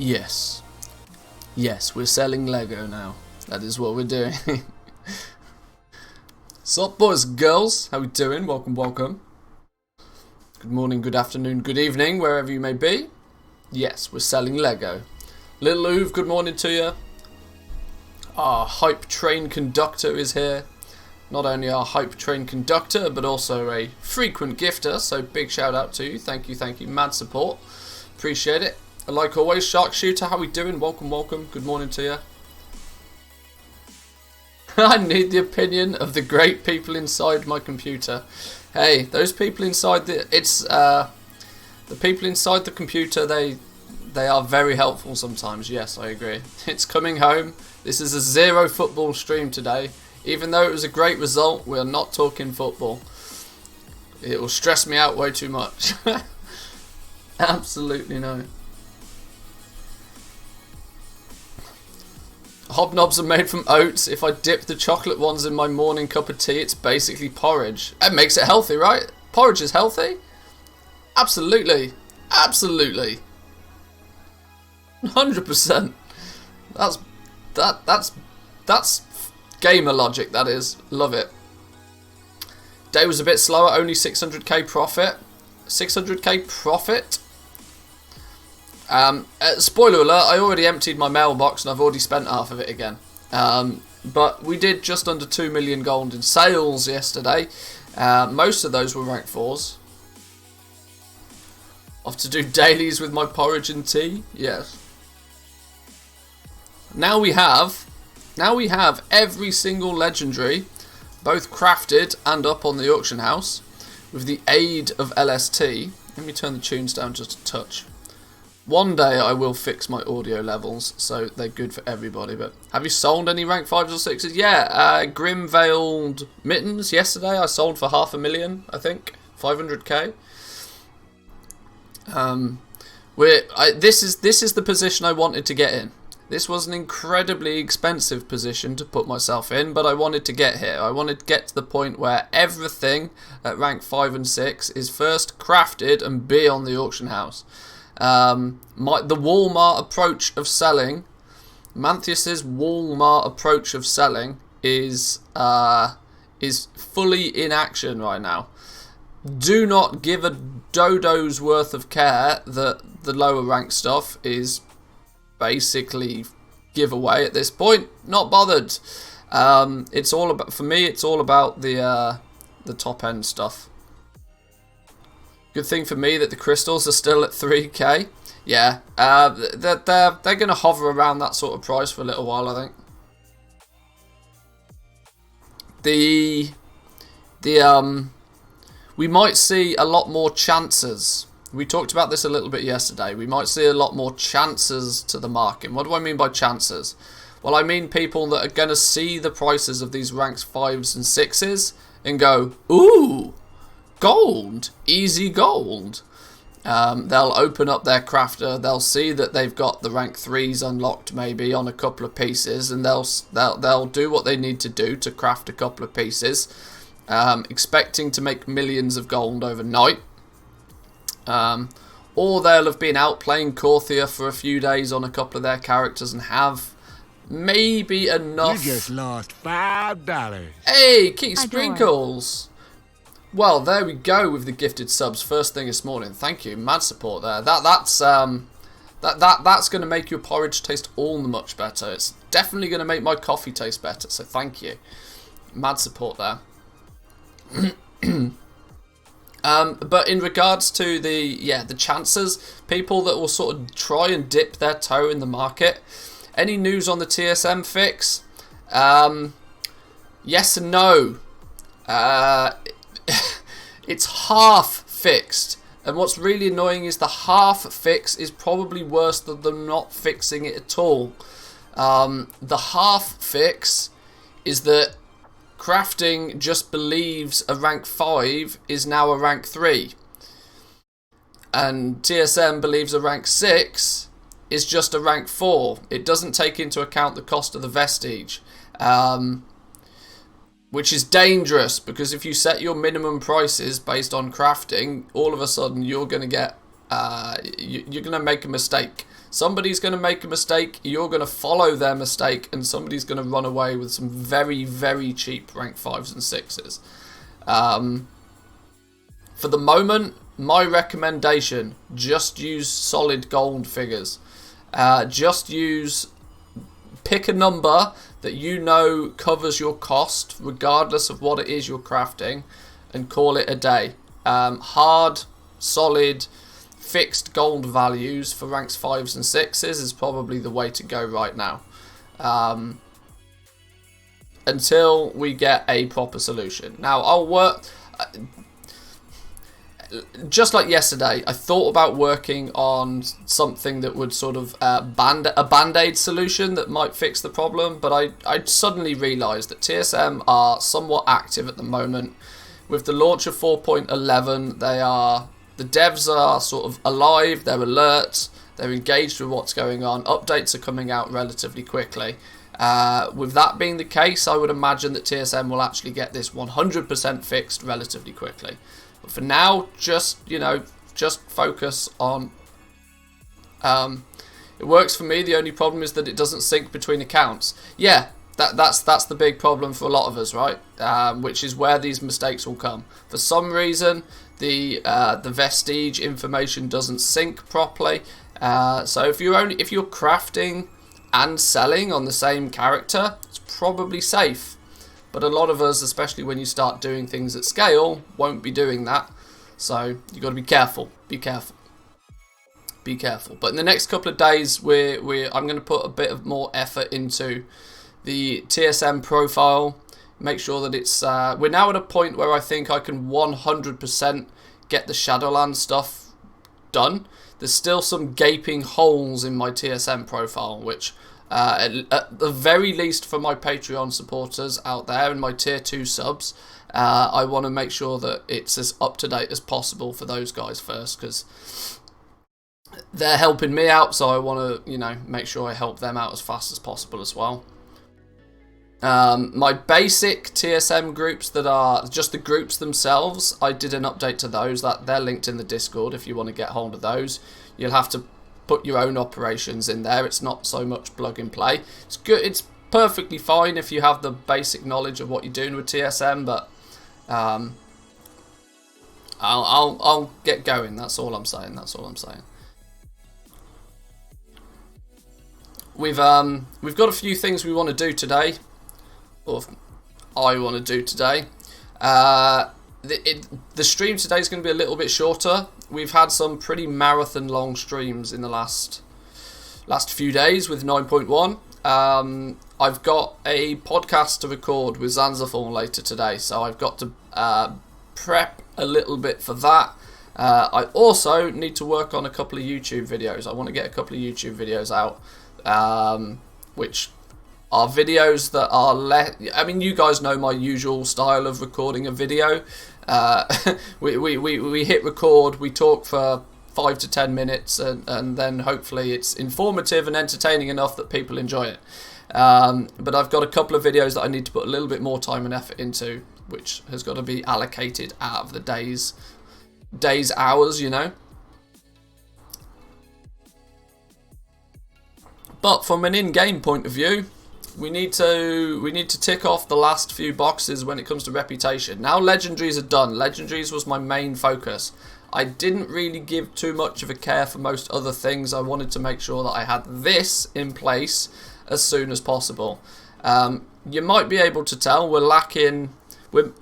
Yes. Yes, we're selling Lego now. That is what we're doing. Sup, boys and girls? How we doing? Welcome, welcome. Good morning, good afternoon, good evening, wherever you may be. Yes, we're selling Lego. Little Uve, good morning to you. Our hype train conductor is here. Not only our hype train conductor, but also a frequent gifter. So big shout out to you. Thank you. Mad support. Appreciate it. And like always, Shark Shooter, how we doing? Welcome, welcome. Good morning to you. I need the opinion of the great people inside my computer. Hey, those people inside the people inside the computer, they are very helpful sometimes. Yes, I agree. It's coming home. This is a zero football stream today. Even though it was a great result, we are not talking football. It will stress me out way too much. Absolutely no. Hobnobs are made from oats. If I dip the chocolate ones in my morning cup of tea, it's basically porridge. It makes it healthy, right? Porridge is healthy? Absolutely. Absolutely. 100%. That's gamer logic, that is. Love it. Day was a bit slower, only 600k profit. 600k profit? Spoiler alert, I already emptied my mailbox and I've already spent half of it again. But we did just under 2 million gold in sales yesterday. Most of those were rank 4s. Off to do dailies with my porridge and tea? Yes. Now we have every single legendary, both crafted and up on the auction house, with the aid of LST. Let me turn the tunes down just a touch. One day I will fix my audio levels so they're good for everybody. But have you sold any rank 5s or 6s? Yeah, Grim Veiled Mittens yesterday I sold for 500,000, I think, 500k. This is the position I wanted to get in. This was an incredibly expensive position to put myself in, but I wanted to get here. I wanted to get to the point where everything at rank 5 and 6 is first crafted and be on the auction house. The Walmart approach of selling, Manthias's Walmart approach of selling is fully in action right now. Do not give a dodo's worth of care that the lower rank stuff is basically giveaway at this point. Not bothered. It's all about, for me, it's all about the top end stuff. Good thing for me that the crystals are still at 3k. Yeah, they're going to hover around that sort of price for a little while, I think. We might see a lot more chances. We talked about this a little bit yesterday. We might see a lot more chances to the market. What do I mean by chances? Well, I mean people that are going to see the prices of these ranks 5s and 6s and go, ooh, gold, easy gold. They'll open up their crafter. They'll see that they've got the rank 3s unlocked maybe on a couple of pieces, and they'll do what they need to do to craft a couple of pieces, expecting to make millions of gold overnight. Or they'll have been out playing Corthia for a few days on a couple of their characters and have maybe enough. You just lost $5. Hey, Keith Sprinkles. Well, there we go with the gifted subs first thing this morning. Thank you, mad support there. That's going to make your porridge taste all the much better. It's definitely going to make my coffee taste better. So thank you, mad support there. But in regards to the chances, people that will sort of try and dip their toe in the market. Any news on the TSM fix? Yes and no. It's half fixed, and what's really annoying is the half fix is probably worse than them not fixing it at all. The half fix is that crafting just believes a rank 5 is now a rank 3, and TSM believes a rank 6 is just a rank 4. It doesn't take into account the cost of the vestige, which is dangerous, because if you set your minimum prices based on crafting, all of a sudden you're going to get you're going to make a mistake. Somebody's going to make a mistake, you're going to follow their mistake, and somebody's going to run away with some very, very cheap rank 5s and 6s. For the moment, my recommendation, just use solid gold figures. Pick a number that you know covers your cost, regardless of what it is you're crafting, and call it a day. Hard, solid, fixed gold values for ranks 5s and 6s is probably the way to go right now. Until we get a proper solution. Now, I'll work... just like yesterday, I thought about working on something that would sort of a band-aid solution that might fix the problem, but I suddenly realised that TSM are somewhat active at the moment. With the launch of 4.11, the devs are sort of alive, they're alert, they're engaged with what's going on, updates are coming out relatively quickly. With that being the case, I would imagine that TSM will actually get this 100% fixed relatively quickly. But for now, just focus on... it works for me, the only problem is that it doesn't sync between accounts. Yeah, that's the big problem for a lot of us, right? Which is where these mistakes will come. For some reason, the Vestige information doesn't sync properly. So if you're crafting and selling on the same character, it's probably safe. But a lot of us, especially when you start doing things at scale, won't be doing that. So you've got to be careful. Be careful. Be careful. But in the next couple of days, I'm going to put a bit of more effort into the TSM profile. Make sure that it's... we're now at a point where I think I can 100% get the Shadowland stuff done. There's still some gaping holes in my TSM profile, which... at the very least for my Patreon supporters out there and my tier 2 subs, I want to make sure that it's as up to date as possible for those guys first, because they're helping me out, so I want to, make sure I help them out as fast as possible as well. My basic TSM groups that are just the groups themselves, I did an update to those. That they're linked in the Discord if you want to get hold of those. You'll have to put your own operations in there. It's not so much plug and play. It's good. It's perfectly fine if you have the basic knowledge of what you're doing with TSM, but I'll get going. That's all I'm saying. That's all I'm saying. We've got a few things we want to do today, or I want to do today. The stream today is going to be a little bit shorter. We've had some pretty marathon long streams in the last few days with 9.1. I've got a podcast to record with Zanzafall later today, so I've got to prep a little bit for that. I also need to work on a couple of YouTube videos. I want to get a couple of YouTube videos out, which are videos that are I mean, you guys know my usual style of recording a video. We hit record, we talk for 5 to 10 minutes, and then hopefully it's informative and entertaining enough that people enjoy it. But I've got a couple of videos that I need to put a little bit more time and effort into, which has got to be allocated out of the day's hours, But from an in-game point of view, we need to tick off the last few boxes when it comes to reputation. Now legendaries are done. Legendaries was my main focus. I didn't really give too much of a care for most other things. I wanted to make sure that I had this in place as soon as possible. You might be able to tell we're lacking...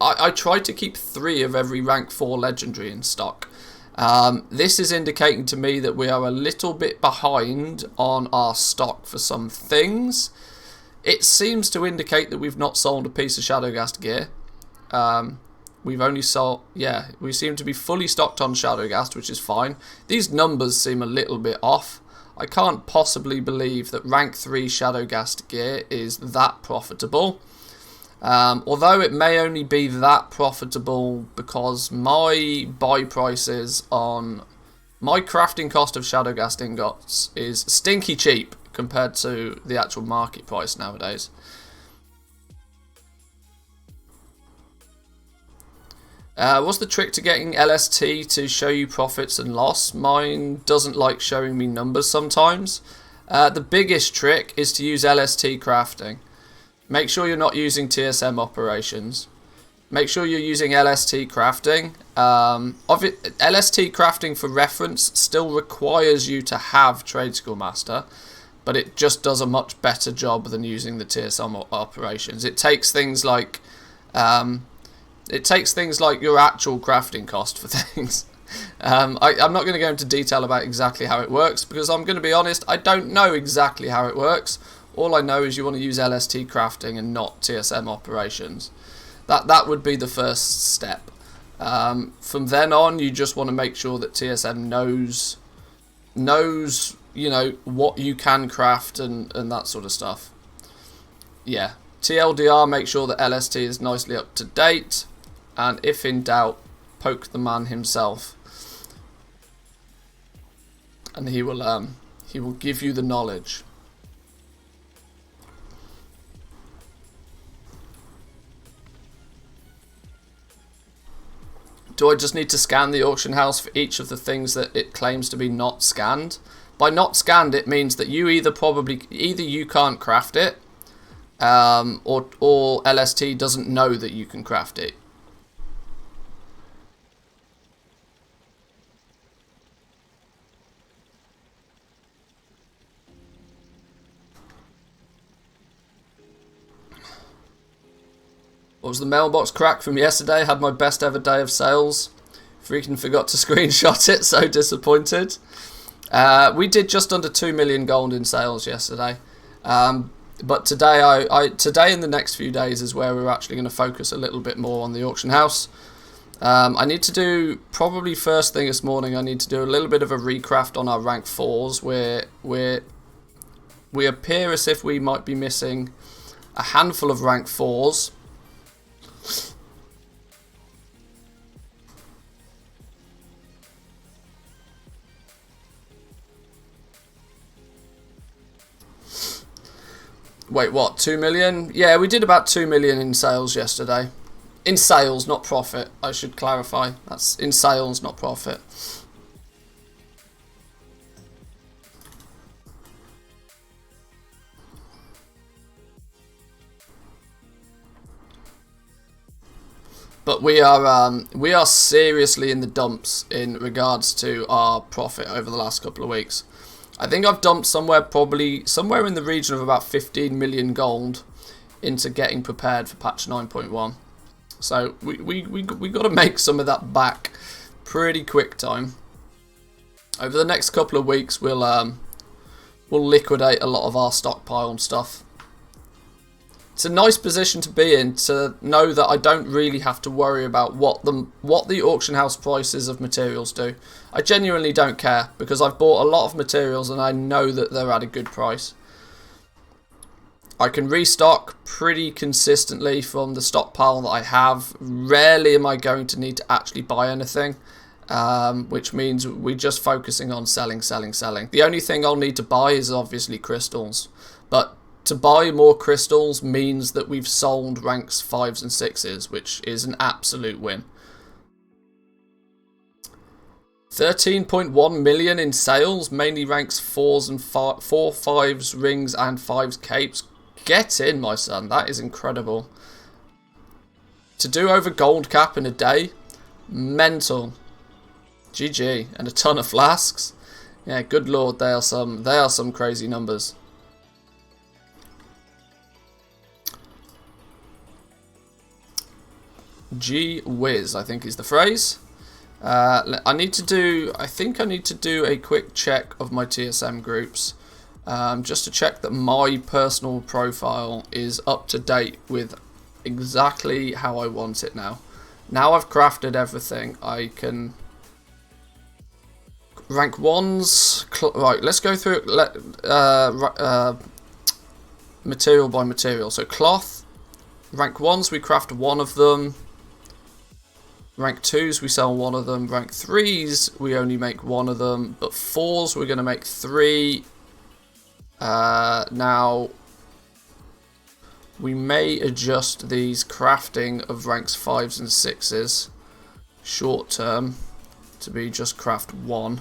I tried to keep 3 of every rank 4 legendary in stock. This is indicating to me that we are a little bit behind on our stock for some things. It seems to indicate that we've not sold a piece of Shadowgast gear. We've only sold... Yeah, we seem to be fully stocked on Shadowgast, which is fine. These numbers seem a little bit off. I can't possibly believe that rank 3 Shadowgast gear is that profitable. Although it may only be that profitable because my buy prices on... My crafting cost of Shadowgast ingots is stinky cheap compared to the actual market price nowadays. What's the trick to getting LST to show you profits and loss? Mine doesn't like showing me numbers sometimes. The biggest trick is to use LST crafting. Make sure you're not using TSM operations. Make sure you're using LST crafting. LST crafting, for reference, still requires you to have Trade School Master, but it just does a much better job than using the TSM operations. It takes things like your actual crafting cost for things. I'm not going to go into detail about exactly how it works, because I'm going to be honest, I don't know exactly how it works. All I know is you want to use LST crafting and not TSM operations. That would be the first step. From then on, you just want to make sure that TSM knows what you can craft and that sort of stuff. Yeah, TLDR, make sure that LST is nicely up to date, and if in doubt, poke the man himself, and he will give you the knowledge. Do I just need to scan the auction house for each of the things that it claims to be not scanned? By not scanned, it means that you either you can't craft it, or LST doesn't know that you can craft it. What was the mailbox crack from yesterday? Had my best ever day of sales. Freaking forgot to screenshot it, so disappointed. We did just under 2 million gold in sales yesterday. But today, today and the next few days is where we're actually going to focus a little bit more on the auction house. I need to do, probably first thing this morning, I need to do a little bit of a recraft on our rank 4s, where we appear as if we might be missing a handful of rank 4s. Wait, what? 2 million? Yeah, we did about 2 million in sales yesterday. In sales, not profit. I should clarify. That's in sales, not profit. But we are seriously in the dumps in regards to our profit over the last couple of weeks. I think I've dumped somewhere in the region of about 15 million gold into getting prepared for patch 9.1. So we got to make some of that back pretty quick time. Over the next couple of weeks, we'll liquidate a lot of our stockpile stuff. It's a nice position to be in, to know that I don't really have to worry about what the auction house prices of materials do. I genuinely don't care, because I've bought a lot of materials and I know that they're at a good price. I can restock pretty consistently from the stockpile that I have. Rarely am I going to need to actually buy anything, which means we're just focusing on selling. The only thing I'll need to buy is obviously crystals, but to buy more crystals means that we've sold ranks 5s and 6s, which is an absolute win. 13.1 million in sales, mainly ranks 4s and 4, 5s, rings and 5s capes. Get in, my son, that is incredible. To do over gold cap in a day, mental. GG, and a ton of flasks. Yeah, good lord, they are some crazy numbers. Gee whiz, I think is the phrase. I think I need to do a quick check of my TSM groups, just to check that my personal profile is up to date with exactly how I want it now. Now I've crafted everything, I can rank 1s. Right, let's go through it material by material. So cloth, rank 1s we craft 1 of them. Rank 2s we sell 1 of them. Rank 3s we only make 1 of them. But 4s we're going to make 3. Now we may adjust these crafting of ranks 5s and 6s. short term to be just craft 1.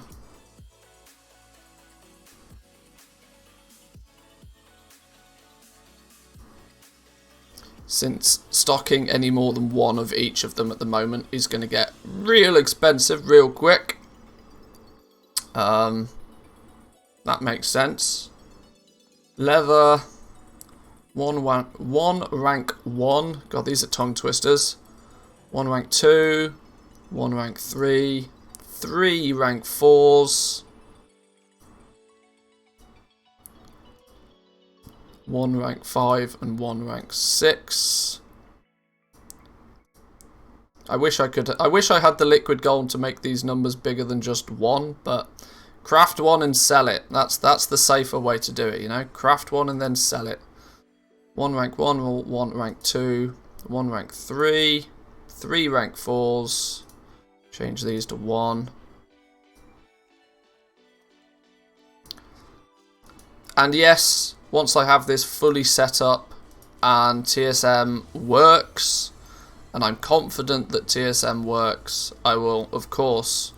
Since stocking any more than 1 of each of them at the moment is going to get real expensive real quick. That makes sense. Leather, one rank 1. God, these are tongue twisters. 1 rank 2, 1 rank 3, 3 rank 4s, 1 rank 5 and 1 rank 6. I wish I had the liquid gold to make these numbers bigger than just 1, but craft 1 and sell it. That's the safer way to do it, you know. Craft 1 and then sell it. 1 rank 1, 1 rank 2, 1 rank 3, 3 rank 4s. Change these to 1. And yes, once I have this fully set up and TSM works, and I'm confident that TSM works, I will, of course,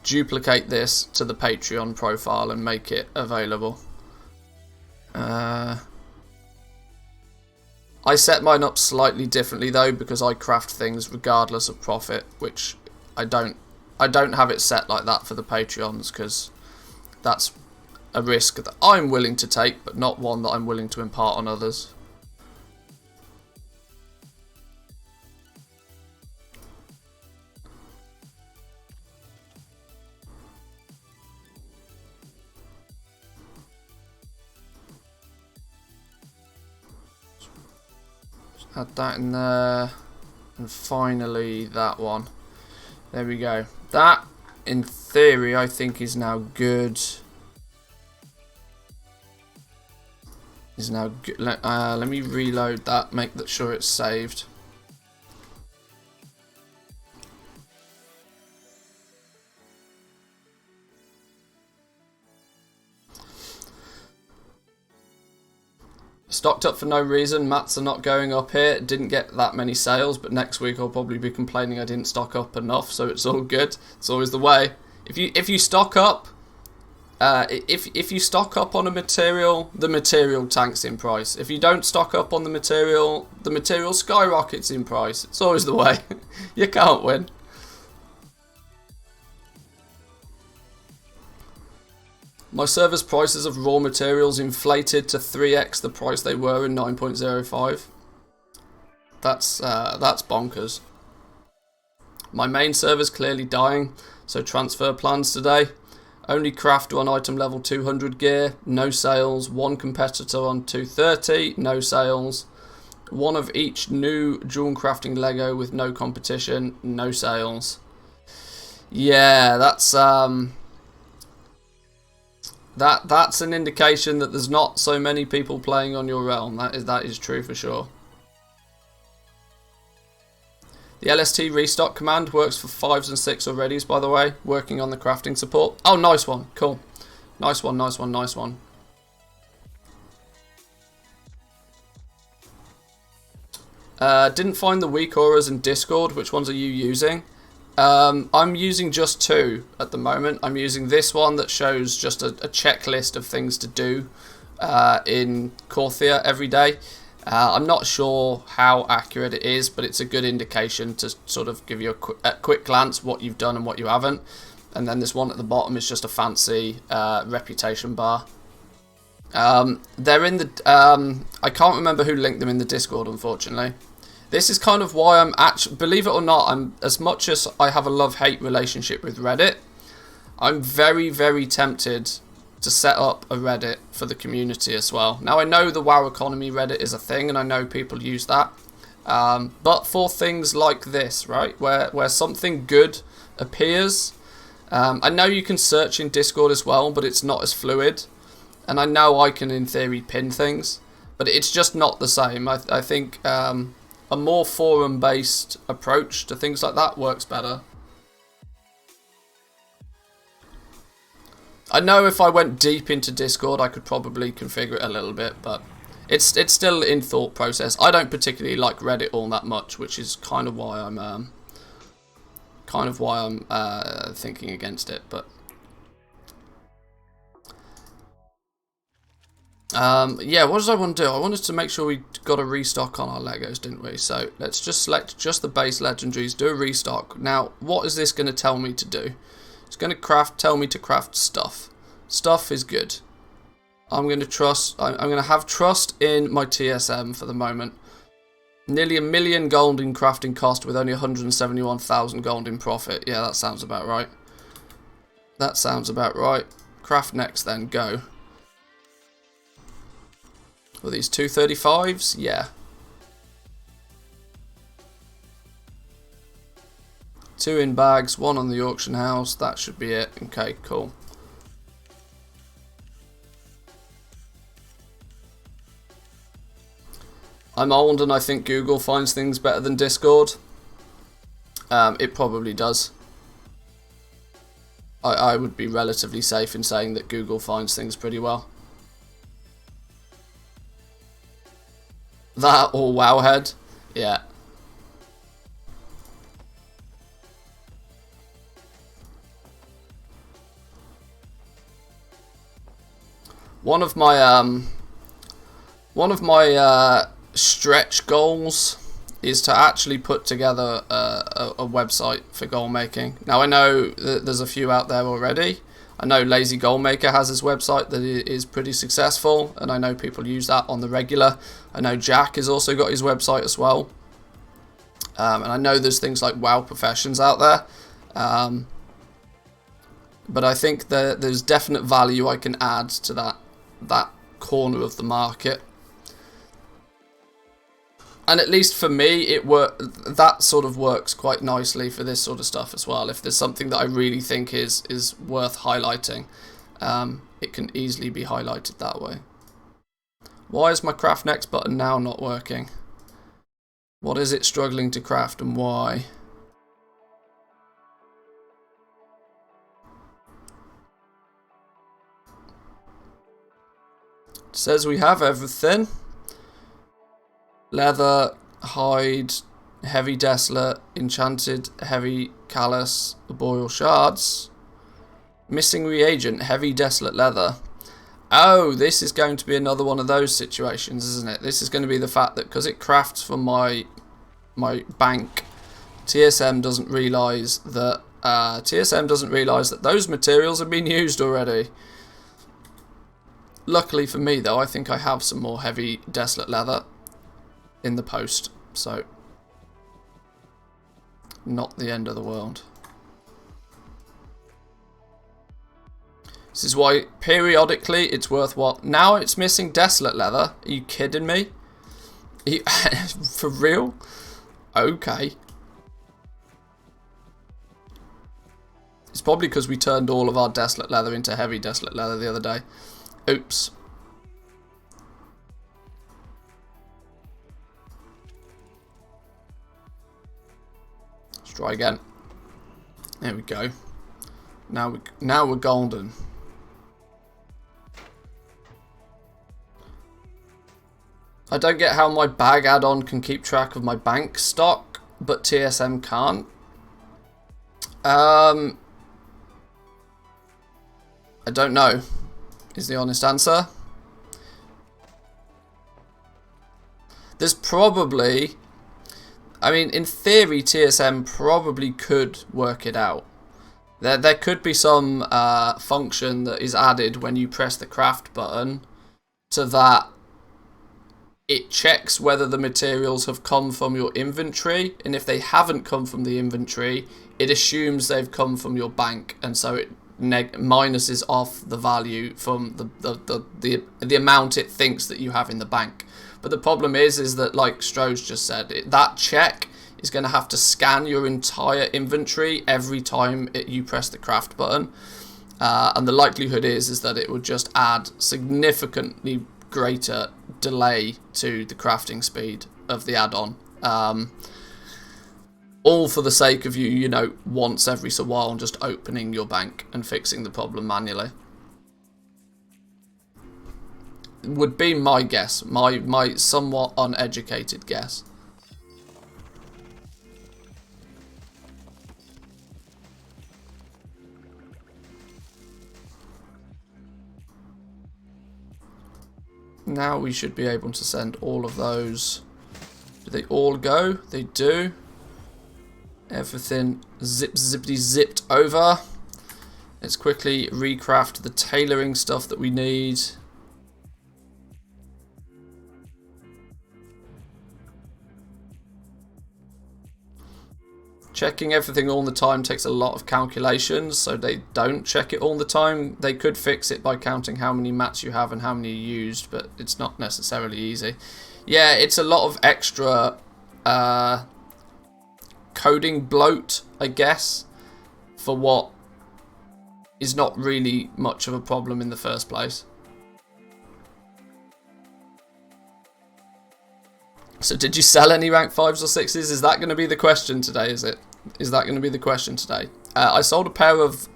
duplicate this to the Patreon profile and make it available. I set mine up slightly differently though, because I craft things regardless of profit, which I don't have it set like that for the Patreons, because that's a risk that I'm willing to take, but not one that I'm willing to impart on others. Add that in there, and finally that one. There we go. That, in theory, I think is now good. Is now good. Let me reload that, make sure it's saved. Stocked up for no reason. Mats are not going up here. Didn't get that many sales, but next week I'll probably be complaining I didn't stock up enough, so it's all good. It's always the way. If you stock up, if you stock up on a material, the material tanks in price. If you don't stock up on the material skyrockets in price. It's always the way. You can't win. My server's prices of raw materials inflated to 3x the price they were in 9.05. That's bonkers. My main server's clearly dying, so transfer plans today. Only craft 1 item level 200 gear, no sales. 1 competitor on 230, no sales. 1 of each new jewel crafting Lego with no competition, no sales. Yeah, that's that's an indication that there's not so many people playing on your realm. That is true for sure. The LST restock command works for 5s and 6 already, by the way, working on the crafting support. Oh, nice one. Cool. Nice one, nice one, nice one. Didn't find the weak auras in Discord. Which ones are you using? I'm using just 2 at the moment. I'm using this one that shows just a checklist of things to do in Corthia every day. I'm not sure how accurate it is, but it's a good indication to sort of give you a quick glance what you've done and what you haven't. And then this one at the bottom is just a fancy reputation bar. They're in the... I can't remember who linked them in the Discord, unfortunately. This is kind of why I'm actually... Believe it or not, as much as I have a love-hate relationship with Reddit, I'm very, very tempted to set up a Reddit for the community as well. Now, I know the WoW economy Reddit is a thing, and I know people use that. But for things like this, right, where something good appears, I know you can search in Discord as well, but it's not as fluid. And I know I can, in theory, pin things, but it's just not the same. I think a more forum-based approach to things like that works better. I know if I went deep into Discord, I could probably configure it a little bit, but it's still in thought process. I don't particularly like Reddit all that much, which is kind of why I'm kind of why I'm thinking against it. But yeah, what did I want to do? I wanted to make sure we got a restock on our Legos, didn't we? So let's just select just the base legendaries, do a restock. Now, what is this going to tell me to do? It's going to tell me to craft stuff. Stuff is good. I'm going to have trust in my TSM for the moment. Nearly 1 million gold in crafting cost with only 171,000 gold in profit. Yeah, that sounds about right. That sounds about right. Craft next then, go. Were these 235s? Yeah. 2 in bags, 1 on the auction house. That should be it. Okay, cool. I'm old and I think Google finds things better than Discord. It probably does. I would be relatively safe in saying that Google finds things pretty well. That or Wowhead? Yeah. One of my stretch goals is to actually put together a website for goal making. Now I know that there's a few out there already. I know Lazy Goalmaker has his website that is pretty successful, and I know people use that on the regular. I know Jack has also got his website as well. And I know there's things like WoW Professions out there. But I think that there's definite value I can add to that corner of the market. And at least for me, that sort of works quite nicely for this sort of stuff as well. If there's something that I really think is worth highlighting, it can easily be highlighted that way. Why is my craft next button now not working? What is it struggling to craft and why? It says we have everything. Leather, hide, heavy desolate, enchanted, heavy callus, arboreal shards. Missing reagent, heavy desolate leather. Oh, this is going to be another one of those situations, isn't it? This is going to be the fact that because it crafts from my bank, TSM doesn't realise that those materials have been used already. Luckily for me though, I think I have some more heavy desolate leather in the post, so not the end of the world. This is why periodically it's worth what? Now it's missing desolate leather. Are you kidding me? For real? Okay. It's probably because we turned all of our desolate leather into heavy desolate leather the other day. Oops. Try again. There we go. Now we're golden. I don't get how my bag add-on can keep track of my bank stock, but TSM can't. I don't know, is the honest answer. There's probably... I mean, in theory, TSM probably could work it out. There could be some function that is added when you press the craft button so that it checks whether the materials have come from your inventory, and if they haven't come from the inventory, it assumes they've come from your bank, and so it minuses off the value from the amount it thinks that you have in the bank. But the problem is that, like Stroh's just said, that check is going to have to scan your entire inventory every time you press the craft button. And the likelihood is that it would just add significantly greater delay to the crafting speed of the add-on. All for the sake of you know, once every so while just opening your bank and fixing the problem manually. Would be my guess, my somewhat uneducated guess. Now we should be able to send all of those. Do they all go? They do. Everything zippity zipped over. Let's quickly recraft the tailoring stuff that we need. Checking everything all the time takes a lot of calculations, so they don't check it all the time. They could fix it by counting how many mats you have and how many you used, but it's not necessarily easy. Yeah, it's a lot of extra coding bloat, I guess, for what is not really much of a problem in the first place. So did you sell any rank 5s or 6s? Is that going to be the question today, is it? Is that going to be the question today? I sold a pair of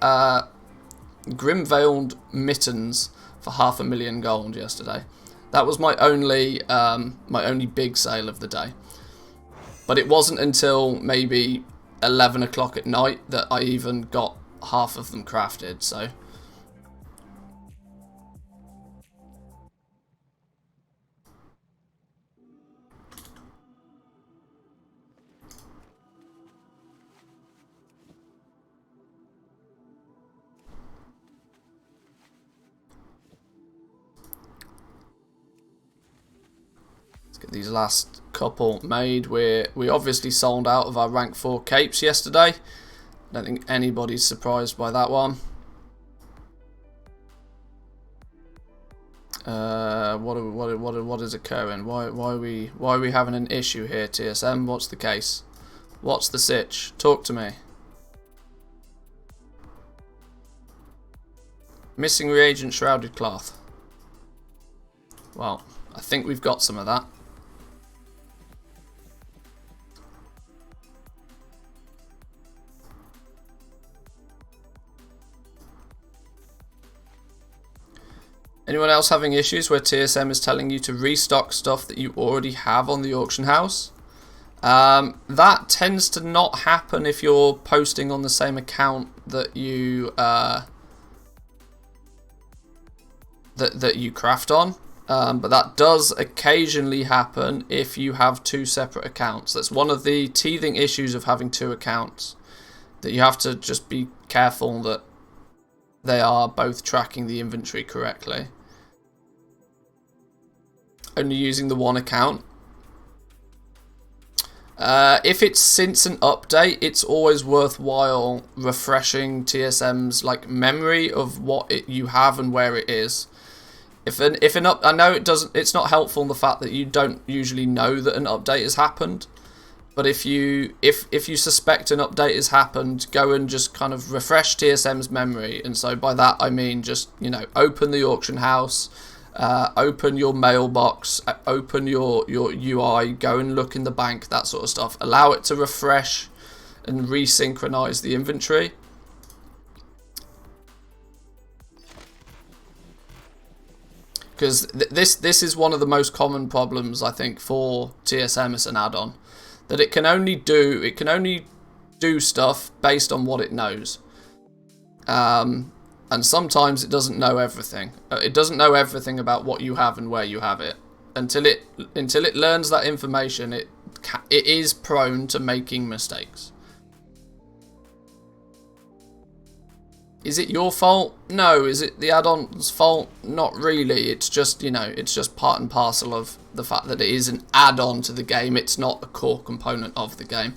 Grim-Veiled mittens for 500,000 gold yesterday. That was my only big sale of the day. But it wasn't until maybe 11 o'clock at night that I even got half of them crafted, so... Get these last couple made. We obviously sold out of our rank 4 capes yesterday. I don't think anybody's surprised by that one. What is occurring? Why are we having an issue here, TSM? What's the case? What's the sitch? Talk to me. Missing reagent, shrouded cloth. Well, I think we've got some of that. Anyone else having issues where TSM is telling you to restock stuff that you already have on the auction house? That tends to not happen if you're posting on the same account that you that you craft on. But that does occasionally happen if you have two separate accounts. That's one of the teething issues of having two accounts. That you have to just be careful that they are both tracking the inventory correctly. Only using the one account. If it's since an update, it's always worthwhile refreshing TSM's like memory of what you have and where it is. I know it's not helpful in the fact that you don't usually know that an update has happened. But if you suspect an update has happened, go and just kind of refresh TSM's memory. And so by that I mean just, you know, open the auction house, open your mailbox, open your UI, go and look in the bank, that sort of stuff. Allow it to refresh and resynchronize the inventory. Because this is one of the most common problems, I think, for TSM as an add-on. That it can only do stuff based on what it knows. And sometimes it doesn't know everything. It doesn't know everything about what you have and where you have it. Until it learns that information, it is prone to making mistakes. Is it your fault? No. Is it the add-on's fault? Not really. It's just, you know, it's just part and parcel of the fact that it is an add-on to the game. It's not a core component of the game.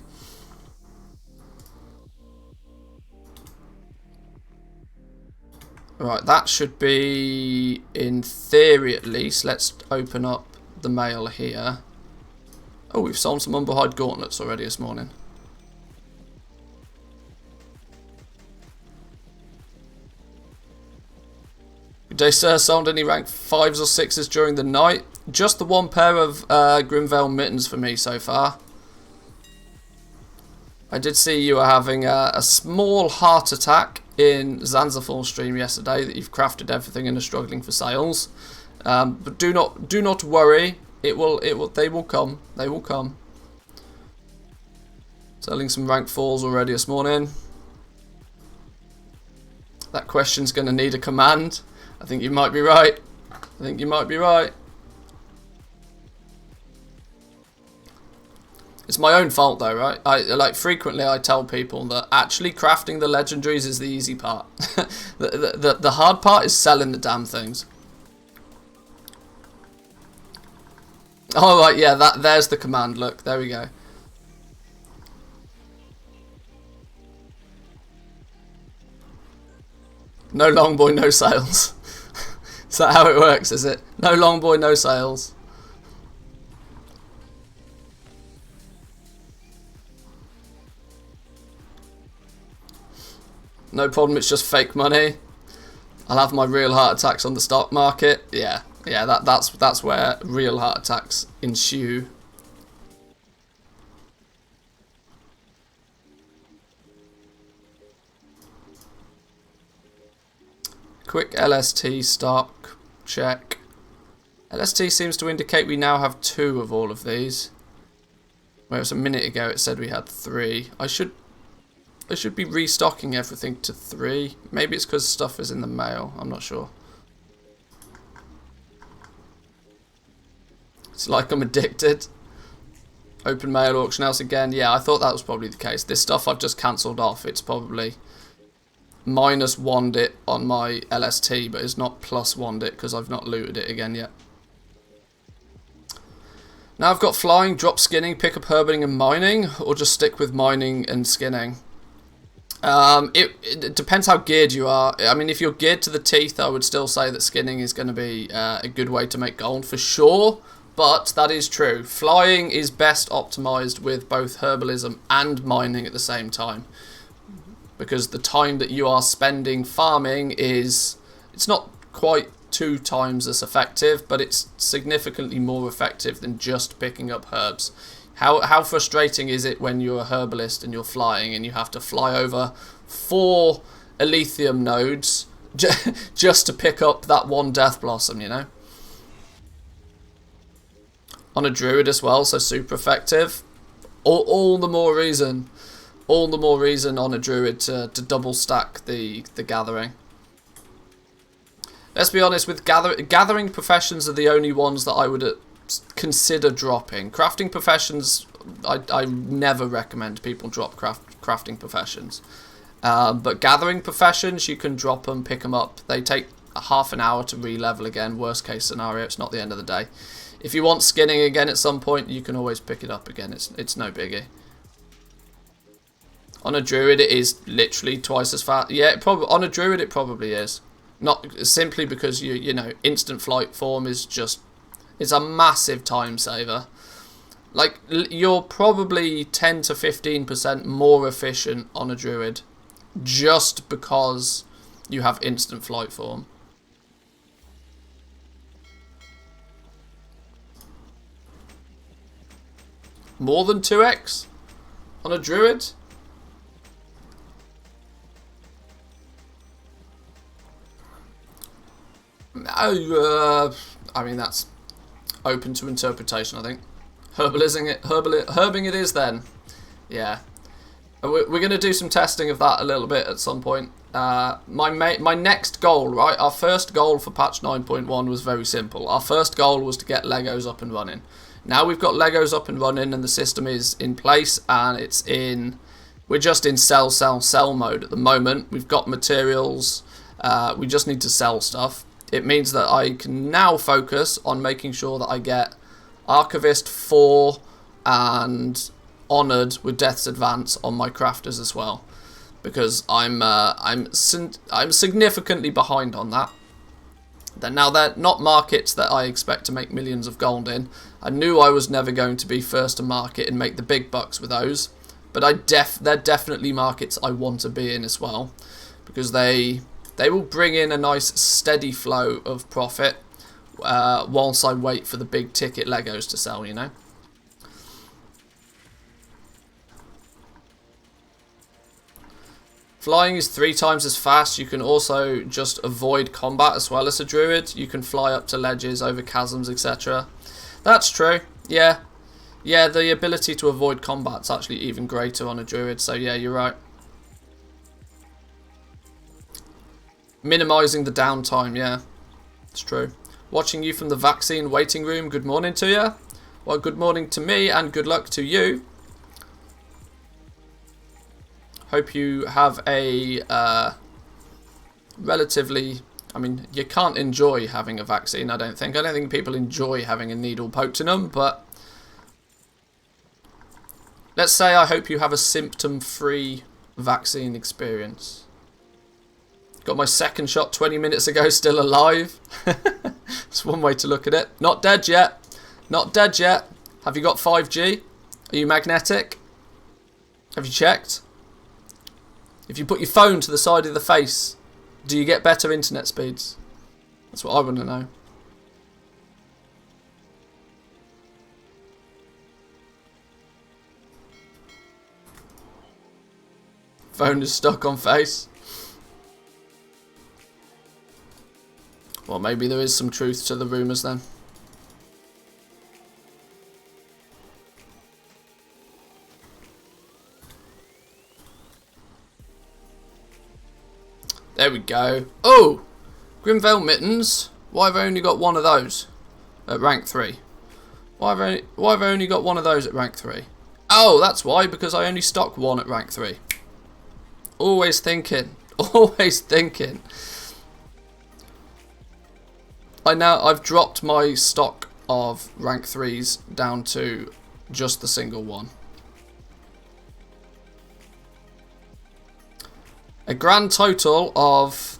Right, that should be, in theory at least. Let's open up the mail here. Oh, we've sold some unbehide gauntlets already this morning. Good day, sir. Sold any rank 5s or 6s during the night? Just the one pair of Grim-Veiled mittens for me so far. I did see you were having a small heart attack in Zanzafall stream yesterday, that you've crafted everything and are struggling for sales. But do not worry. They will come. They will come. Selling some rank 4s already this morning. That question's going to need a command. I think you might be right. I think you might be right. It's my own fault though, right? Frequently I tell people that actually crafting the legendaries is the easy part. The hard part is selling the damn things. Oh right, yeah, there's the command. Look, there we go. No long boy, no sales. Is that how it works, is it? No long boy, no sales. No problem, it's just fake money. I'll have my real heart attacks on the stock market. Yeah, that's where real heart attacks ensue. Quick LST stock check. LST seems to indicate we now have 2 of all of these. Whereas a minute ago it said we had 3. I should be restocking everything to 3. Maybe it's because stuff is in the mail. I'm not sure. It's like I'm addicted. Open mail auction house again. Yeah, I thought that was probably the case. This stuff I've just cancelled off. It's probably -1'd it on my LST, but it's not +1'd it because I've not looted it again yet. Now I've got flying, drop skinning, pick up herbiting and mining, or just stick with mining and skinning. It depends how geared you are. I mean, if you're geared to the teeth, I would still say that skinning is going to be a good way to make gold for sure. But that is true. Flying is best optimized with both herbalism and mining at the same time. Because the time that you are spending farming it's not quite 2 times as effective, but it's significantly more effective than just picking up herbs. How frustrating is it when you're a herbalist and you're flying and you have to fly over 4 Elithium nodes just to pick up that 1 Death Blossom, you know? On a druid as well, so super effective. All the more reason on a druid to double stack the gathering. Let's be honest, with gathering professions are the only ones that I would consider dropping. Crafting professions, I never recommend people drop crafting professions. But gathering professions, you can drop them, pick them up. They take half an hour to re-level again. Worst case scenario, it's not the end of the day. If you want skinning again at some point, you can always pick it up again. It's no biggie. On a druid, it is literally twice as fast. Yeah, on a druid, it probably is. Not simply because you know, instant flight form is just, it's a massive time saver. Like, you're probably 10 to 15% more efficient on a druid just because you have instant flight form. More than 2x on a druid? I mean, that's open to interpretation, I think. Herbing it is then. Yeah. We're going to do some testing of that a little bit at some point. My next goal, right? Our first goal for patch 9.1 was very simple. Our first goal was to get Legos up and running. Now we've got Legos up and running and the system is in place and we're just in sell mode at the moment. We've got materials. We just need to sell stuff. It means that I can now focus on making sure that I get Archivist 4 and Honoured with Death's Advance on my crafters as well, because I'm significantly behind on that. Now they're not markets that I expect to make millions of gold in. I knew I was never going to be first to market and make the big bucks with those, but they're definitely markets I want to be in as well, because they will bring in a nice steady flow of profit whilst I wait for the big ticket Legos to sell, you know. Flying is 3 times as fast. You can also just avoid combat as well as a druid. You can fly up to ledges, over chasms, etc. That's true. Yeah, the ability to avoid combat's actually even greater on a druid, so yeah, you're right. Minimising the downtime, yeah, it's true. Watching you from the vaccine waiting room, good morning to you. Well, good morning to me and good luck to you. Hope you have a relatively... I mean, you can't enjoy having a vaccine, I don't think. I don't think people enjoy having a needle poked in them, but... Let's say I hope you have a symptom-free vaccine experience. Got my second shot 20 minutes ago, still alive. That's one way to look at it. Not dead yet. Not dead yet. Have you got 5G? Are you magnetic? Have you checked? If you put your phone to the side of the face, do you get better internet speeds? That's what I want to know. Phone is stuck on face. Well, maybe there is some truth to the rumours then. There we go. Oh! Grimvale Mittens. Why have I only got one of those at rank 3? Why have I only got one of those at rank 3? Oh, that's why, because I only stock one at rank 3. Always thinking. Always thinking. I've dropped my stock of rank 3s down to just the single one. A grand total of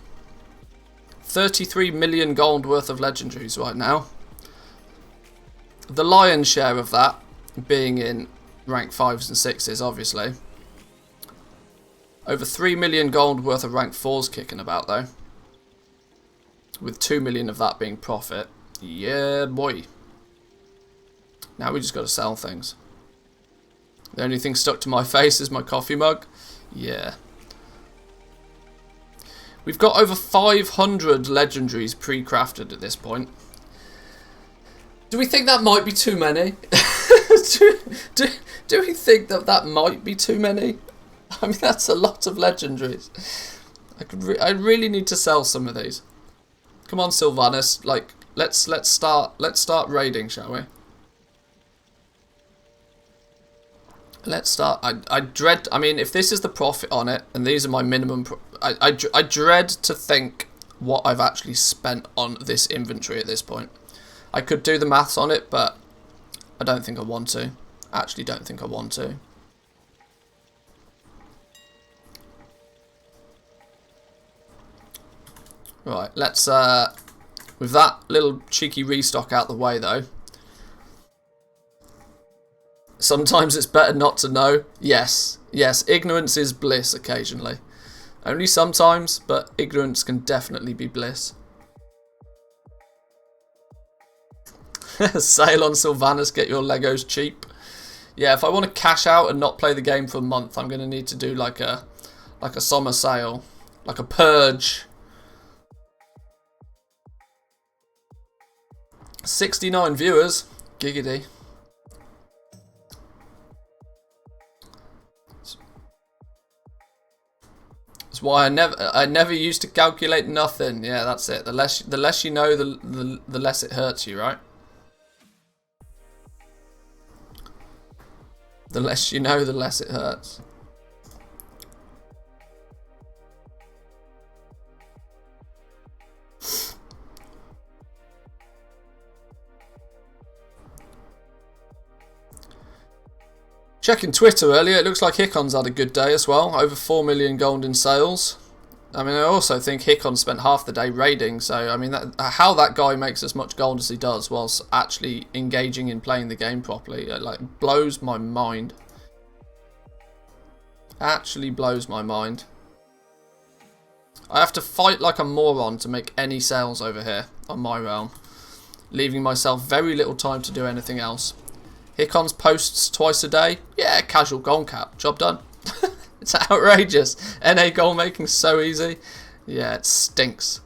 33 million gold worth of legendaries right now. The lion's share of that being in rank 5s and 6s, obviously. Over 3 million gold worth of rank 4s kicking about, though. With 2 million of that being profit. Yeah, boy. Now we just got to sell things. The only thing stuck to my face is my coffee mug. Yeah. We've got over 500 legendaries pre-crafted at this point. Do we think that might be too many? do we think that that might be too many? I mean, that's a lot of legendaries. I really need to sell some of these. Come on, Sylvanus. Like, let's start raiding, shall we? Let's start. I dread. I mean, if this is the profit on it, and these are my minimum, I dread to think what I've actually spent on this inventory at this point. I could do the maths on it, but I don't think I want to. I actually don't think I want to. Right, let's, with that little cheeky restock out the way though. Sometimes it's better not to know. Yes, yes, ignorance is bliss occasionally. Only sometimes, but ignorance can definitely be bliss. Sale on Sylvanus, get your Legos cheap. Yeah, if I want to cash out and not play the game for a month, I'm going to need to do like a summer sale, like a purge. 69 viewers, giggity. That's why I never used to calculate nothing. Yeah, that's it. The less you know, the less it hurts you, right? The less you know, the less it hurts. Checking Twitter earlier, it looks like Hickon's had a good day as well. Over 4 million gold in sales. I mean, I also think Hickon spent half the day raiding, so I mean, how that guy makes as much gold as he does whilst actually engaging in playing the game properly, it like blows my mind. Actually blows my mind. I have to fight like a moron to make any sales over here on my realm, leaving myself very little time to do anything else. Hickon's posts twice a day. Yeah, casual gold cap. Job done. It's outrageous. NA goal making so easy. Yeah, it stinks.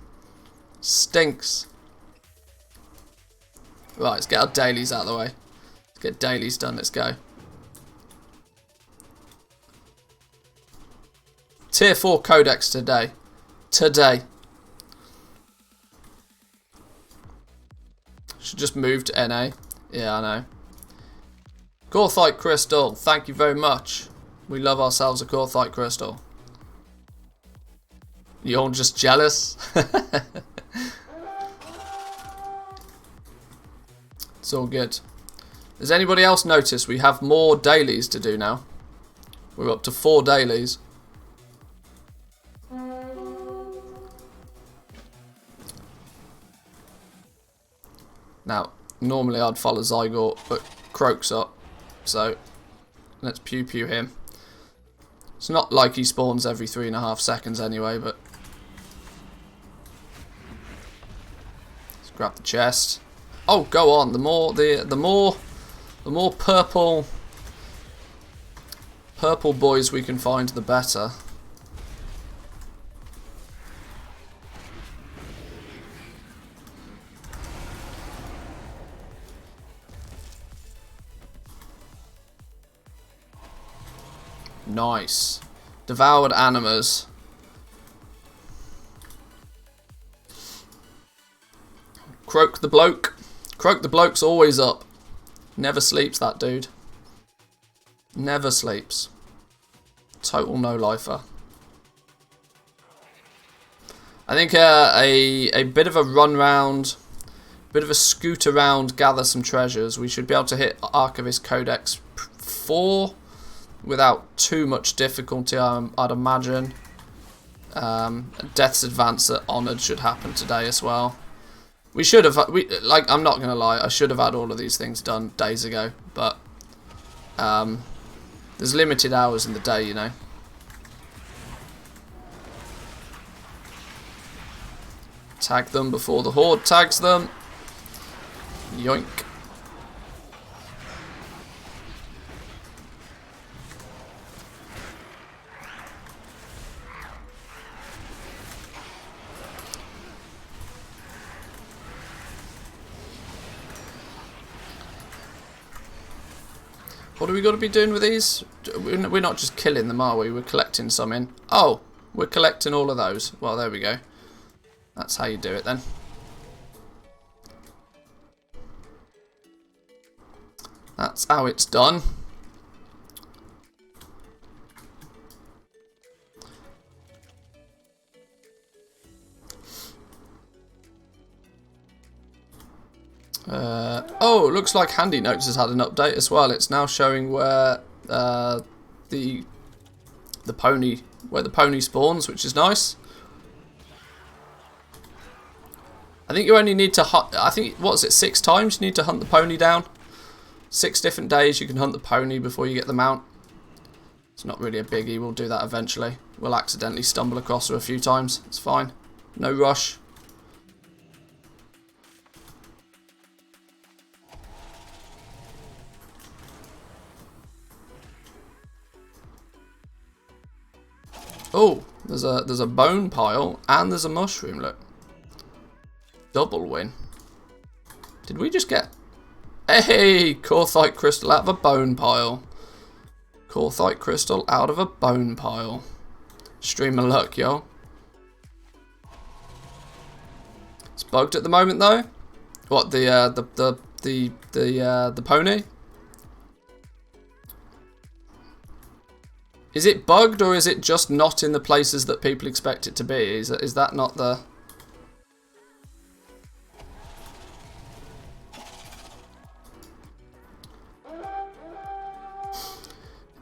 Stinks. Right, let's get our dailies out of the way. Let's get dailies done. Let's go. Tier 4 codex today. Today. Should just move to NA. Yeah, I know. Gorthite Crystal, thank you very much. We love ourselves a Corthite crystal. You're just jealous? It's all good. Does anybody else notice we have more dailies to do now? We're up to 4 dailies. Now, normally I'd follow Zygote, but Croak's up. So, let's pew pew him. It's not like he spawns every 3.5 seconds anyway, but... Let's grab the chest. Oh, go on. The more purple boys we can find, the better. Nice. Devoured animas. Croak the bloke. Croak the bloke's always up. Never sleeps, that dude. Never sleeps. Total no-lifer. I think a bit of a run round, bit of a scoot around, gather some treasures. We should be able to hit Archivist Codex 4 without too much difficulty, I'd imagine. Death's Advance at Honoured should happen today as well. We should have, I'm not going to lie, I should have had all of these things done days ago, but there's limited hours in the day, you know. Tag them before the Horde tags them. Yoink. What do we got to be doing with these? We're not just killing them, are we? We're collecting some in. Oh, we're collecting all of those. Well, there we go. That's how you do it then. That's how it's done. Oh, it looks like Handy Notes has had an update as well. It's now showing where the pony spawns, which is nice. I think you only need to hunt. I think, what is it, 6 times you need to hunt the pony down. 6 different days you can hunt the pony before you get the mount. It's not really a biggie. We'll do that eventually. We'll accidentally stumble across her a few times. It's fine. No rush. Oh, there's a bone pile and there's a mushroom. Look, double win. Did we just get? Hey, Corthite crystal out of a bone pile. Corthite crystal out of a bone pile. Stream of luck, yo. It's bugged at the moment though. What, the pony? Is it bugged, or is it just not in the places that people expect it to be? Is that not the...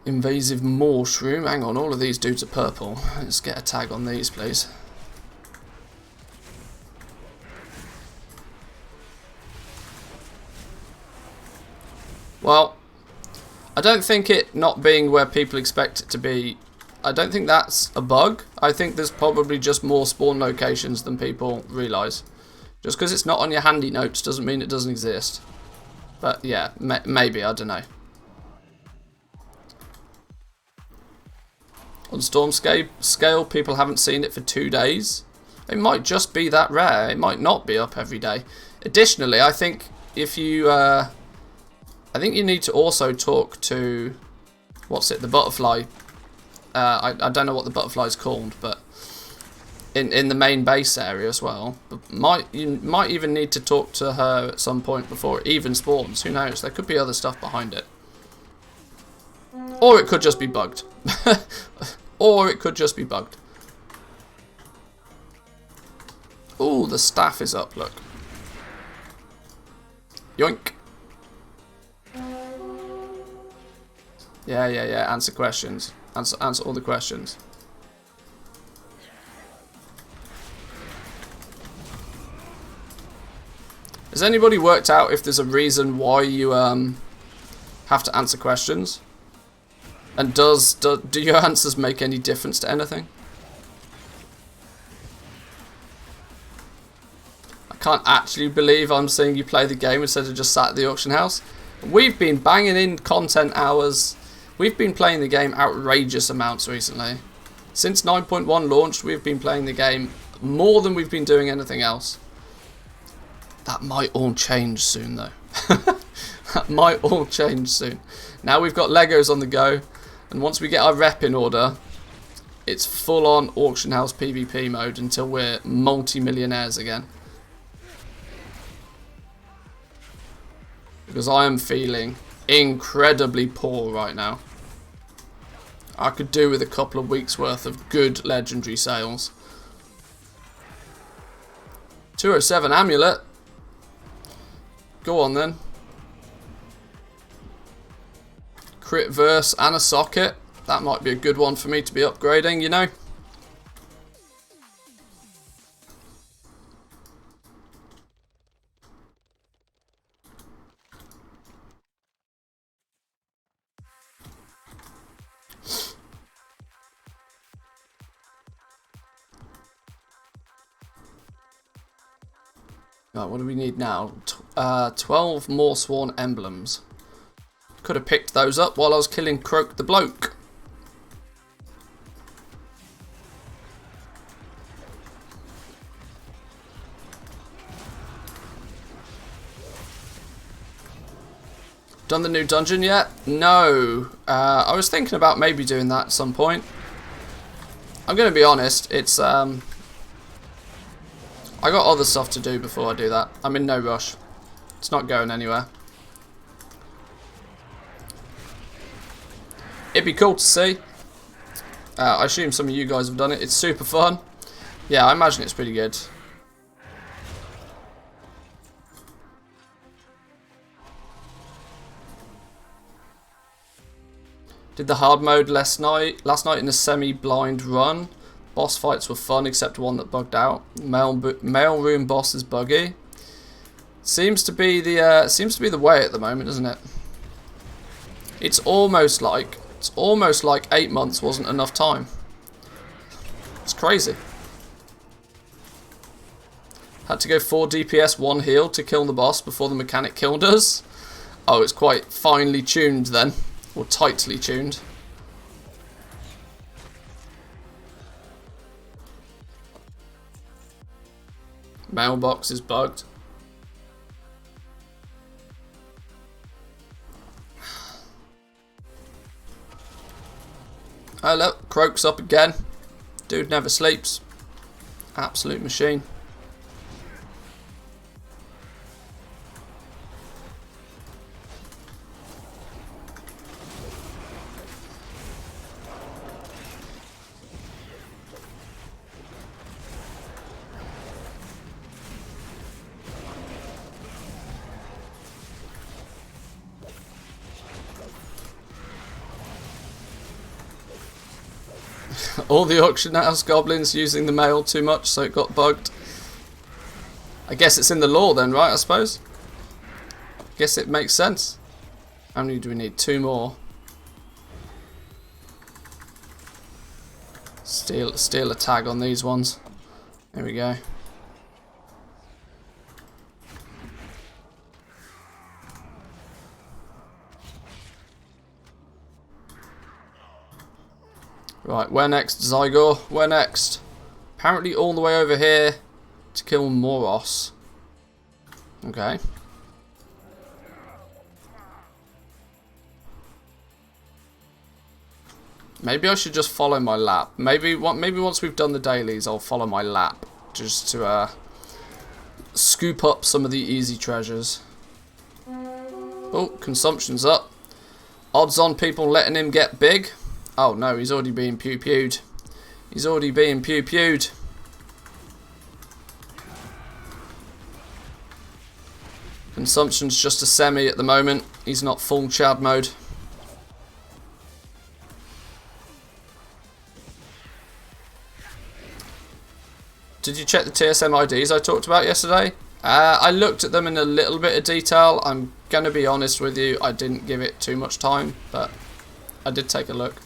Invasive mushroom. Hang on, all of these dudes are purple. Let's get a tag on these, please. Well, I don't think it not being where people expect it to be, I don't think that's a bug. I think there's probably just more spawn locations than people realise. Just because it's not on your handy notes doesn't mean it doesn't exist. But yeah, maybe, I don't know. On Storm scale, people haven't seen it for 2 days. It might just be that rare. It might not be up every day. Additionally, I think if you... I think you need to also talk to, what's it, the butterfly. I don't know what the butterfly's called, but in the main base area as well. You might even need to talk to her at some point before it even spawns. Who knows? There could be other stuff behind it. Or it could just be bugged. Or it could just be bugged. Ooh, the staff is up, look. Yoink. Yeah, answer questions. Answer all the questions. Has anybody worked out if there's a reason why you have to answer questions? And do your answers make any difference to anything? I can't actually believe I'm seeing you play the game instead of just sat at the auction house. We've been banging in content hours. We've been playing the game outrageous amounts recently. Since 9.1 launched, we've been playing the game more than we've been doing anything else. That might all change soon, though. That might all change soon. Now we've got Legos on the go, and once we get our rep in order, it's full-on auction house PvP mode until we're multi-millionaires again. Because I am feeling incredibly poor right now. I could do with a couple of weeks worth of good legendary sales. 207 amulet. Go on then. Crit verse and a socket. That might be a good one for me to be upgrading, you know. Right, what do we need now? 12 more sworn emblems. Could have picked those up while I was killing Croak the bloke. Done the new dungeon yet? No. I was thinking about maybe doing that at some point. I'm going to be honest, it's I got other stuff to do before I do that. I'm in no rush. It's not going anywhere. It'd be cool to see. I assume some of you guys have done it. It's super fun. Yeah, I imagine it's pretty good. Did the hard mode last night in a semi-blind run. Boss fights were fun, except one that bugged out. Mail room boss is buggy. Seems to be the way at the moment, isn't it? It's almost like 8 months wasn't enough time. It's crazy. Had to go 4 DPS 1 heal to kill the boss before the mechanic killed us. Oh, it's quite finely tuned then, or tightly tuned. Mailbox is bugged. Oh look, Croak's up again. Dude never sleeps. Absolute machine. All the auction house goblins using the mail too much, so it got bugged. I guess it's in the lore then, right? I suppose. Guess it makes sense. How many do we need? 2 more. Steal a tag on these ones. There we go. Right, where next, Zygor? Where next? Apparently all the way over here to kill Moros. Okay. Maybe I should just follow my lap. Maybe once we've done the dailies, I'll follow my lap. Just to scoop up some of the easy treasures. Oh, consumption's up. Odds on people letting him get big. Oh no, he's already being pew-pewed. He's already being pew-pewed. Consumption's just a semi at the moment. He's not full Chad mode. Did you check the TSM IDs I talked about yesterday? I looked at them in a little bit of detail. I'm going to be honest with you, I didn't give it too much time, but I did take a look.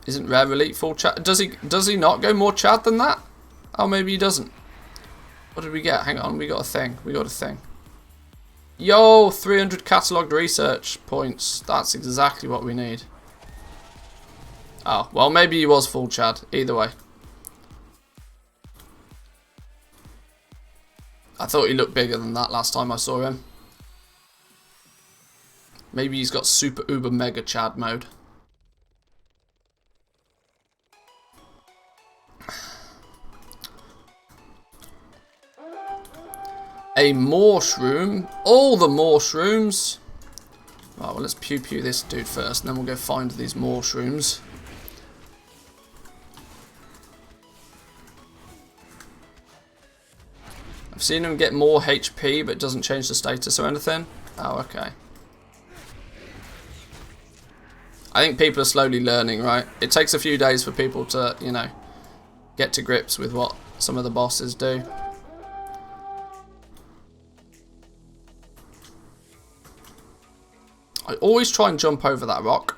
Isn't Rare Elite full Chad? Does he not go more Chad than that? Oh, maybe he doesn't. What did we get? Hang on, we got a thing. We got a thing. Yo, 300 catalogued research points. That's exactly what we need. Oh, well, maybe he was full Chad. Either way. I thought he looked bigger than that last time I saw him. Maybe he's got super uber mega Chad mode. A mushroom. All the mushrooms. Oh, well, let's pew-pew this dude first, and then we'll go find these mushrooms. I've seen him get more HP, but it doesn't change the status or anything. Oh, okay. I think people are slowly learning, right? It takes a few days for people to, you know, get to grips with what some of the bosses do. I always try and jump over that rock,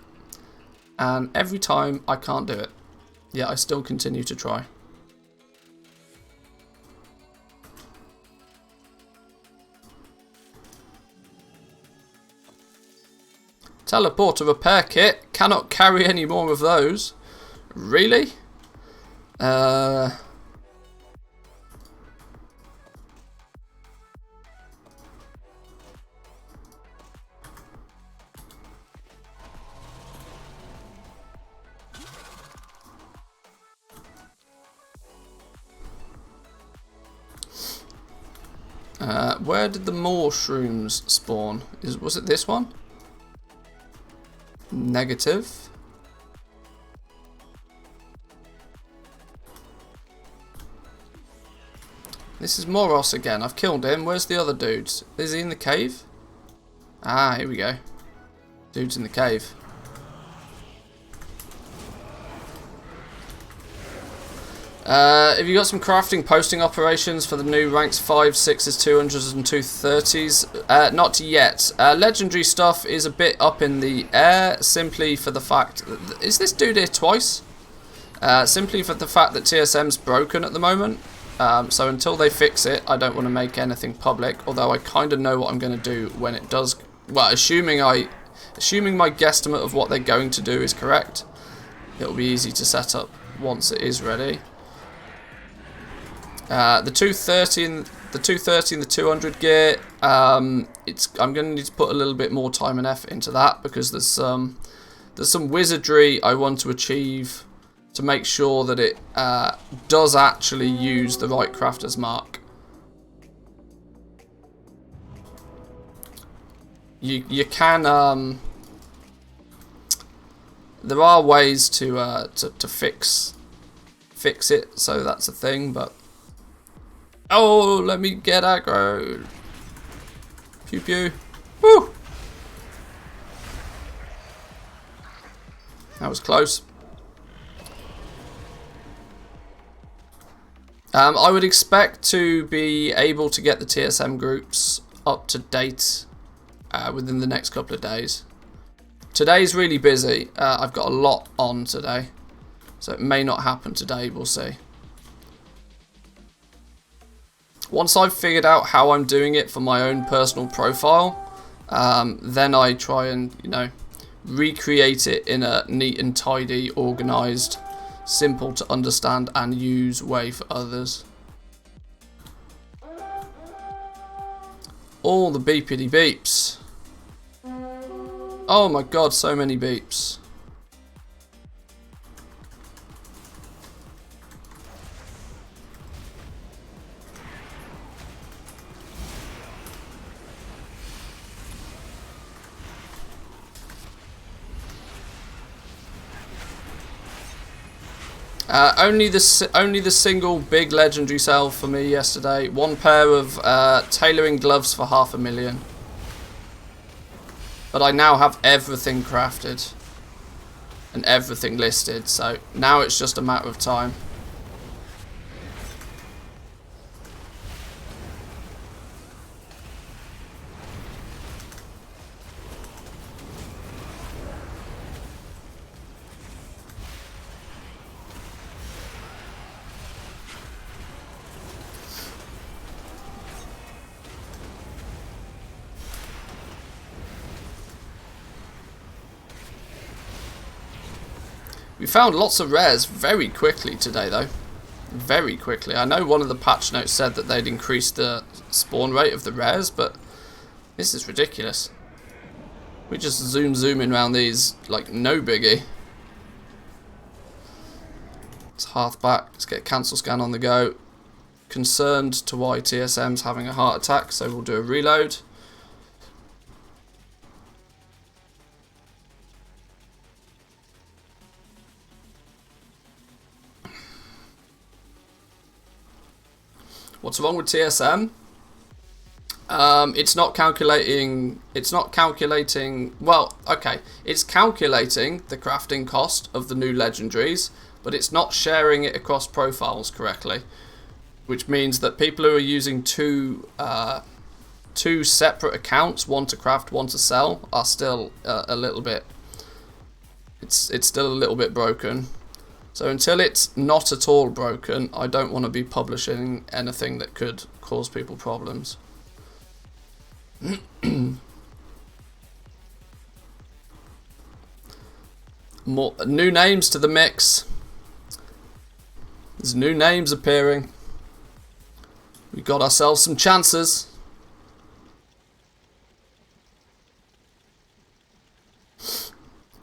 and every time I can't do it. Yet I still continue to try. Teleporter repair kit. Cannot carry any more of those. Really? Where did the mushrooms spawn? Was it this one? Negative. This is Moros again. I've killed him. Where's the other dudes? Is he in the cave? Ah, here we go. Dude's in the cave. Have you got some crafting posting operations for the new ranks 5, 6s, 200s and 230s? Not yet. Legendary stuff is a bit up in the air, simply for the fact... Is this dude here twice? Simply for the fact that TSM's broken at the moment. So until they fix it, I don't want to make anything public, although I kind of know what I'm going to do when it does... Well, assuming my guesstimate of what they're going to do is correct, it'll be easy to set up once it is ready. The 230 and the 200 gear, I'm going to need to put a little bit more time and effort into that, because there's some wizardry I want to achieve to make sure that it does actually use the right crafter's mark. You can there are ways to fix it, so that's a thing, but oh, let me get aggro. Pew pew. Woo! That was close. I would expect to be able to get the TSM groups up to date within the next couple of days. Today's really busy. I've got a lot on today, so it may not happen today. We'll see. Once I've figured out how I'm doing it for my own personal profile, then I try and, you know, recreate it in a neat and tidy, organised, simple to understand and use way for others. All the beepity beeps. Oh my god, so many beeps. Only the single big legendary sell for me yesterday. One pair of tailoring gloves for 500,000. But I now have everything crafted and everything listed, so now it's just a matter of time. We found lots of rares very quickly today, though. Very quickly. I know one of the patch notes said that they'd increased the spawn rate of the rares, but this is ridiculous. We just zooming around these like no biggie. Let's hearth back. Let's get cancel scan on the go. Concerned to why TSM's having a heart attack, so we'll do a reload. What's wrong with TSM? It's not calculating. Well, okay. It's calculating the crafting cost of the new legendaries, but it's not sharing it across profiles correctly, which means that people who are using two separate accounts, one to craft, one to sell, are still a little bit. It's still a little bit broken. So until it's not at all broken, I don't want to be publishing anything that could cause people problems. More new names to the mix. There's new names appearing. We got ourselves some chances.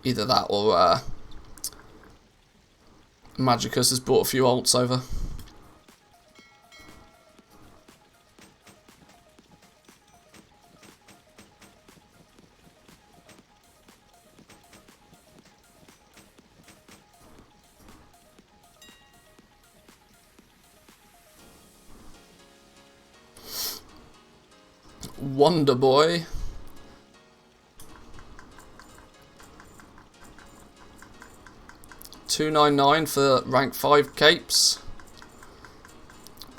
Either that or Magicus has brought a few alts over. Wonder Boy. $299 for rank 5 capes.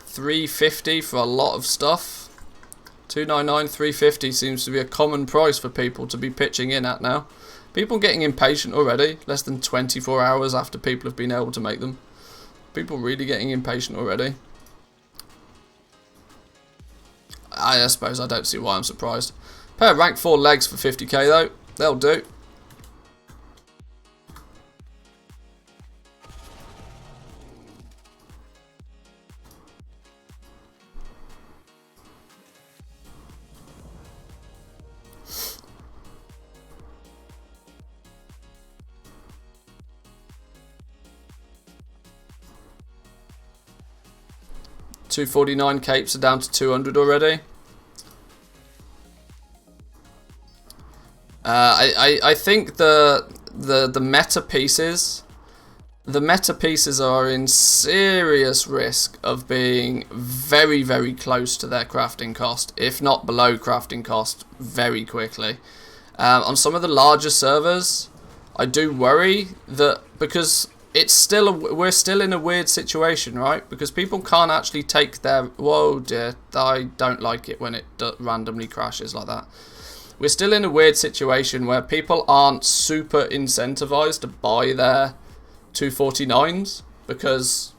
$350 for a lot of stuff. $299, $350 seems to be a common price for people to be pitching in at now. People getting impatient already, less than 24 hours after people have been able to make them. People really getting impatient already. I suppose I don't see why I'm surprised. Pair of rank 4 legs for 50k though, they'll do. $249 capes are down to 200 already. I think the meta pieces, are in serious risk of being very, very close to their crafting cost, if not below crafting cost, very quickly. On some of the larger servers, I do worry that because we're still in a weird situation, right? Because people can't actually take their... Whoa, dear. I don't like it when it randomly crashes like that. We're still in a weird situation where people aren't super incentivized to buy their 249s because,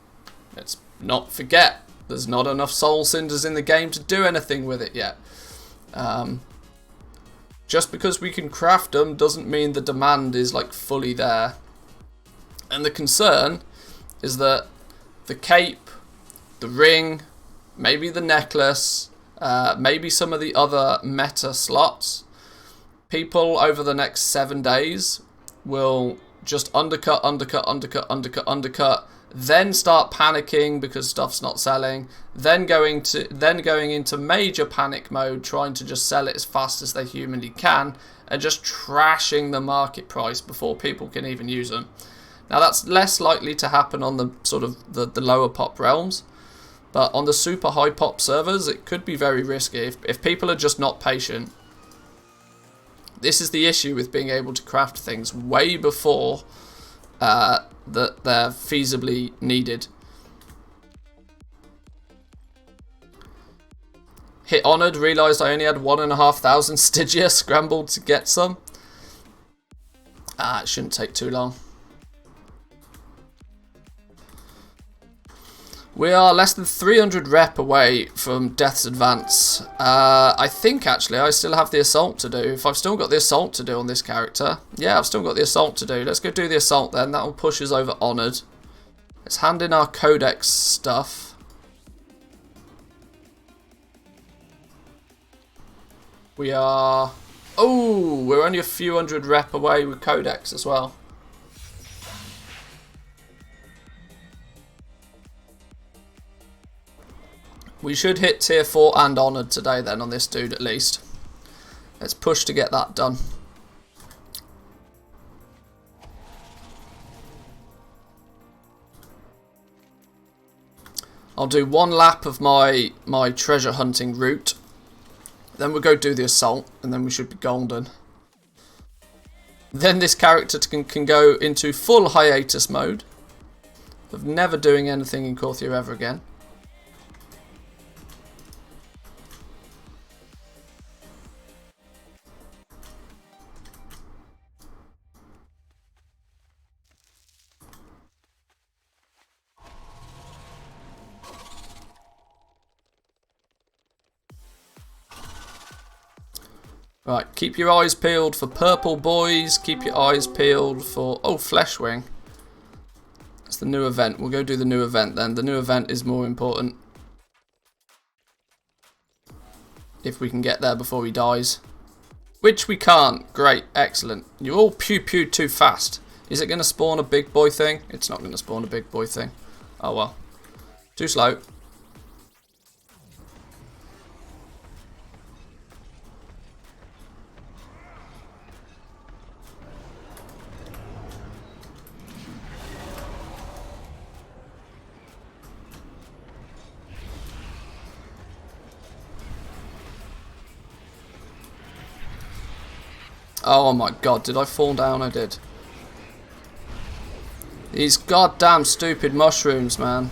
let's not forget, there's not enough soul cinders in the game to do anything with it yet. Just because we can craft them doesn't mean the demand is like fully there. And the concern is that the cape, the ring, maybe the necklace, maybe some of the other meta slots, people over the next 7 days will just undercut, then start panicking because stuff's not selling, then going into major panic mode, trying to just sell it as fast as they humanly can, and just trashing the market price before people can even use them. Now that's less likely to happen on the sort of the lower pop realms, but on the super high pop servers it could be very risky if people are just not patient. This is the issue with being able to craft things way before that they're feasibly needed. Hit Honoured, realised I only had 1,500 Stygia, scrambled to get some. It shouldn't take too long. We are less than 300 rep away from Death's Advance. I think actually I still have the Assault to do. If I've still got the Assault to do on this character. Yeah, I've still got the Assault to do. Let's go do the Assault then. That will push us over Honoured. Let's hand in our Codex stuff. We are... Oh, we're only a few hundred rep away with Codex as well. We should hit tier 4 and Honoured today then on this dude at least. Let's push to get that done. I'll do one lap of my treasure hunting route. Then we'll go do the Assault and then we should be golden. Then this character can go into full hiatus mode of never doing anything in Korthia ever again. Right, keep your eyes peeled for purple boys. Keep your eyes peeled for... Oh, Fleshwing. That's the new event. We'll go do the new event then. The new event is more important. If we can get there before he dies. Which we can't. Great, excellent. You all pew-pewed too fast. Is it going to spawn a big boy thing? It's not going to spawn a big boy thing. Oh well. Too slow. Oh my god, did I fall down? I did. These goddamn stupid mushrooms, man.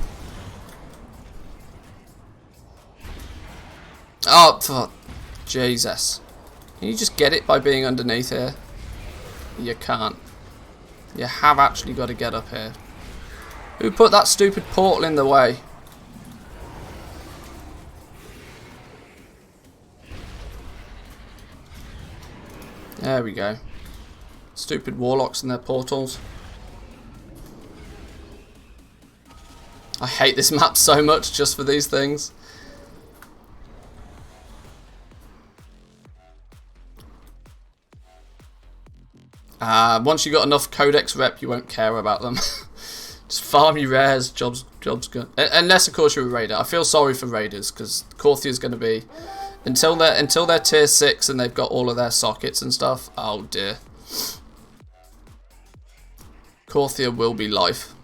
Oh, fuck. Jesus. Can you just get it by being underneath here? You can't. You have actually got to get up here. Who put that stupid portal in the way? There we go. Stupid warlocks and their portals. I hate this map so much just for these things. Once you got enough Codex rep, you won't care about them. Just farm your rares, job's good. Unless of course you're a raider. I feel sorry for raiders because Korthia is going to be... Until they're tier 6 and they've got all of their sockets and stuff, oh dear. Korthia will be life.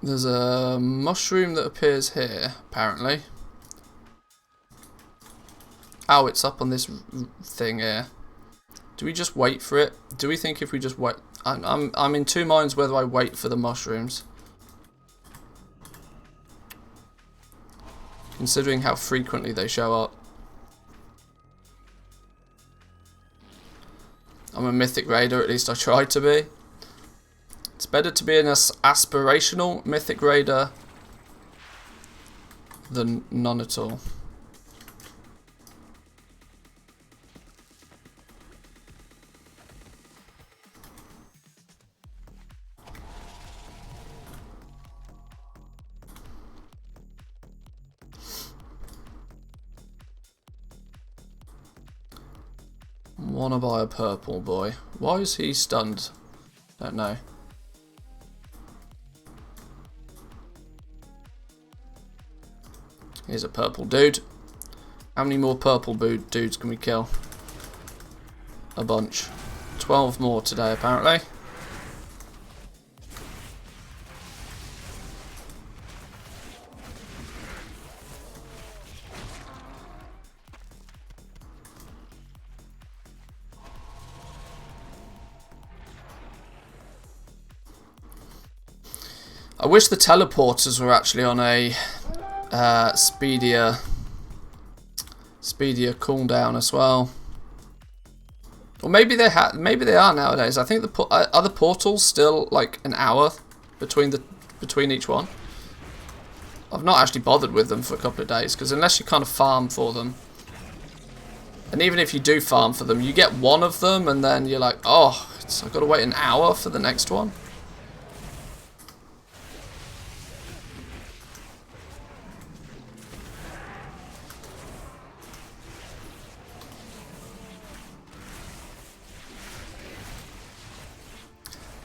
There's a mushroom that appears here, apparently. Oh, it's up on this thing here. Do we just wait for it? Do we think if we just wait... I'm in two minds whether I wait for the mushrooms. Considering how frequently they show up. I'm a mythic raider, at least I try to be. It's better to be an aspirational mythic raider than none at all. Wanna buy a purple boy. Why is he stunned? Don't know. Here's a purple dude. How many more purple dudes can we kill? A bunch. 12 more today, apparently. I wish the teleporters were actually on a speedier cooldown as well. Or maybe they are nowadays. I think are the portals still like an hour between each one. I've not actually bothered with them for a couple of days because unless you kind of farm for them, and even if you do farm for them, you get one of them and then you're like, oh, I've got to wait an hour for the next one.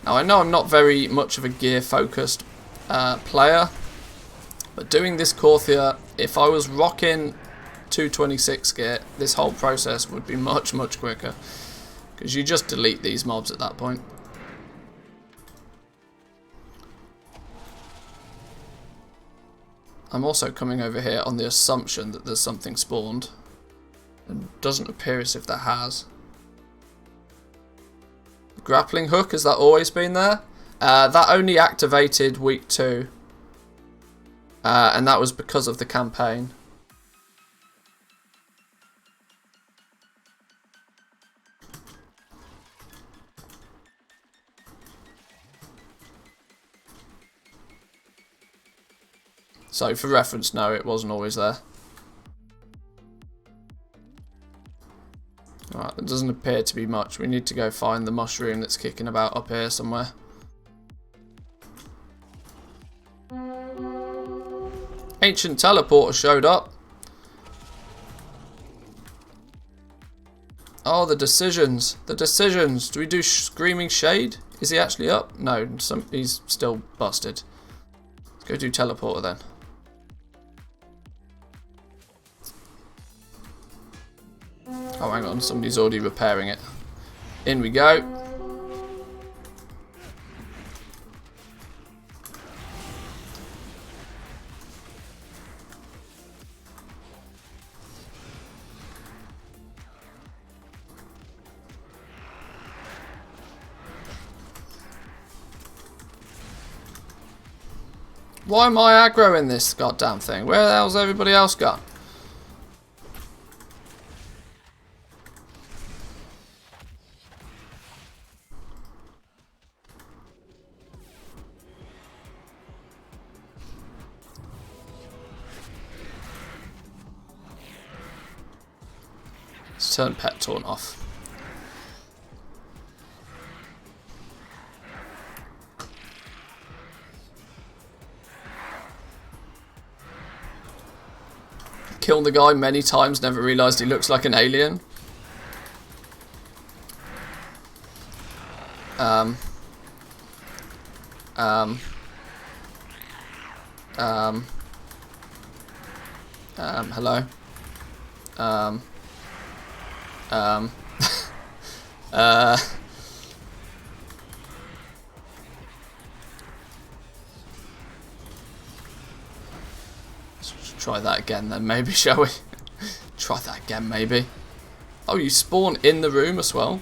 Now I know I'm not very much of a gear focused player, but doing this Korthia, if I was rocking 226 gear, this whole process would be much quicker, because you just delete these mobs at that point. I'm also coming over here on the assumption that there's something spawned, and doesn't appear as if there has. Grappling hook, has that always been there? That only activated week 2. And that was because of the campaign. So for reference, no, it wasn't always there. Alright, there doesn't appear to be much. We need to go find the mushroom that's kicking about up here somewhere. Ancient teleporter showed up. Oh, the decisions. The decisions. Do we do Screaming Shade? Is he actually up? No, he's still busted. Let's go do teleporter then. Oh, hang on, somebody's already repairing it. In we go. Why am I aggroing this goddamn thing? Where the hell's everybody else gone? Let's turn pet taunt off. Killed the guy many times, never realised he looks like an alien. Hello. Let's try that again then, maybe, shall we? Try that again, maybe. Oh, you spawn in the room as well?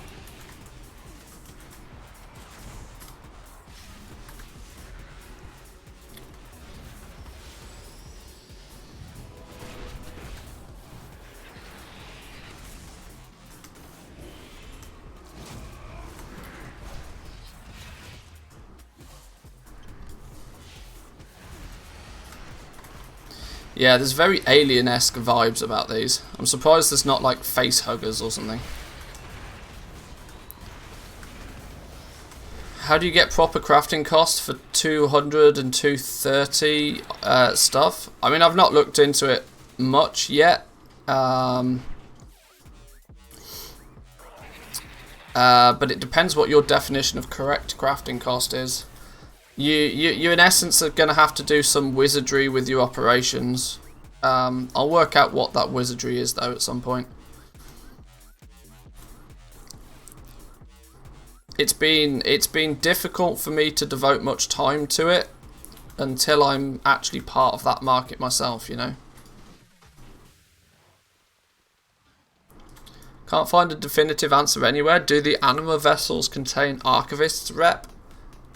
Yeah, there's very alien-esque vibes about these. I'm surprised there's not like face huggers or something. How do you get proper crafting cost for 200 and 230 stuff? I mean, I've not looked into it much yet. But it depends what your definition of correct crafting cost is. You in essence are going to have to do some wizardry with your operations I'll work out what that wizardry is though at some point. It's been difficult for me to devote much time to it until I'm actually part of that market myself, you know. Can't find a definitive answer anywhere. Do the anima vessels contain Archivist's rep?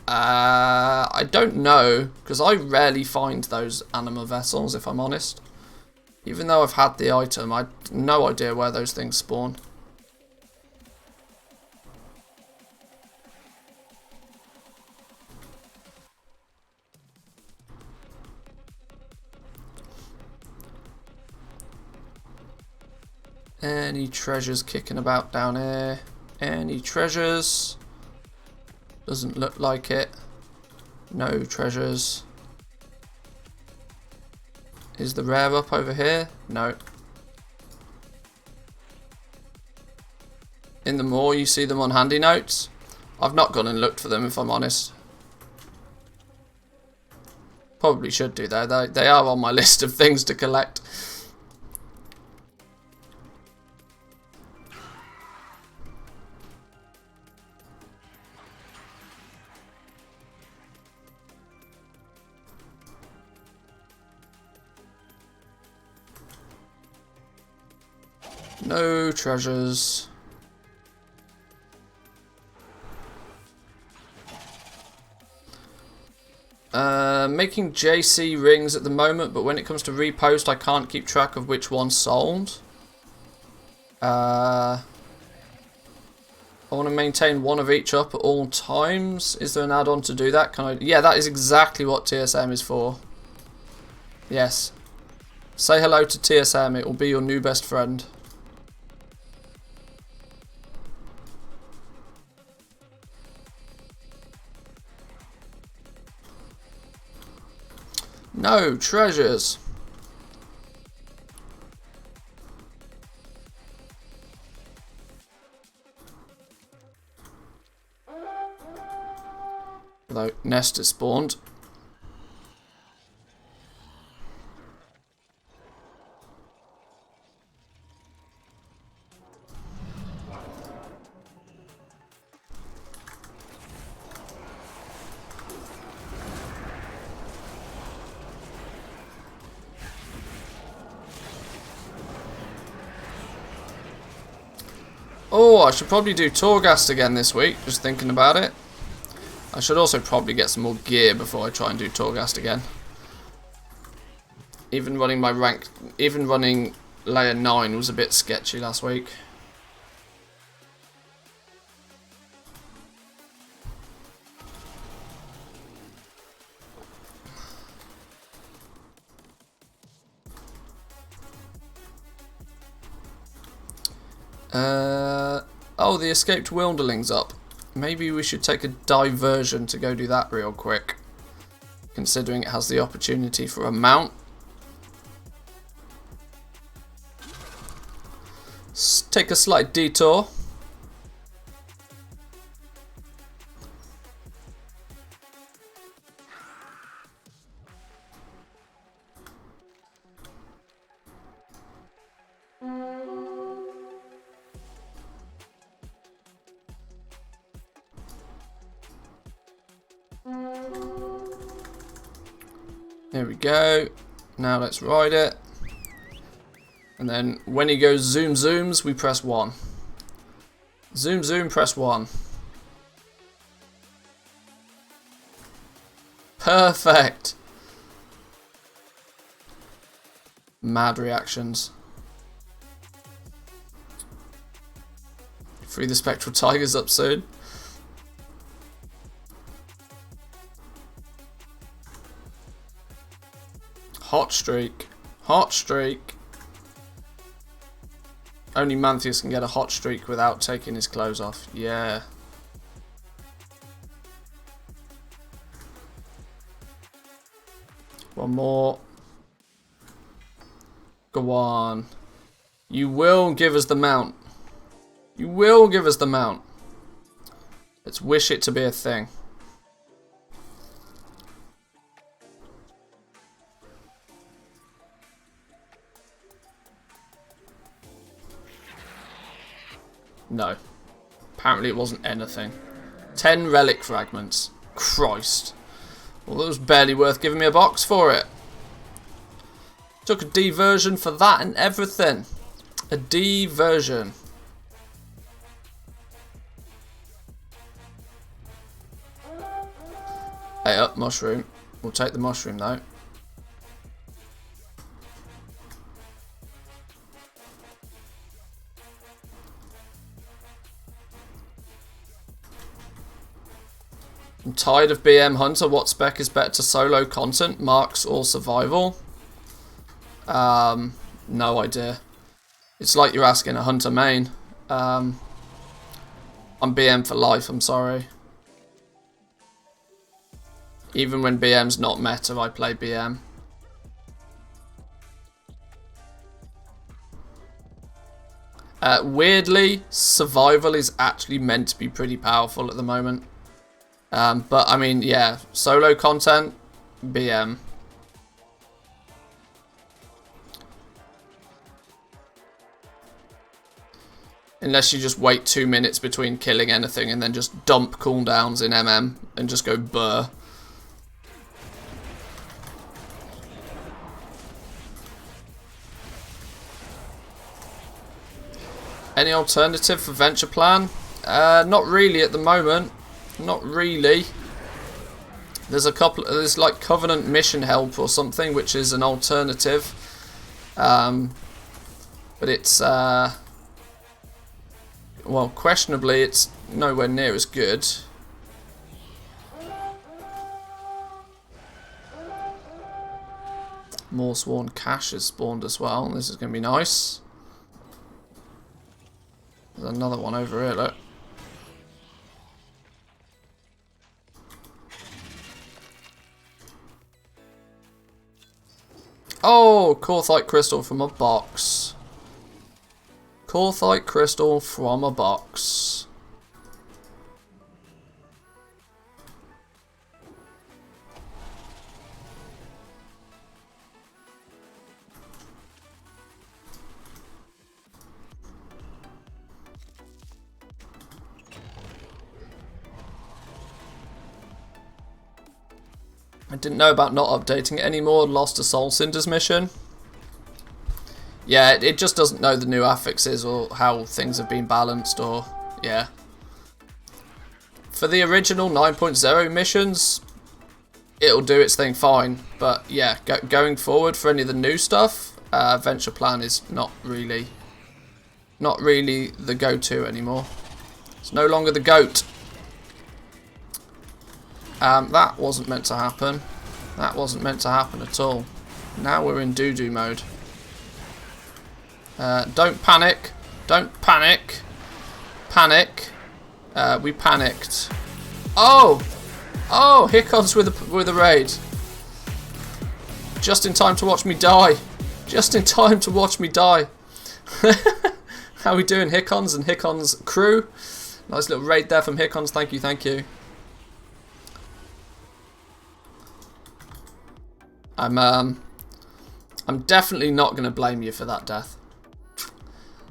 I don't know, because I rarely find those anima vessels, if I'm honest. Even though I've had the item, I have no idea where those things spawn. Any treasures kicking about down here? Any treasures? Doesn't look like it. No treasures. Is the rare up over here? No. In the moor you see them on handy notes. I've not gone and looked for them if I'm honest. Probably should do though. They are on my list of things to collect. No treasures. Making JC rings at the moment, but when it comes to repost, I can't keep track of which one's sold. I want to maintain one of each up at all times. Is there an add-on to do that? Can I? Yeah, that is exactly what TSM is for. Yes. Say hello to TSM. It will be your new best friend. No treasures. Although nest is spawned. Oh, I should probably do Torghast again this week, just thinking about it. I should also probably get some more gear before I try and do Torghast again. Even running my rank, even running layer 9 was a bit sketchy last week. Oh, the escaped wilderling's up. Maybe we should take a diversion to go do that real quick, considering it has the opportunity for a mount. Let's take a slight detour. There we go. Now let's ride it. And then when he goes zoom zooms, we press 1. Zoom zoom, press 1. Perfect. Mad reactions. Free the spectral tigers up soon. Hot streak. Hot streak. Only Mantheus can get a hot streak without taking his clothes off. Yeah. One more. Go on. You will give us the mount. You will give us the mount. Let's wish it to be a thing. No. Apparently it wasn't anything. 10 relic fragments. Christ. Well, that was barely worth giving me a box for it. Took a D version for that and everything. A D version. Hey, up, mushroom. We'll take the mushroom though. I'm tired of BM Hunter. What spec is better to solo content, marks or survival? No idea. It's like you're asking a Hunter main. I'm BM for life, I'm sorry. Even when BM's not meta, I play BM. Weirdly, survival is actually meant to be pretty powerful at the moment. But I mean, yeah, solo content, BM. Unless you just wait 2 minutes between killing anything and then just dump cooldowns in MM and just go burr. Any alternative for venture plan? Not really at the moment. Not really. There's a couple. There's like Covenant Mission Help or something, which is an alternative. But it's well, questionably, it's nowhere near as good. More Sworn Cache has spawned as well. This is going to be nice. There's another one over here, look. Oh, Corthite Crystal from a box. Corthite Crystal from a box. I didn't know about not updating it anymore. Lost to Soul Cinders mission. Yeah, it just doesn't know the new affixes or how things have been balanced or... yeah. For the original 9.0 missions, it'll do its thing fine. But yeah, going forward for any of the new stuff, Venture Plan is not really the go-to anymore. It's no longer the GOAT. That wasn't meant to happen. That wasn't meant to happen at all. Now we're in doo-doo mode. Don't panic. Don't panic. Panic. We panicked. Oh! Oh! Here comes with a raid. Just in time to watch me die. Just in time to watch me die. How are we doing, Hickons and Hickon's crew? Nice little raid there from Hickons. Thank you, thank you. I'm definitely not going to blame you for that death.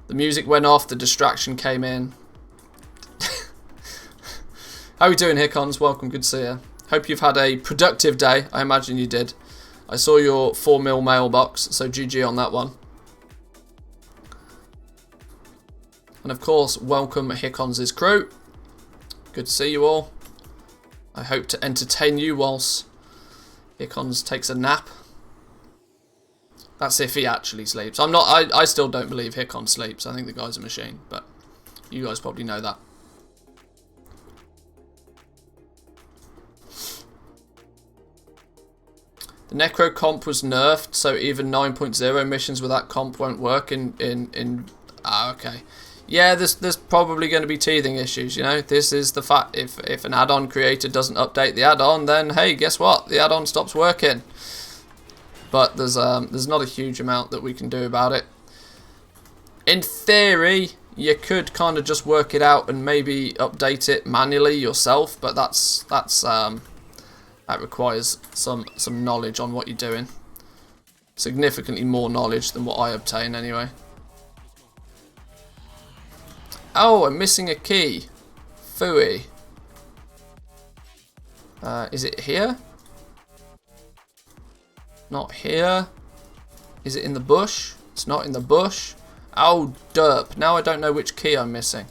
The music went off, the distraction came in. How are we doing, Hickons? Welcome, good to see you. Hope you've had a productive day. I imagine you did. I saw your 4mm mailbox, so GG on that one. And of course, welcome Hickons' crew. Good to see you all. I hope to entertain you whilst Hickons takes a nap. That's if he actually sleeps. I still don't believe Hickon sleeps. I think the guy's a machine, but you guys probably know that. The Necro comp was nerfed, so even 9.0 missions with that comp won't work okay. Yeah, there's probably going to be teething issues, you know. This is the fact. If an add-on creator doesn't update the add-on, then hey, guess what? The add-on stops working. But there's not a huge amount that we can do about it. In theory, you could kind of just work it out and maybe update it manually yourself, but that requires some knowledge on what you're doing. Significantly more knowledge than what I obtain anyway. Oh, I'm missing a key. Phooey. Is it here? Not here. Is it in the bush? It's not in the bush. Oh, derp. Now I don't know which key I'm missing.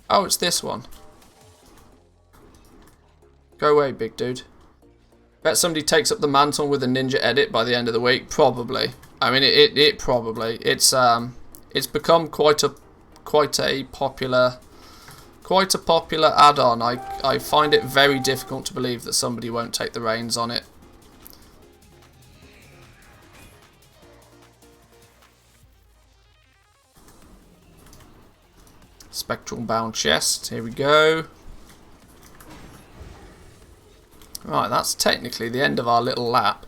Oh, it's this one. Go away, big dude. Bet somebody takes up the mantle with a ninja edit by the end of the week. Probably. I mean, it probably. It's become quite a popular add-on. I find it very difficult to believe that somebody won't take the reins on it. Spectral bound chest. Here we go. Right, that's technically the end of our little lap.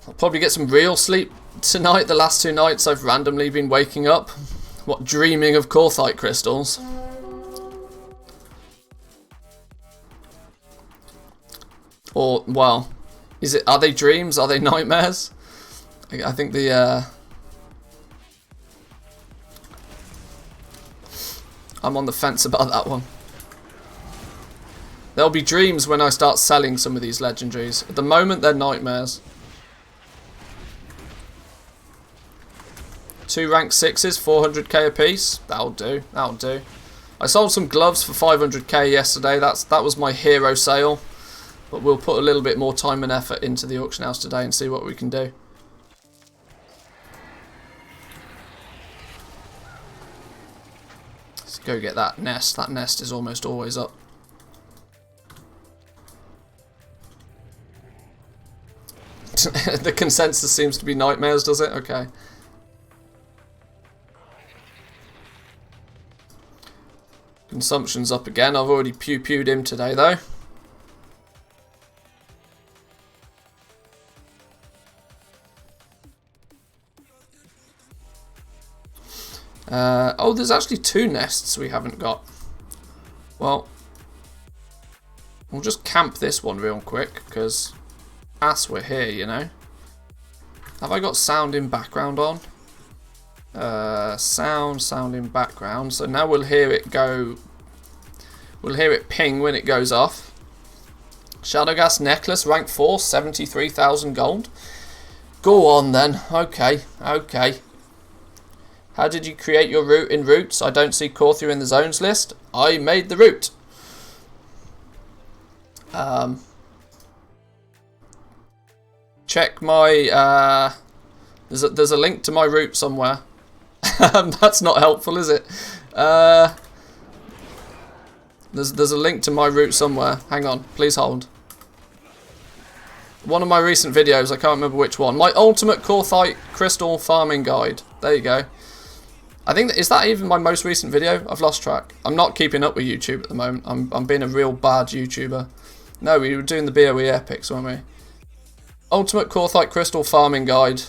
I'll probably get some real sleep tonight. The last 2 nights I've randomly been waking up. What, dreaming of Corthite crystals. Or, well, are they dreams? Are they nightmares? I think I'm on the fence about that one. There'll be dreams when I start selling some of these legendaries. At the moment, they're nightmares. 2 rank 6s, 400k a piece. That'll do. That'll do. I sold some gloves for 500k yesterday. That was my hero sale. But we'll put a little bit more time and effort into the auction house today and see what we can do. Let's go get that nest. That nest is almost always up. The consensus seems to be nightmares, does it? Okay. Consumption's up again. I've already pew-pewed him today, though. Oh, there's actually 2 nests we haven't got. Well, we'll just camp this one real quick, because as we're here, you know. Have I got sound in background on? Sound in background. So now we'll hear it go. We'll hear it ping when it goes off. Shadowgas necklace, rank 4, 73,000 gold. Go on then. Okay, okay. How did you create your route in routes? I don't see Corthia in the zones list. I made the route. Check my. There's a link to my route somewhere. That's not helpful, is it? There's a link to my route somewhere. Hang on, please hold. One of my recent videos, I can't remember which one. My ultimate Corthite crystal farming guide. There you go. I think is that even my most recent video? I've lost track. I'm not keeping up with YouTube at the moment. I'm being a real bad YouTuber. No, we were doing the BOE epics, weren't we? Ultimate Corthite crystal farming guide.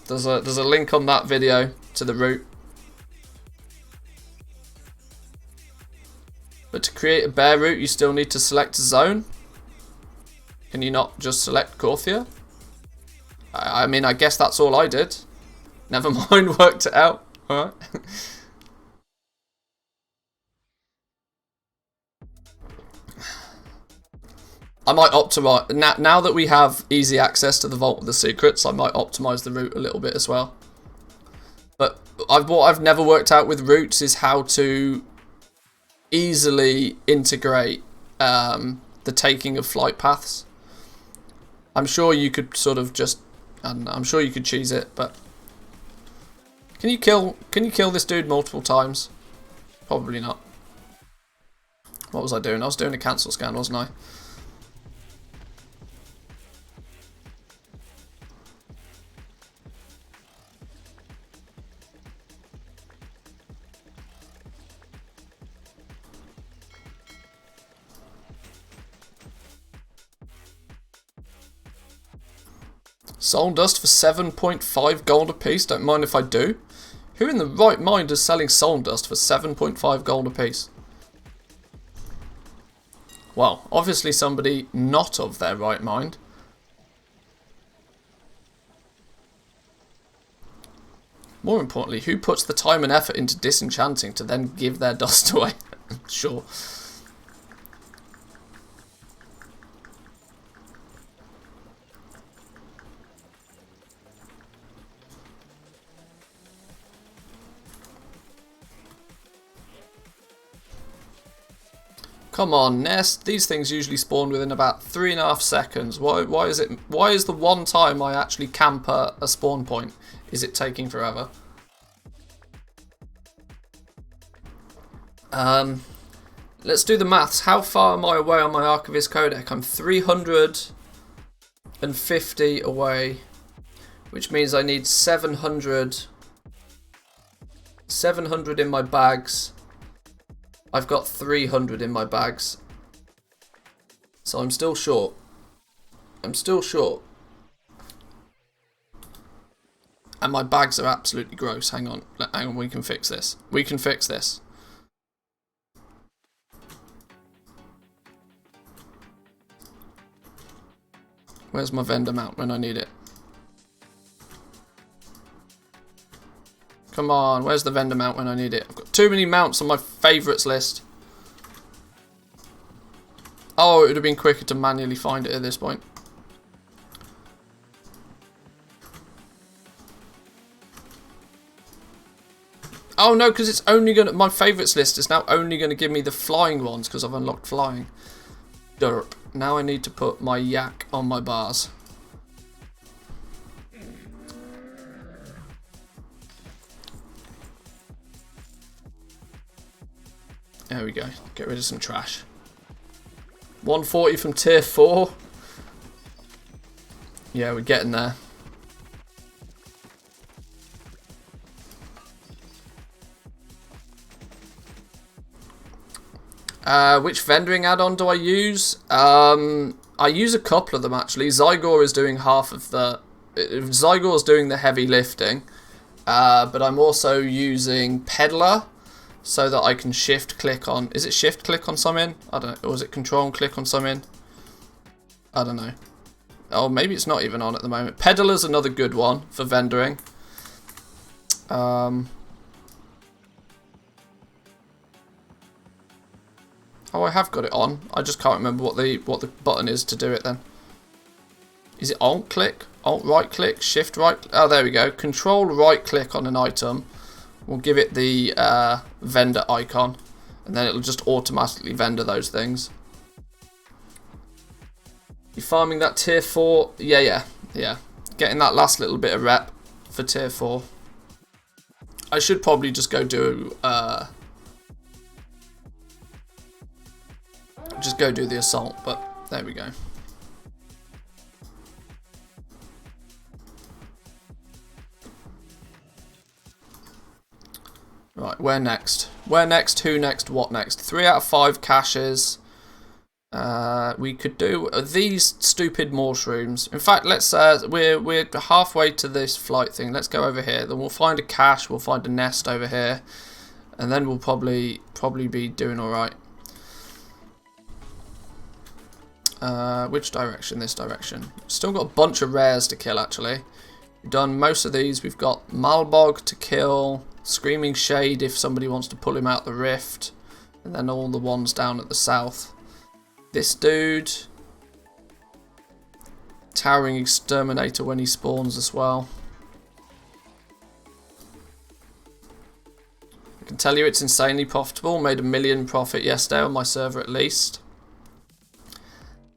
There's a link on that video to the route. But to create a bear route, you still need to select a zone. Can you not just select Corthia? I mean, I guess that's all I did. Never mind, worked it out. Alright. I might optimize now that we have easy access to the Vault of the Secrets. I might optimize the route a little bit as well. But what I've never worked out with routes is how to easily integrate the taking of flight paths. I'm sure you could sort of just, I don't know, I'm sure you could cheese it, but can you kill this dude multiple times? Probably not. What was I doing? I was doing a cancel scan, wasn't I? Soul dust for 7.5 gold a piece. Don't mind if I do. Who in the right mind is selling soul dust for 7.5 gold a piece? Well, obviously somebody not of their right mind. More importantly, who puts the time and effort into disenchanting to then give their dust away? Sure. Come on, nest. These things usually spawn within about 3.5 seconds. Why is the one time I actually camper a spawn point, is it taking forever? Let's do the maths. How far am I away on my Archivist codec? I'm 350 away, which means I need 700 in my bags. I've got 300 in my bags. So I'm still short. I'm still short. And my bags are absolutely gross. Hang on, we can fix this. We can fix this. Where's my vendor mount when I need it? Come on, where's the vendor mount when I need it? I've got too many mounts on my favourites list. Oh, it would have been quicker to manually find it at this point. Oh no, because it's only gonna, my favourites list is now only gonna give me the flying ones because I've unlocked flying. Derp. Now I need to put my yak on my bars. There we go. Get rid of some trash. 140 from tier 4. Yeah, we're getting there. Which vendoring add-on do I use? I use a couple of them actually. Zygor is doing half of the... Zygor's doing the heavy lifting. But I'm also using Peddler so that I can shift click on... Is it shift click on something? I don't know. Or is it control and click on something? I don't know. Oh, maybe it's not even on at the moment. Peddler's another good one for vendoring. Oh, I have got it on. I just can't remember what the button is to do it then. Is it alt click? Alt right click? Shift right? Oh, there we go. Control right click on an item. We'll give it the vendor icon. And then it'll just automatically vendor those things. You farming that tier 4? Yeah. Getting that last little bit of rep for tier 4. I should probably just go do... just go do the assault, but there we go. Right, where next? Where next? Who next? What next? 3 out of 5 caches. We could do these stupid mushrooms. In fact, let's we're halfway to this flight thing. Let's go over here. Then we'll find a cache. We'll find a nest over here, and then we'll probably be doing all right. Which direction? This direction. Still got a bunch of rares to kill actually. We've done most of these. We've got Malbog to kill, Screaming Shade if somebody wants to pull him out the rift, and then all the ones down at the south. This dude, Towering Exterminator when he spawns as well. I can tell you it's insanely profitable. Made $1 million profit yesterday on my server at least.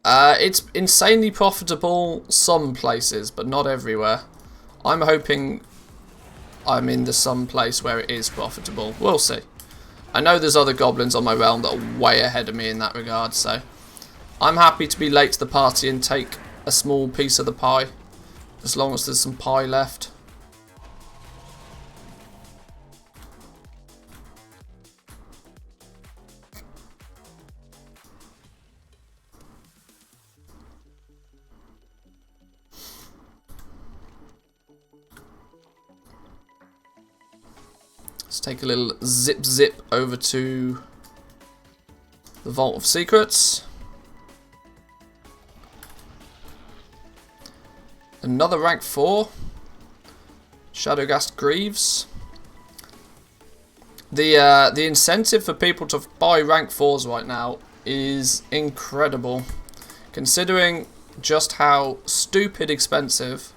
It's insanely profitable some places, but not everywhere. I'm hoping I'm in the some place where it is profitable. We'll see. I know there's other goblins on my realm that are way ahead of me in that regard, so I'm happy to be late to the party and take a small piece of the pie, as long as there's some pie left. Let's take a little zip over to the Vault of Secrets. Another rank 4. Shadowgast Greaves. The incentive for people to buy rank 4s right now is incredible, considering just how stupid expensive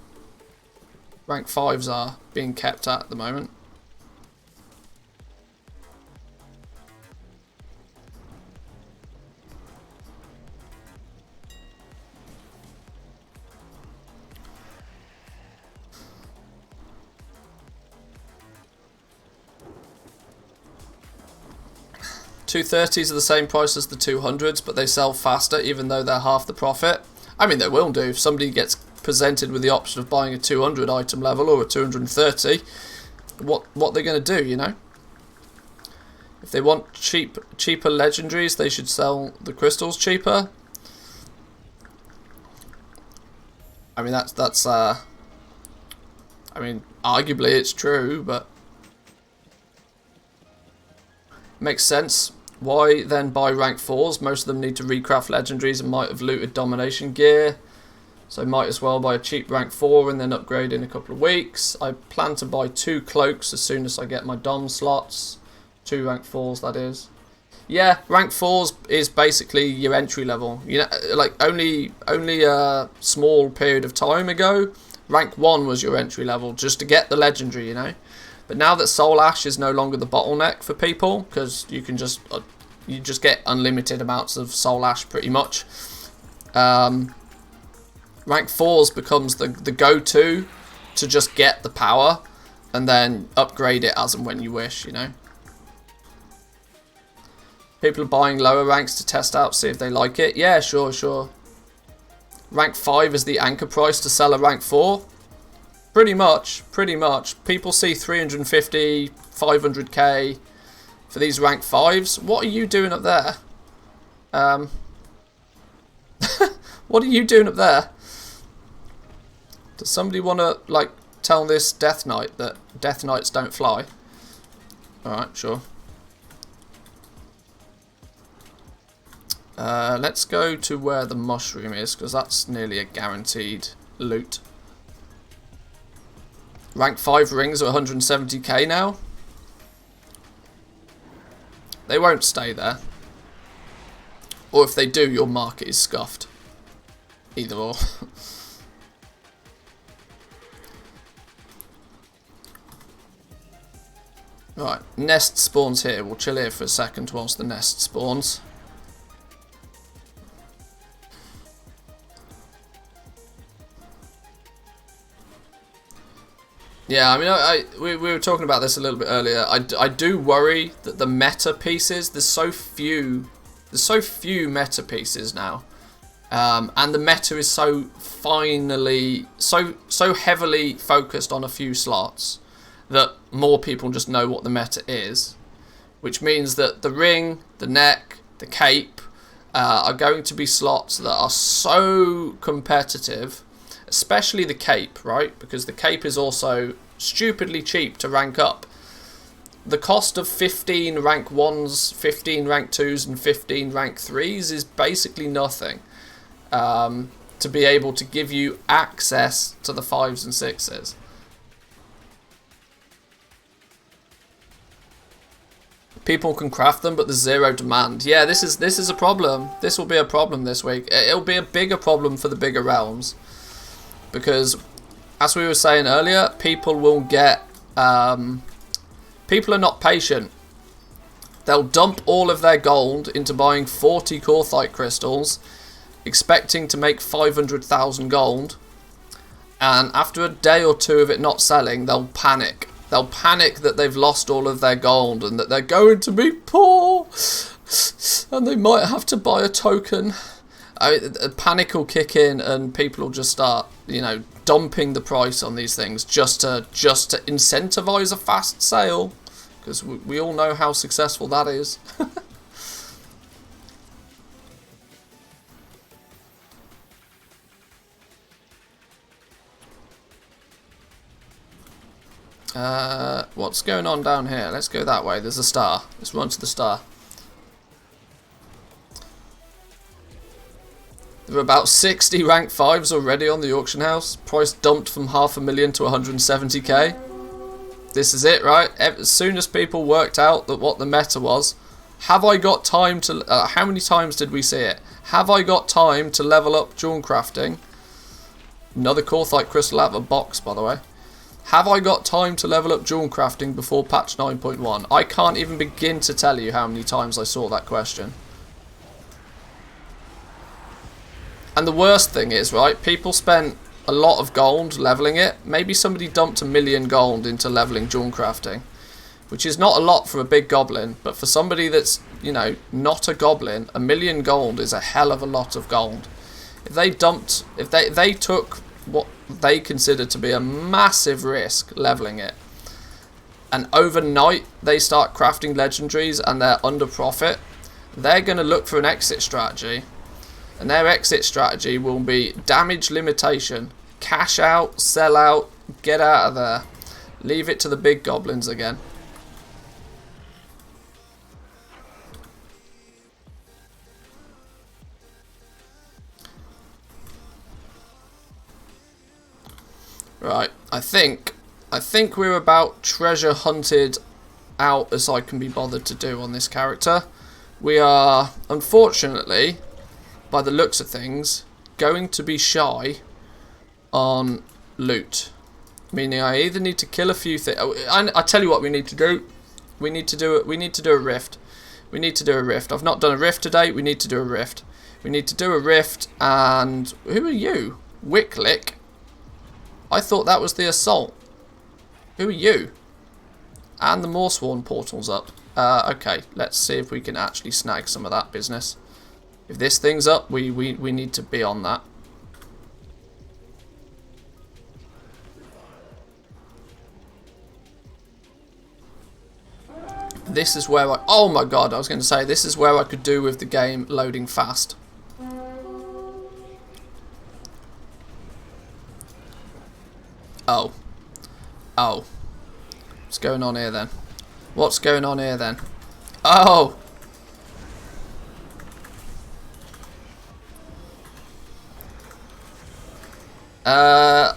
rank 5s are being kept at the moment. $230s are the same price as the 200s, but they sell faster even though they're half the profit. I mean, they will do. If somebody gets presented with the option of buying a 200 item level or a 230, what they're going to do, you know? If they want cheaper legendaries, they should sell the crystals cheaper. I mean, that's I mean, arguably it's true, but makes sense. Why then buy rank 4s? Most of them need to recraft legendaries and might have looted domination gear. So might as well buy a cheap rank 4 and then upgrade in a couple of weeks. I plan to buy 2 cloaks as soon as I get my dom slots. 2 rank 4s, that is. Yeah, rank 4s is basically your entry level. You know, like only a small period of time ago, rank 1 was your entry level just to get the legendary, you know. But now that Soul Ash is no longer the bottleneck for people, because you can just get unlimited amounts of Soul Ash pretty much. Rank 4s becomes the go-to to just get the power and then upgrade it as and when you wish, you know. People are buying lower ranks to test out, see if they like it. Yeah, sure. Rank 5 is the anchor price to sell a rank 4. Pretty much. People see 350, 500k for these rank 5s. What are you doing up there? What are you doing up there? Does somebody want to, like, tell this Death Knight that Death Knights don't fly? Alright, sure. Let's go to where the mushroom is, because that's nearly a guaranteed loot. Rank 5 rings are 170k now. They won't stay there. Or if they do, your market is scuffed. Either or. Right, nest spawns here. We'll chill here for a second whilst the nest spawns. Yeah, I mean, we were talking about this a little bit earlier. I do worry that the meta pieces, there's so few meta pieces now, and the meta is so heavily focused on a few slots that more people just know what the meta is, which means that the ring, the neck, the cape are going to be slots that are so competitive. Especially the cape, right? Because the cape is also stupidly cheap to rank up. The cost of 15 rank 1s, 15 rank 2s and 15 rank 3s is basically nothing to be able to give you access to the 5s and 6s. People can craft them, but there's zero demand. Yeah, this is a problem. This will be a problem this week. It'll be a bigger problem for the bigger realms. Because, as we were saying earlier, people will get... people are not patient. They'll dump all of their gold into buying 40 Corthite crystals, expecting to make 500,000 gold. And after a day or two of it not selling, they'll panic. They'll panic that they've lost all of their gold and that they're going to be poor. And they might have to buy a token. A panic will kick in and people will just start, you know, dumping the price on these things just to incentivize a fast sale, because we all know how successful that is. What's going on down here? Let's go that way. There's a star. Let's run to the star. There are about 60 rank 5s already on the auction house. Price dumped from 500,000 to 170k. This is it, right? As soon as people worked out that what the meta was, have I got time to... how many times did we see it? Have I got time to level up jewel crafting? Another Corthite crystal out of a box, by the way. Have I got time to level up jewel crafting before patch 9.1? I can't even begin to tell you how many times I saw that question. And the worst thing is, right, people spent a lot of gold leveling it. Maybe somebody dumped 1 million gold into leveling jewel crafting, which is not a lot for a big goblin, but for somebody that's, you know, not a goblin, 1 million gold is a hell of a lot of gold. If they took what they consider to be a massive risk leveling it, and overnight they start crafting legendaries and they're under profit, they're going to look for an exit strategy, and their exit strategy will be damage limitation, cash out, sell out, get out of there, leave it to the big goblins again. Right, I think we're about treasure hunted out as I can be bothered to do on this character. We are, unfortunately, by the looks of things, going to be shy on loot. Meaning I either need to kill a few things. I tell you what we need to do. We need to do a rift. We need to do a rift. I've not done a rift today. We need to do a rift. We need to do a rift. And who are you? Wicklick. I thought that was the assault. Who are you? And the Morsworn portal's up. Okay, let's see if we can actually snag some of that business. If this thing's up, we need to be on that. This is where oh my god, I was going to say, this is where I could do with the game loading fast. Oh. Oh. What's going on here then? What's going on here then? Oh!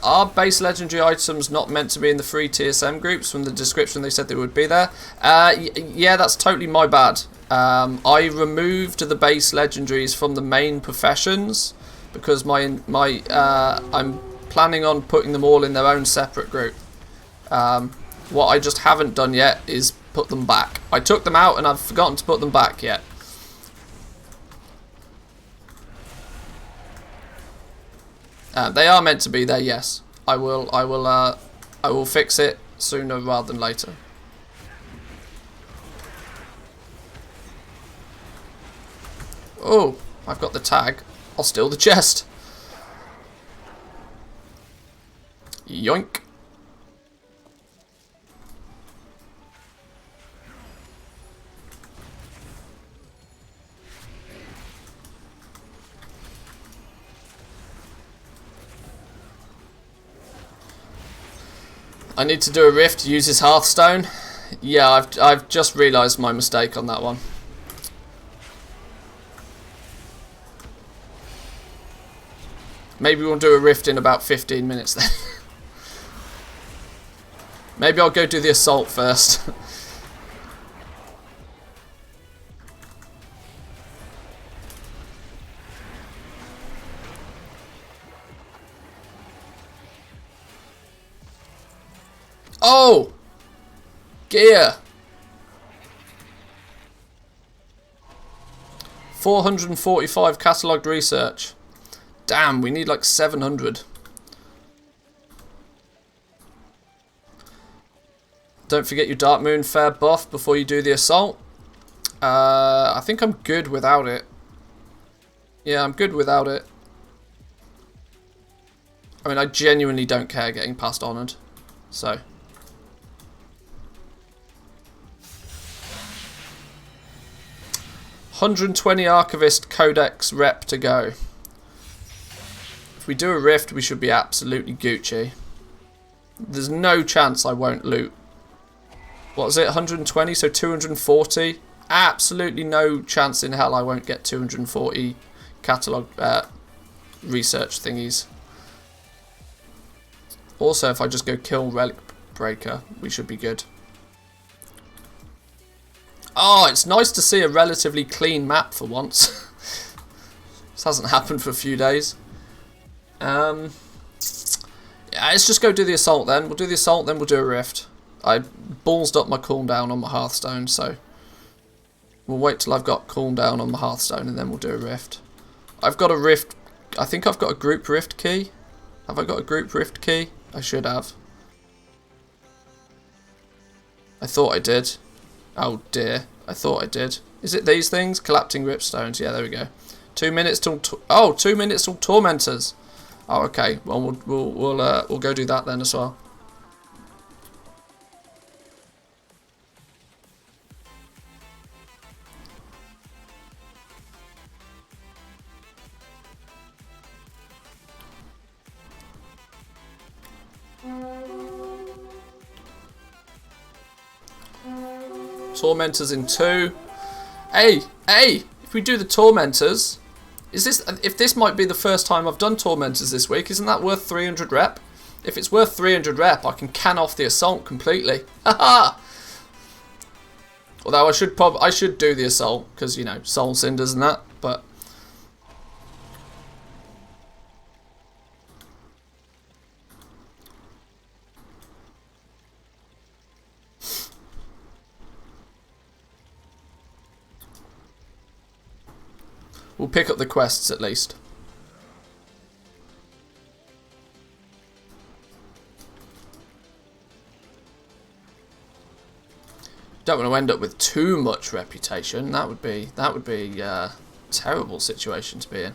Are base legendary items not meant to be in the free TSM groups? From the description they said they would be there. Yeah, that's totally my bad. I removed the base legendaries from the main professions because I'm planning on putting them all in their own separate group. What I just haven't done yet is put them back. I took them out and I've forgotten to put them back yet. They are meant to be there, yes. I will fix it sooner rather than later. Oh, I've got the tag. I'll steal the chest. Yoink. I need to do a rift, use his Hearthstone. Yeah, I've just realised my mistake on that one. Maybe we'll do a rift in about 15 minutes then. Maybe I'll go do the assault first. Oh! Gear! 445 catalogued research. Damn, we need like 700. Don't forget your Dark Moon Fair buff before you do the assault. I think I'm good without it. Yeah, I'm good without it. I mean, I genuinely don't care getting past Honoured. So... 120 Archivist Codex rep to go. If we do a rift, we should be absolutely Gucci. There's no chance I won't loot. What is it, 120, so 240? Absolutely no chance in hell I won't get 240 catalogue research thingies. Also, if I just go kill relic breaker. We should be good. Oh, it's nice to see a relatively clean map for once. This hasn't happened for a few days. Yeah, let's just go do the assault then. We'll do the assault, then we'll do a rift. I ballsed up my cooldown on my Hearthstone, so we'll wait till I've got cooldown on my Hearthstone and then we'll do a rift. I've got a rift. I think I've got a group rift key. Have I got a group rift key? I should have. I thought I did. Oh dear, I thought I did. Is it these things? Collapsing ripstones. Yeah, there we go. 2 minutes till 2 minutes till tormentors. Oh, okay. Well, we'll go do that then as well. Tormentors in 2. Hey, if we do the Tormentors, if this might be the first time I've done Tormentors this week, isn't that worth 300 rep? If it's worth 300 rep, I can can off the Assault completely. Haha! Although I should do the Assault, because, you know, Soul Cinders and that, but... We'll pick up the quests at least. Don't want to end up with too much reputation. That would be a terrible situation to be in.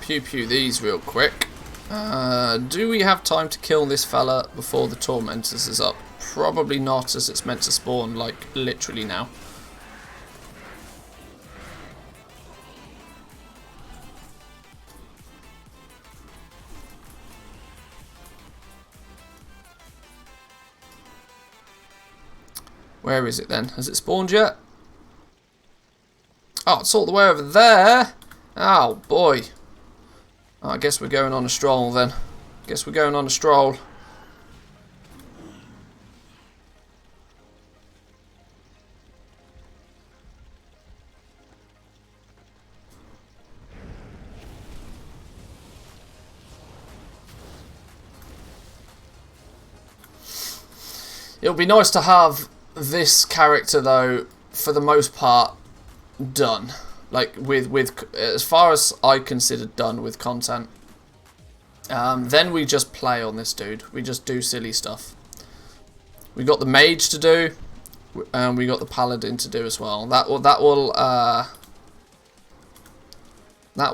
Pew pew these real quick. Do we have time to kill this fella before the Tormentors is up? Probably not, as it's meant to spawn, like, literally now. Where is it then? Has it spawned yet? Oh, it's all the way over there. Oh, boy. Oh, I guess we're going on a stroll then. Guess we're going on a stroll. It'll be nice to have this character, though, for the most part, done. Like, with as far as I consider done with content. Then we just play on this dude. We just do silly stuff. We got the mage to do, and we got the paladin to do as well. That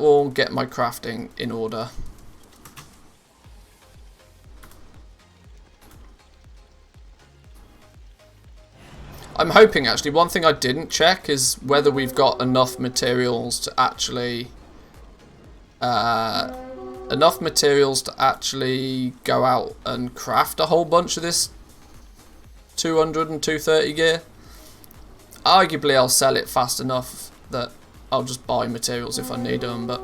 will get my crafting in order. I'm hoping, actually, one thing I didn't check is whether we've got enough materials to actually go out and craft a whole bunch of this 200 and 230 gear. Arguably, I'll sell it fast enough that I'll just buy materials if I need them, but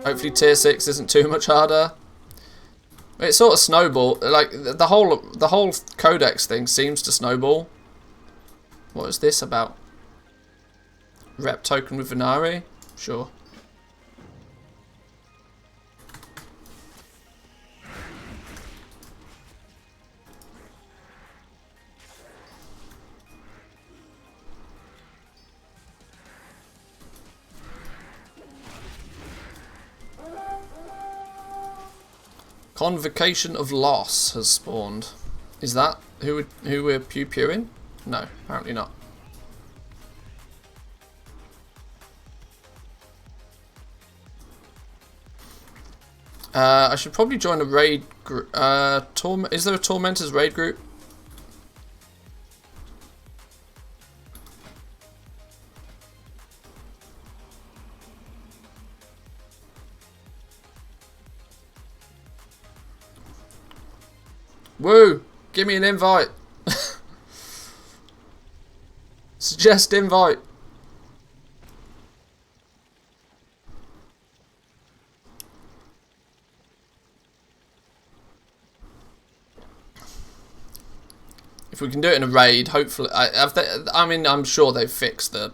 hopefully tier 6 isn't too much harder. It sort of snowball, like the whole codex thing seems to snowball. What is this about? Rep token with Venari? Sure. Convocation of Loss has spawned. Is that who we're pew-pewing? No, apparently not. I should probably join a raid group. Is there a Tormentor's raid group? Woo! Give me an invite. Suggest invite. If we can do it in a raid, hopefully. I mean, I'm sure they've fixed the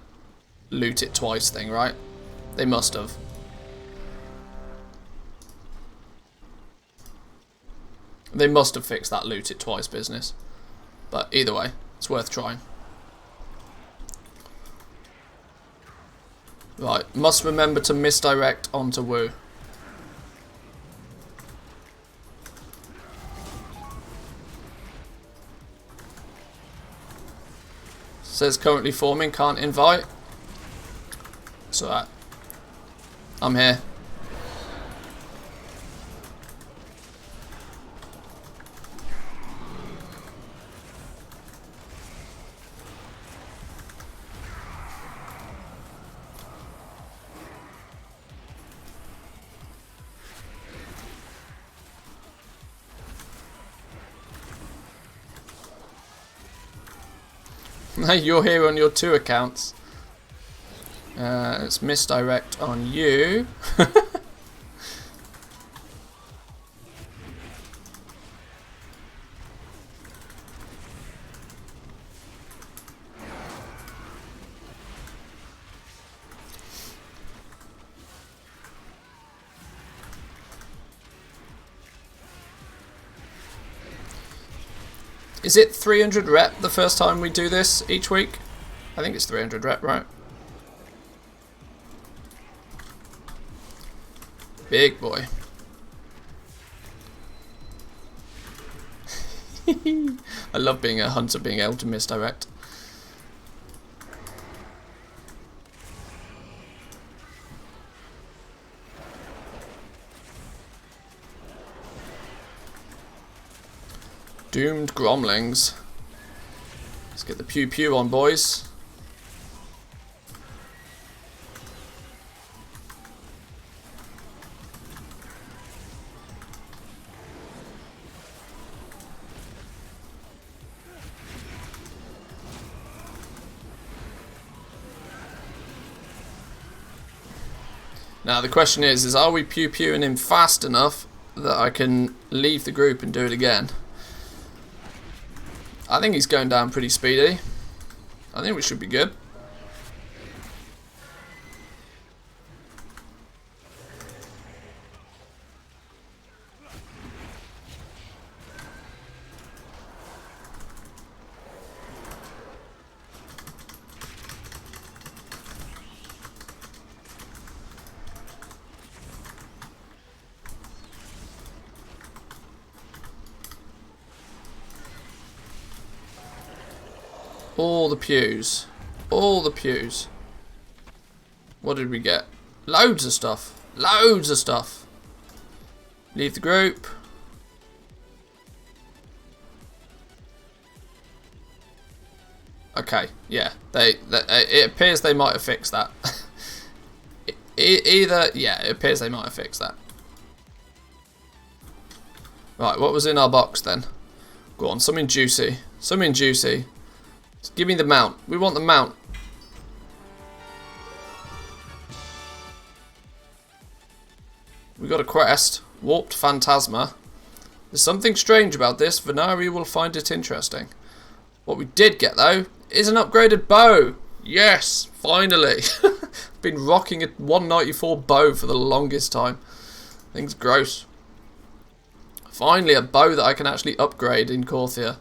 loot it twice thing, right? They must have. They must have fixed that loot it twice business. But either way, it's worth trying. Right, must remember to misdirect onto Woo. Says currently forming, can't invite. It's alright. I'm here. You're here on your 2 accounts. Let's misdirect on you. Is it 300 rep the first time we do this each week? I think it's 300 rep, right? Big boy. I love being a hunter, being able to misdirect. Doomed Gromlings. Let's get the pew pew on, boys. Now the question is are we pew pewing him fast enough that I can leave the group and do it again? I think he's going down pretty speedy. I think we should be good. All the pews. All the pews. What did we get? Loads of stuff. Loads of stuff. Leave the group. Okay, yeah. It appears they might have fixed that. It appears they might have fixed that. Right, what was in our box then? Go on, something juicy. Something juicy. Give me the mount. We want the mount. We got a quest. Warped Phantasma. There's something strange about this. Venari will find it interesting. What we did get, though, is an upgraded bow. Yes, finally. Been rocking a 194 bow for the longest time. Thing's gross. Finally, a bow that I can actually upgrade in Korthia.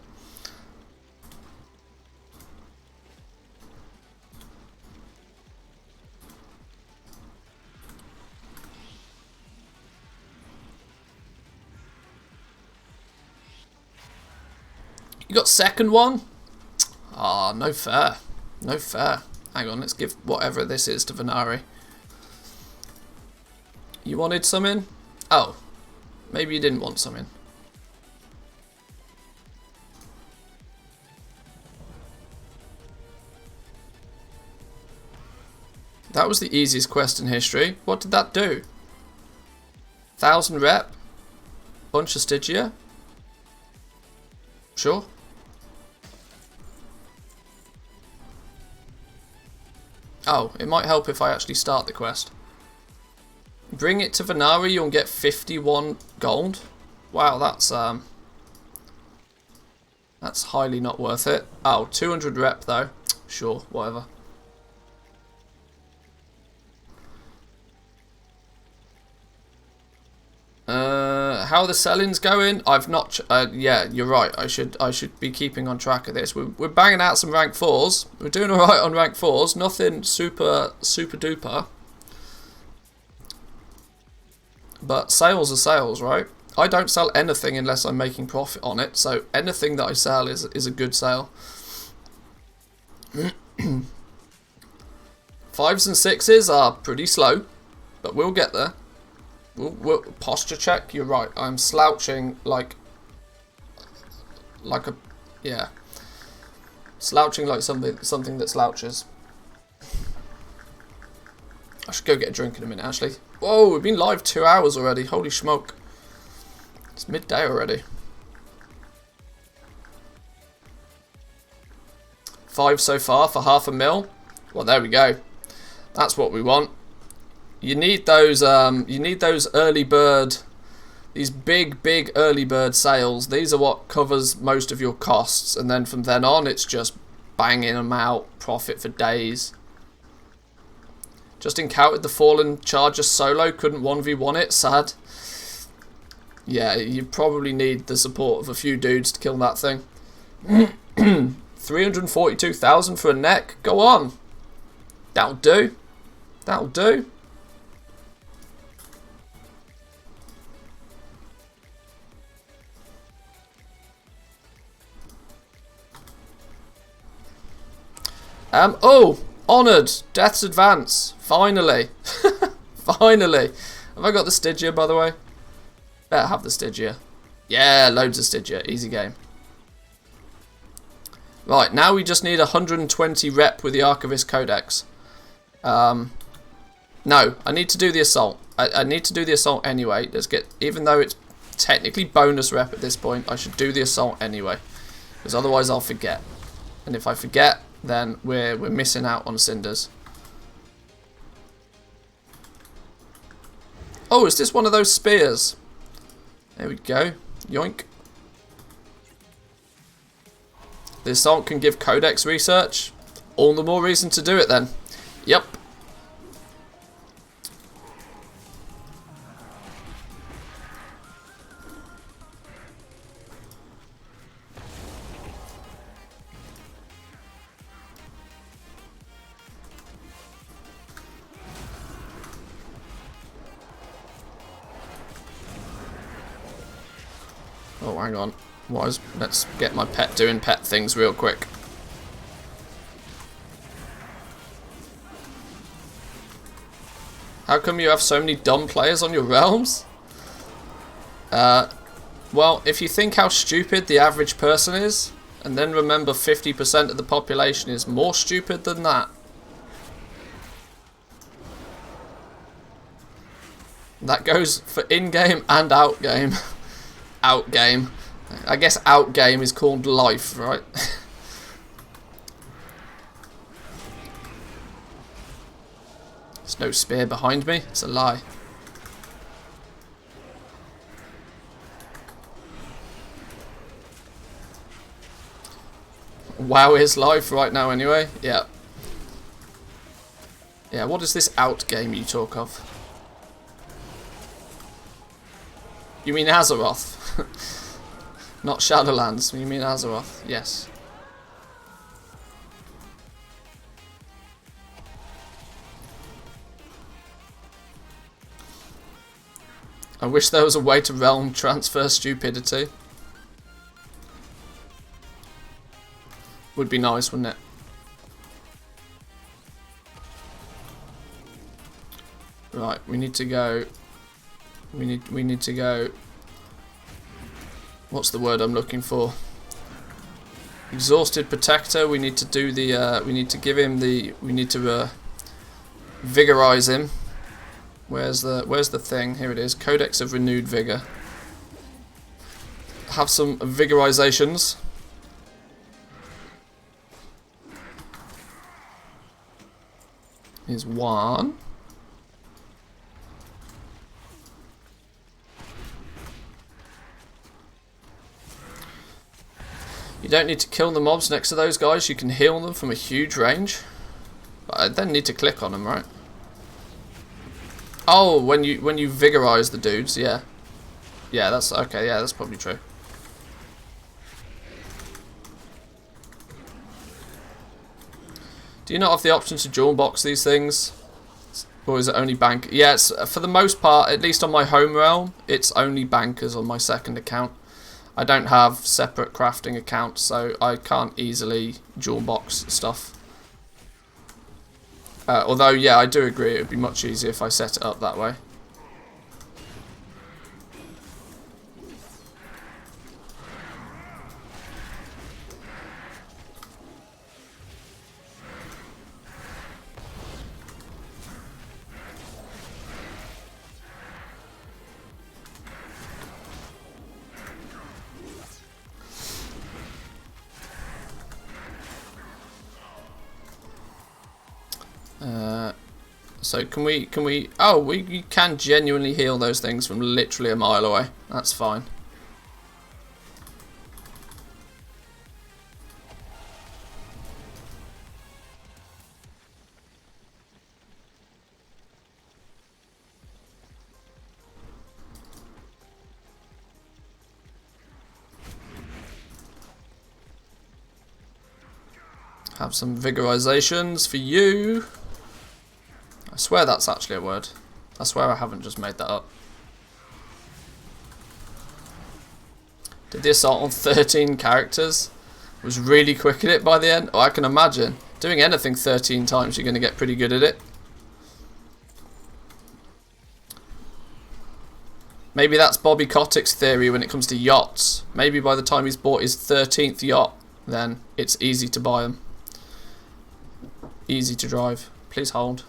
You got second one? Ah, no fair. No fair. Hang on, let's give whatever this is to Venari. You wanted something? Oh. Maybe you didn't want some in. That was the easiest quest in history. What did that do? 1,000 rep? Bunch of Stygia? Sure. Oh, it might help if I actually start the quest. Bring it to Venari, you'll get 51 gold. Wow, that's highly not worth it. Oh, 200 rep though. Sure, whatever. How are the sellings going? I've not. Yeah, you're right. I should be keeping on track of this. We're banging out some rank 4s. We're doing all right on rank 4s. Nothing super duper. But sales are sales, right? I don't sell anything unless I'm making profit on it. So anything that I sell is a good sale. 5s and 6s are pretty slow, but we'll get there. We'll posture check. You're right. I'm slouching like a, yeah, slouching like something that slouches. I should go get a drink in a minute. Actually, whoa, we've been live 2 hours already. Holy smoke! It's midday already. 5 so far for 500,000. Well, there we go. That's what we want. You need those. You need those early bird. These big early bird sales. These are what covers most of your costs, and then from then on, it's just banging them out. Profit for days. Just encountered the fallen charger solo. Couldn't 1v1 it. Sad. Yeah, you probably need the support of a few dudes to kill that thing. 342,000 for a neck. Go on. That'll do. That'll do. Oh, honoured, Death's Advance, finally, finally. Have I got the Stygia, by the way? Better have the Stygia. Yeah, loads of Stygia, easy game. Right, now we just need 120 rep with the Archivist Codex. No, I need to do the Assault. I need to do the Assault anyway. Even though it's technically bonus rep at this point, I should do the Assault anyway. Because otherwise I'll forget. And if I forget, then we're missing out on cinders. Oh, is this one of those spears? There we go. Yoink. The assault can give codex research. All the more reason to do it then. Yep. Oh, hang on. Let's get my pet doing pet things real quick. How come you have so many dumb players on your realms? Well, if you think how stupid the average person is, and then remember 50% of the population is more stupid than that. That goes for in-game and out-game. Out-game. I guess out-game is called life, right? There's no spear behind me. It's a lie. WoW is life right now anyway. Yeah. Yeah, what is this out-game you talk of? You mean Azeroth? Not Shadowlands, you mean Azeroth, yes. I wish there was a way to realm transfer stupidity. Would be nice, wouldn't it? Right, we need to go. We need to go what's the word I'm looking for? Exhausted Protector. We need to do the, we need to give him the, we need to vigorize him. Where's the thing? Here it is. Codex of Renewed Vigor. Have some vigorizations. Here's one. You don't need to kill the mobs next to those guys. You can heal them from a huge range. But I then need to click on them, right? Oh, when you vigorize the dudes, yeah. Yeah, that's okay. Yeah, that's probably true. Do you not have the option to dual box these things? Or is it only bank? Yeah, it's, for the most part, at least on my home realm, it's only bankers on my second account. I don't have separate crafting accounts, so I can't easily dual box stuff. Although, yeah, I do agree it would be much easier if I set it up that way. So can we, oh, we can genuinely heal those things from literally a mile away. That's fine. Have some vigorizations for you. I swear that's actually a word. I swear I haven't just made that up. Did the assault on 13 characters. Was really quick at it by the end. Oh, I can imagine. Doing anything 13 times, you're going to get pretty good at it. Maybe that's Bobby Kotick's theory when it comes to yachts. Maybe by the time he's bought his 13th yacht, then it's easy to buy them. Easy to drive. Please hold.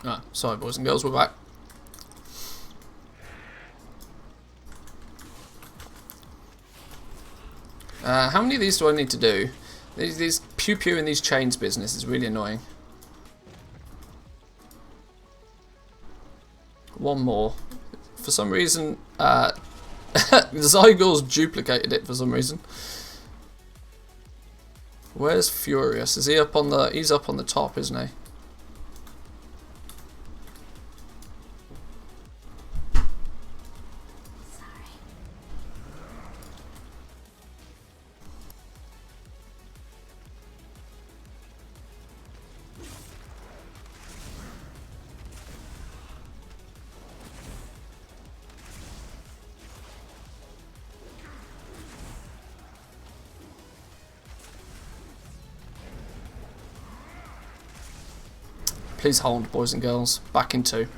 Ah, sorry boys and girls, we're back. How many of these do I need to do? These pew pew in these chains business is really annoying. One more. For some reason, Zygore's duplicated it for some reason. Where's Furious? Is he up on the? He's up on the top, isn't he? Please hold, boys and girls. Back in 2.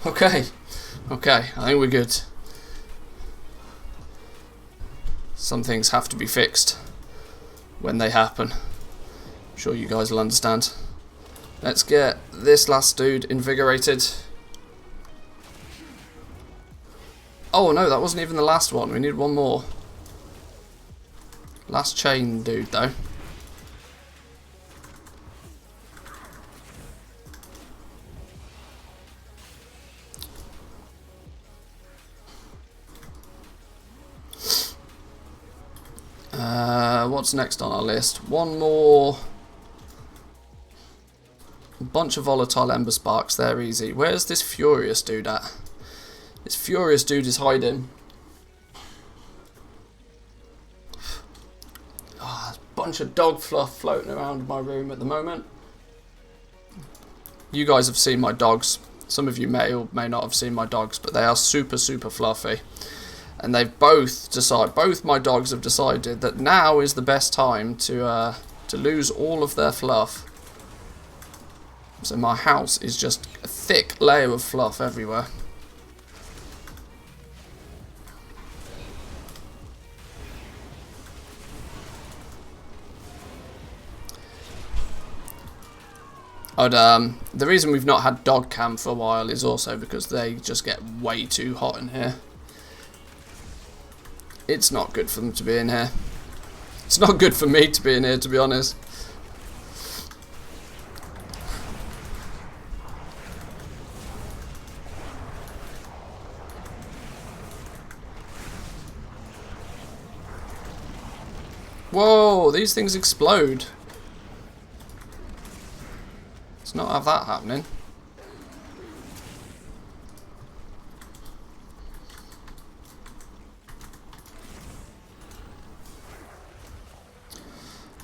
Okay. Okay, I think we're good. Some things have to be fixed when they happen. I'm sure you guys will understand. Let's get this last dude invigorated. Oh no, that wasn't even the last one. We need one more. Last chain dude though. What's next on our list? One more. A bunch of volatile ember sparks. They're easy. Where's this furious dude at? This furious dude is hiding. Oh, there's a bunch of dog fluff floating around my room at the moment. You guys have seen my dogs. Some of you may or may not have seen my dogs, but they are super, super fluffy. And they've both my dogs have decided that now is the best time to lose all of their fluff. So my house is just a thick layer of fluff everywhere. The reason we've not had dog cam for a while is also because they just get way too hot in here. It's not good for them to be in here. It's not good for me to be in here, to be honest. Whoa, these things explode. Let's not have that happening.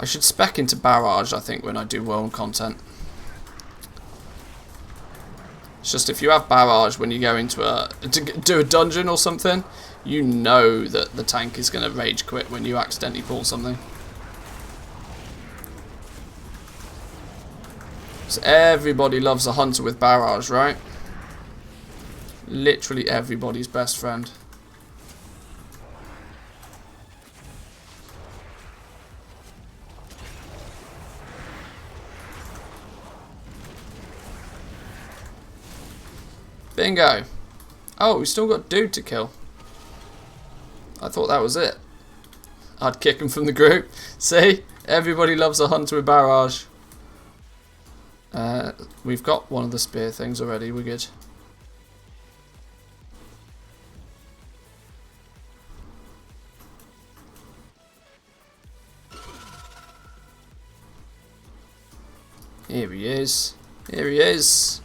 I should spec into barrage, I think, when I do world content. It's just if you have barrage when you go into to do a dungeon or something, you know that the tank is going to rage quit when you accidentally pull something. So everybody loves a hunter with barrage, right? Literally everybody's best friend. Bingo. Oh, we still got dude to kill. I thought that was it. I'd kick him from the group. See? Everybody loves a hunter with barrage. We've got one of the spear things already. We're good. Here he is. Here he is.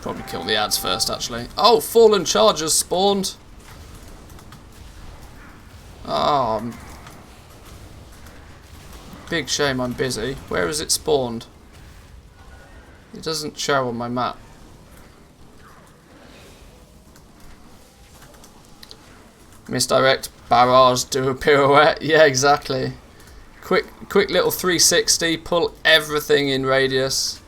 Probably kill the ads first, actually. Oh, fallen chargers spawned. Oh, big shame I'm busy. Where is it spawned? It doesn't show on my map. Misdirect, barrage, do a pirouette. Yeah, exactly. Quick little 360, pull everything in radius.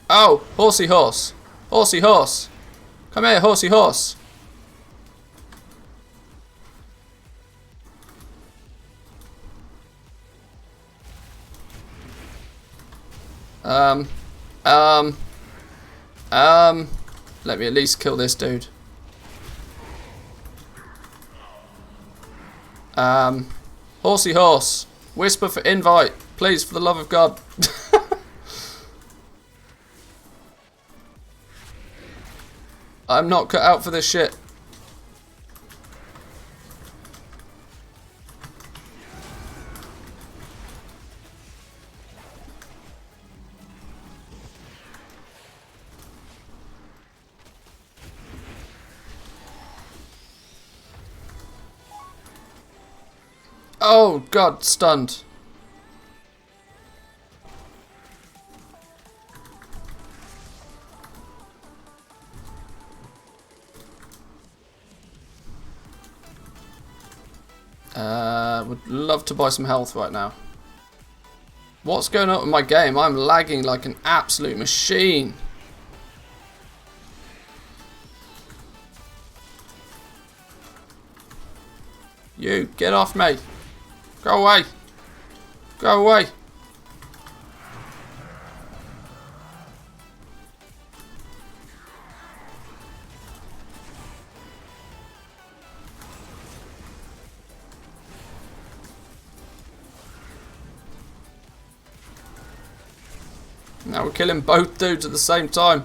Oh, horsey horse. Horsey horse. Come here, horsey horse. Let me at least kill this dude. Horsey horse. Whisper for invite. Please, for the love of God. I'm not cut out for this shit. Oh god, stunned. Would love to buy some health right now. What's going on with my game? I'm lagging like an absolute machine. You, get off me. Go away. Go away. Now we're killing both dudes at the same time.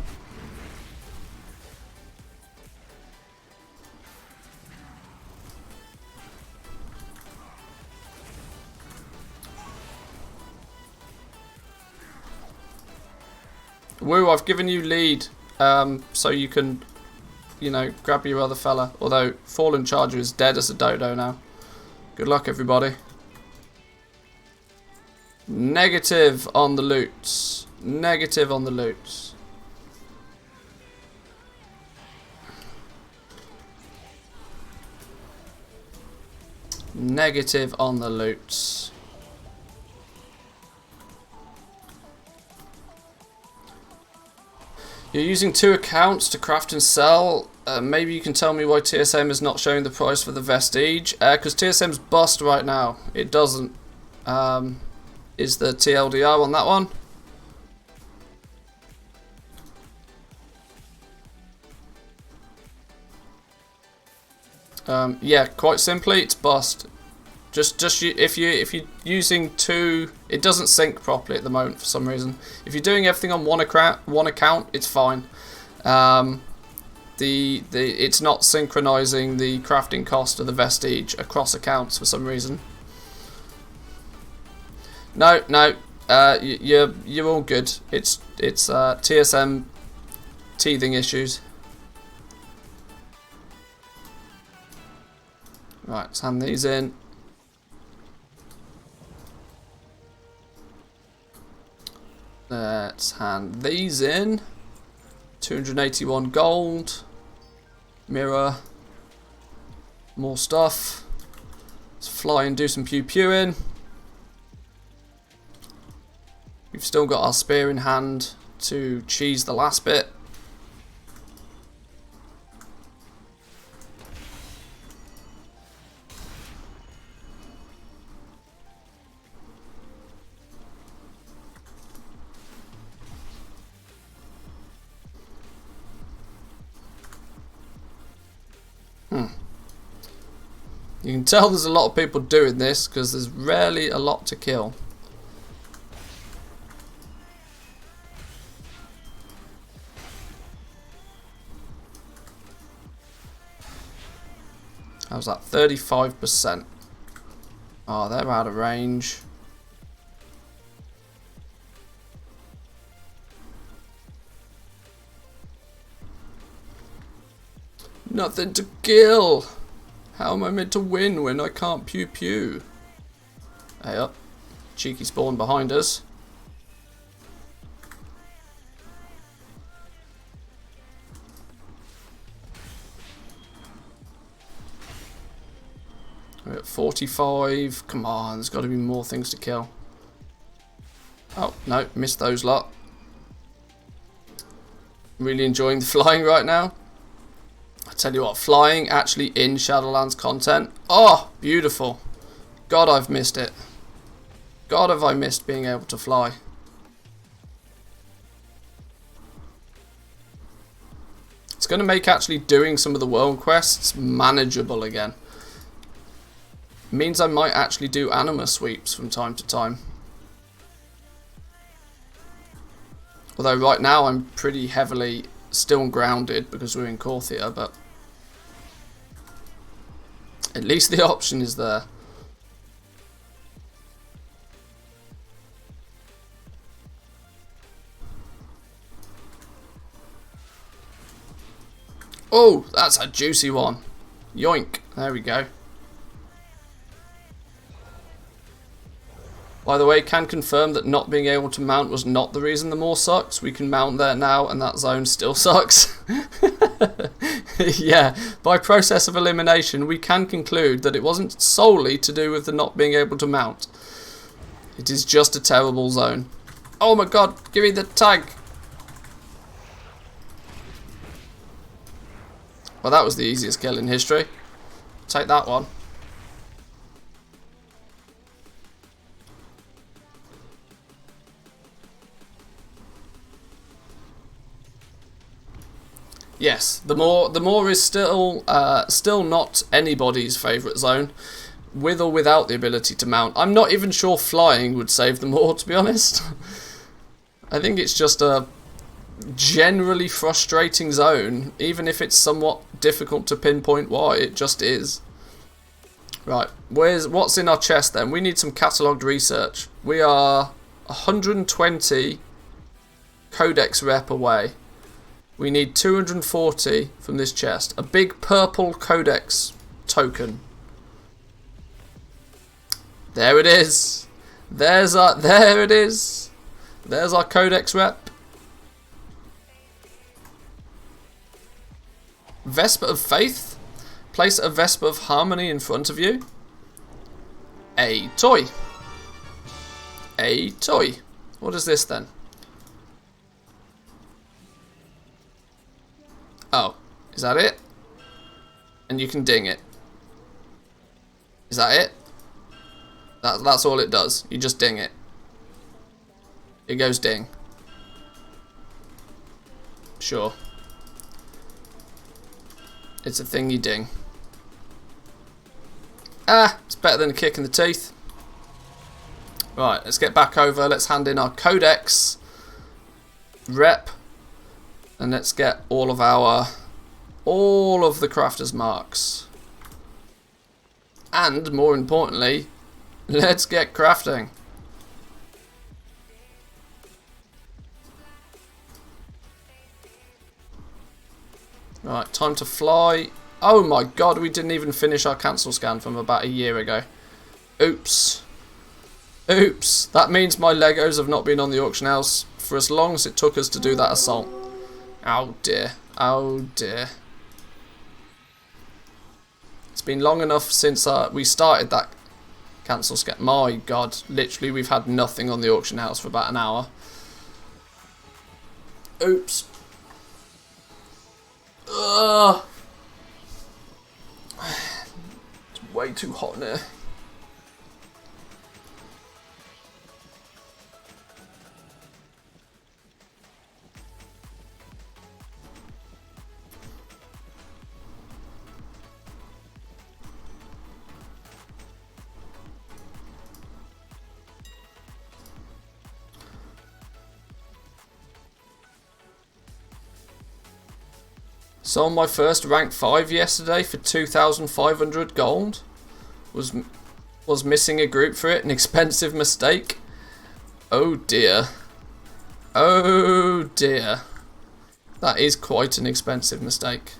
Woo, I've given you lead, so you can, you know, grab your other fella. Although Fallen Charger is dead as a dodo now. Good luck, everybody. Negative on the loot. Negative on the loot. Negative on the loot. You're using 2 accounts to craft and sell. Maybe you can tell me why TSM is not showing the price for the Vestige. Because TSM's bust right now. It doesn't. Is the TLDR on that one? Yeah, quite simply, it's bust. If you're using 2, it doesn't sync properly at the moment for some reason. If you're doing everything on one account, it's fine. It's not synchronizing the crafting cost of the Vestige across accounts for some reason. No, you're all good. It's TSM teething issues. Right, let's hand these in. Let's hand these in. 281 gold. Mirror. More stuff. Let's fly and do some pew-pewing. We've still got our spear in hand to cheese the last bit. You can tell there's a lot of people doing this because there's rarely a lot to kill. How's that? 35%. Oh, they're out of range. Nothing to kill. How am I meant to win when I can't pew pew? Hey up. Cheeky spawn behind us. We're at 45. Come on, there's got to be more things to kill. Oh, no, missed those lot. Really enjoying the flying right now. I tell you what, flying actually in Shadowlands content. Oh, beautiful. God, I've missed it. God, have I missed being able to fly. It's going to make actually doing some of the world quests manageable again. Means I might actually do anima sweeps from time to time. Although right now I'm pretty heavily still grounded because we're in Korthia, but at least the option is there. Oh, that's a juicy one. Yoink. There we go. By the way, can confirm that not being able to mount was not the reason the moor sucks. We can mount there now and that zone still sucks. Yeah, by process of elimination we can conclude that it wasn't solely to do with the not being able to mount. It is just a terrible zone. Oh my god, give me the tag. Well, that was the easiest kill in history. Take that one. Yes, the moor is still not anybody's favourite zone, with or without the ability to mount. I'm not even sure flying would save the moor, to be honest. I think it's just a generally frustrating zone, even if it's somewhat difficult to pinpoint why. It just is. Right, what's in our chest then? We need some catalogued research. We are 120 codex rep away. We need 240 from this chest. A big purple codex token. There it is. There it is. There's our codex rep. Vesper of Faith. Place a Vesper of Harmony in front of you. A toy. A toy. What is this then? Oh, is that it? And you can ding it. Is that it? That's all it does. You just ding it. It goes ding. Sure. It's a thing you ding. Ah, it's better than a kick in the teeth. Right, let's get back over. Let's hand in our codex rep. And let's get all of the crafter's marks. And more importantly, let's get crafting. Right, time to fly. Oh my god, we didn't even finish our cancel scan from about a year ago. Oops. Oops. That means my Legos have not been on the auction house for as long as it took us to do that assault. Oh dear. Oh dear. It's been long enough since we started that cancel scan. My god, literally we've had nothing on the auction house for about an hour. Oops. Ugh. It's way too hot in here. Sold my first rank 5 yesterday for 2,500 gold. Was missing a group for it, an expensive mistake. Oh dear. Oh dear. That is quite an expensive mistake.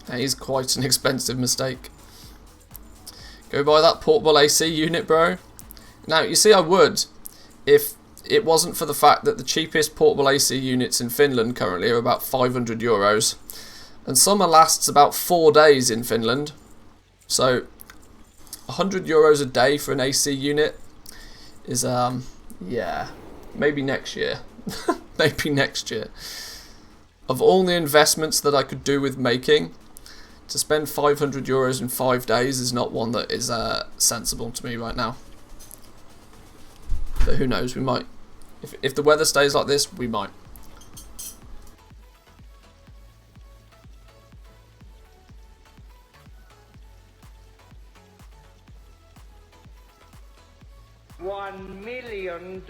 That is quite an expensive mistake. Go buy that portable AC unit, bro. Now, you see, I would if it wasn't for the fact that the cheapest portable AC units in Finland currently are about 500 euros. And summer lasts about 4 days in Finland. So 100 euros a day for an AC unit is, yeah, maybe next year. Maybe next year. Of all the investments that I could do with making, to spend 500 euros in 5 days is not one that is sensible to me right now. But who knows, we might. If the weather stays like this, we might. $1 million.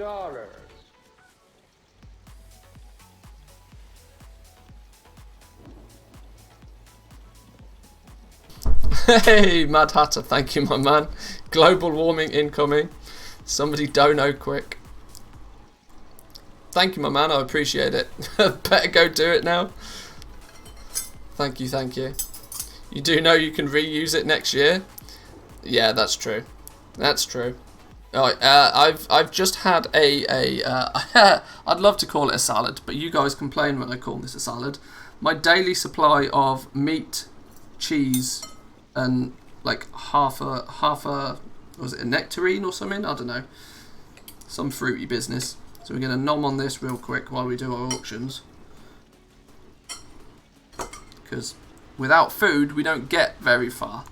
Hey, Mad Hatter, thank you, my man. Global warming incoming. Somebody dono quick. Thank you, my man, I appreciate it. Better go do it now. Thank you, thank you. You do know you can reuse it next year? Yeah, that's true. That's true. Alright, I've just had I'd love to call it a salad, but you guys complain when I call this a salad. My daily supply of meat, cheese, and like half a was it a nectarine or something? I don't know. Some fruity business. So we're gonna nom on this real quick while we do our auctions. Because without food we don't get very far.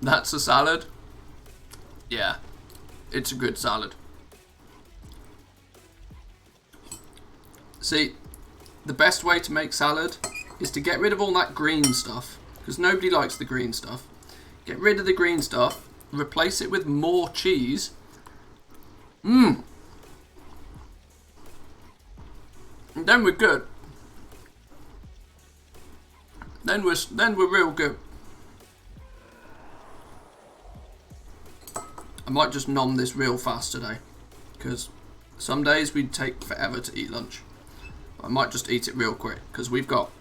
That's a salad. Yeah, it's a good salad. See, the best way to make salad is to get rid of all that green stuff, because nobody likes the green stuff. Get rid of the green stuff, replace it with more cheese. And then we're good. Then we're real good. I might just nom this real fast today, because some days we take forever to eat lunch. I might just eat it real quick, because we've got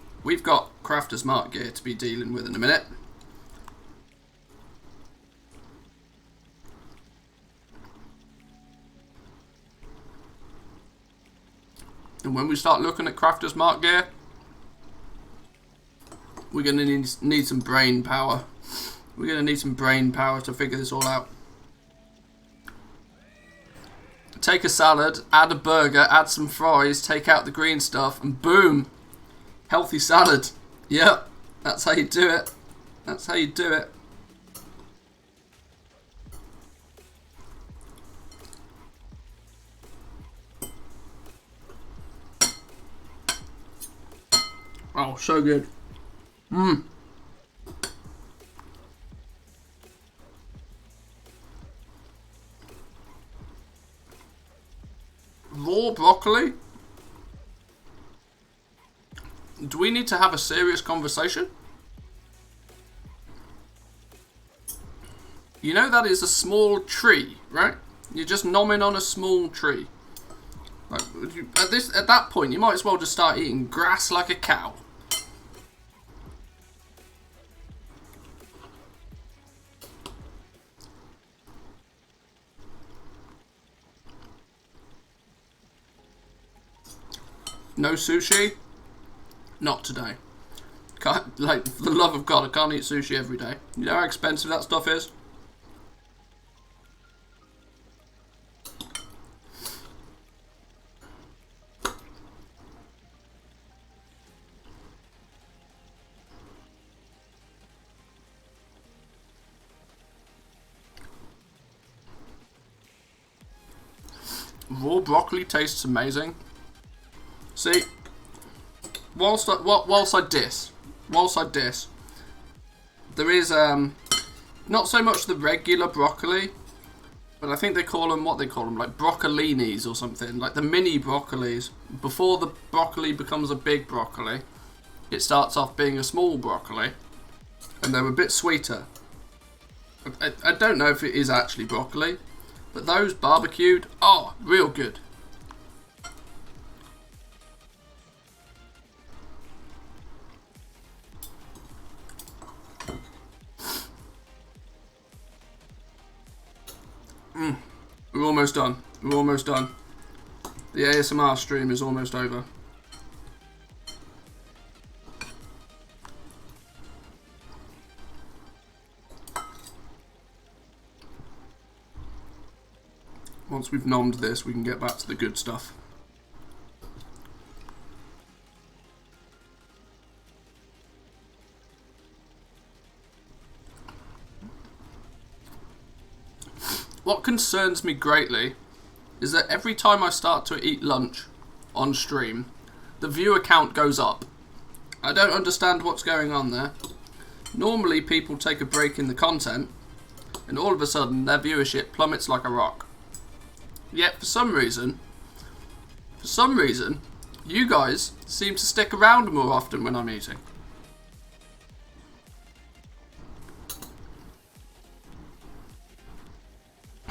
Crafter's Mark gear to be dealing with in a minute. And when we start looking at Crafter's Mark gear, we're going to need some brain power. We're going to need some brain power to figure this all out. Take a salad, add a burger, add some fries, take out the green stuff, and boom! Healthy salad. Yep, that's how you do it. That's how you do it. Oh, so good. Raw broccoli? Do we need to have a serious conversation? You know that is a small tree, right? You're just nomming on a small tree. Like, at that point, you might as well just start eating grass like a cow. No sushi? Not today. Can't, like, for the love of God, I can't eat sushi every day. You know how expensive that stuff is? Raw broccoli tastes amazing. See, whilst I diss, there is not so much the regular broccoli, but I think they call them like broccolinis or something, like the mini broccolis. Before the broccoli becomes a big broccoli, it starts off being a small broccoli, and they're a bit sweeter. I don't know if it is actually broccoli, but those barbecued, oh, real good. We're almost done. We're almost done. The ASMR stream is almost over. Once we've nommed this, we can get back to the good stuff. What concerns me greatly is that every time I start to eat lunch on stream, the viewer count goes up. I don't understand what's going on there. Normally people take a break in the content, and all of a sudden their viewership plummets like a rock. Yet for some reason, you guys seem to stick around more often when I'm eating.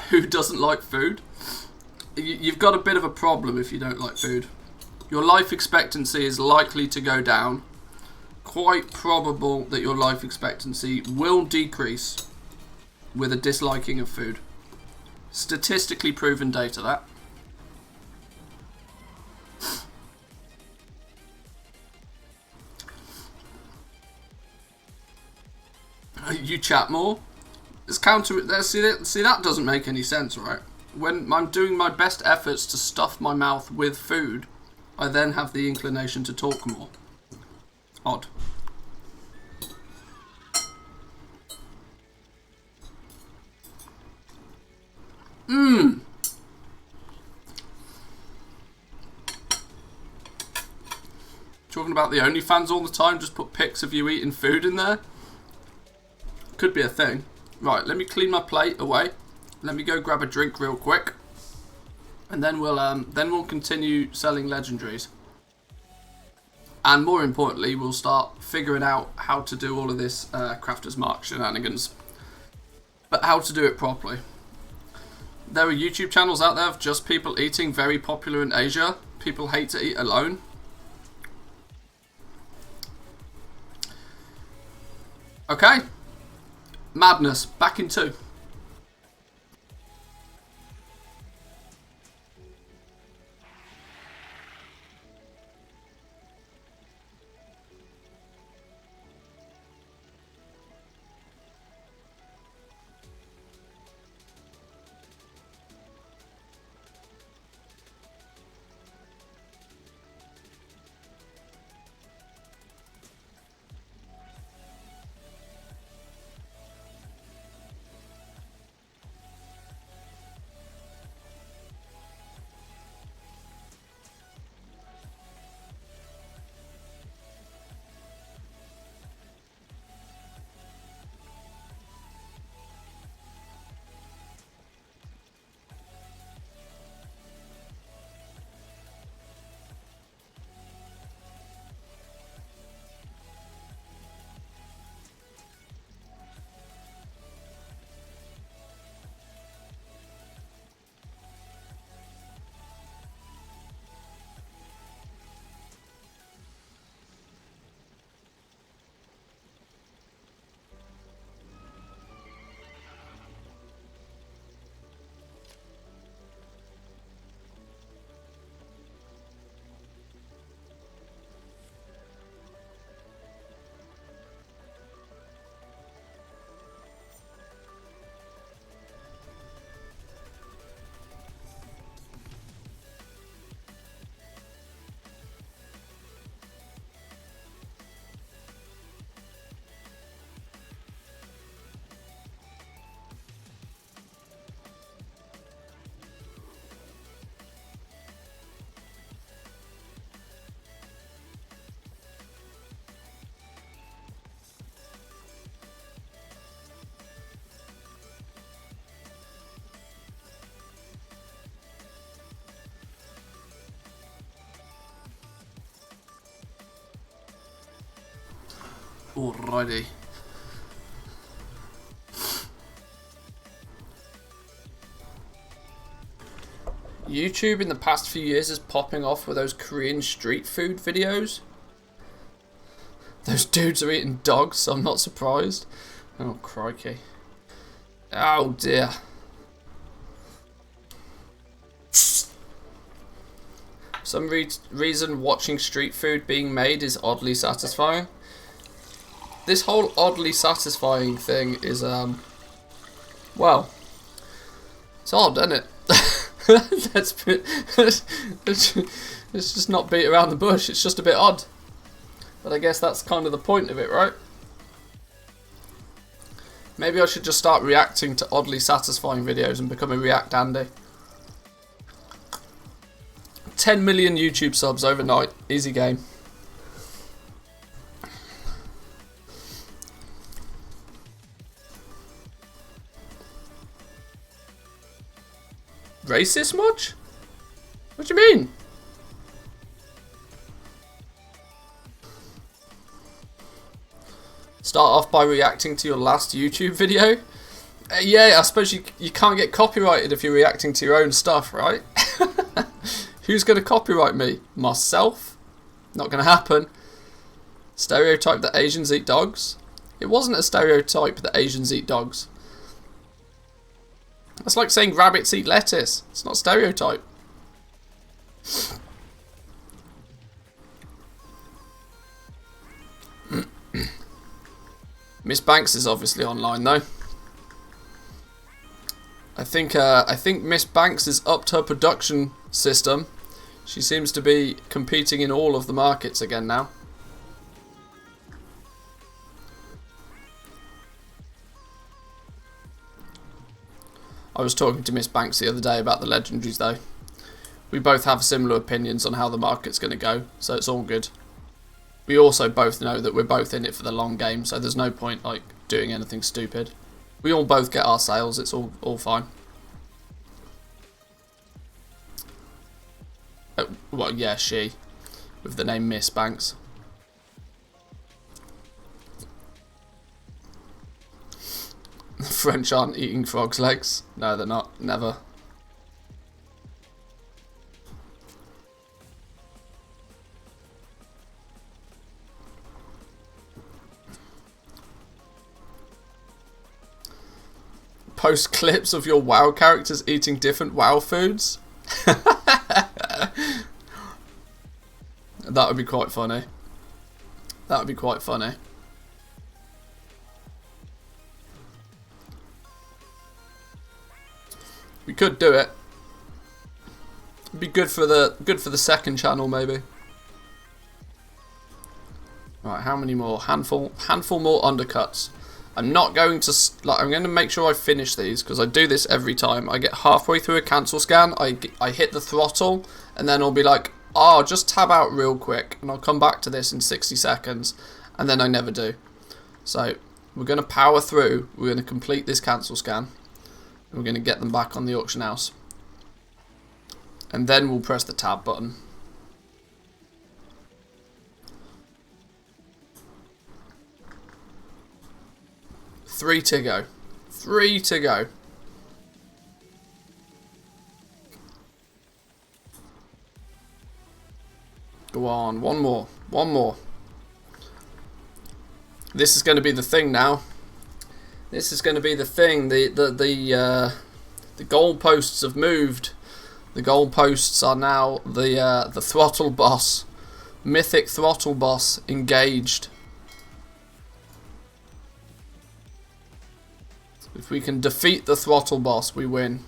Who doesn't like food? you've got a bit of a problem if you don't like food. Your life expectancy is likely to go down. Quite probable that your life expectancy will decrease with a disliking of food. Statistically proven data, that. You chat more. It's counter. See that doesn't make any sense, right? When I'm doing my best efforts to stuff my mouth with food, I then have the inclination to talk more. Odd. Talking about the OnlyFans all the time, just put pics of you eating food in there. Could be a thing. Right, let me clean my plate away. Let me go grab a drink real quick, and then we'll continue selling legendaries. And more importantly, we'll start figuring out how to do all of this Crafter's Mark shenanigans, but how to do it properly. There are YouTube channels out there of just people eating, very popular in Asia. People hate to eat alone. Okay. Madness, back in 2. Alrighty. YouTube in the past few years is popping off with those Korean street food videos. Those dudes are eating dogs, so I'm not surprised. Oh, crikey. Oh, dear. Some reason watching street food being made is oddly satisfying. This whole oddly satisfying thing is, well, it's odd, isn't it? Let's just not beat around the bush, it's just a bit odd. But I guess that's kind of the point of it, right? Maybe I should just start reacting to oddly satisfying videos and become a React Andy. 10 million YouTube subs overnight, easy game. Racist much? What do you mean? Start off by reacting to your last YouTube video? Yeah, I suppose you can't get copyrighted if you're reacting to your own stuff, right? Who's going to copyright me? Myself? Not going to happen. Stereotype that Asians eat dogs? It wasn't a stereotype that Asians eat dogs. That's like saying rabbits eat lettuce. It's not a stereotype. Miss Banks is obviously online though. I think Miss Banks has upped her production system. She seems to be competing in all of the markets again now. I was talking to Miss Banks the other day about the legendaries though. We both have similar opinions on how the market's going to go, so it's all good. We also both know that we're both in it for the long game, so there's no point like doing anything stupid. We all both get our sales, it's all fine. Well, yeah, she, with the name Miss Banks. The French aren't eating frogs' legs. No, they're not. Never. Post clips of your WoW characters eating different WoW foods? That would be quite funny. That would be quite funny. We could do it. It'd be good for the second channel maybe. Right, how many more? Handful more undercuts. I'm not going to I'm going to make sure I finish these because I do this every time. I get halfway through a cancel scan, I hit the throttle, and then I'll be like, oh, just tab out real quick, and I'll come back to this in 60 seconds, and then I never do. So we're going to power through. We're going to complete this cancel scan. And we're going to get them back on the auction house, and then we'll press the tab button. Three to go. 3 to go. Go on, one more. One more. This is going to be the thing now. This is going to be the thing. The goalposts have moved. The goalposts are now the throttle boss, mythic throttle boss engaged. If we can defeat the throttle boss, we win.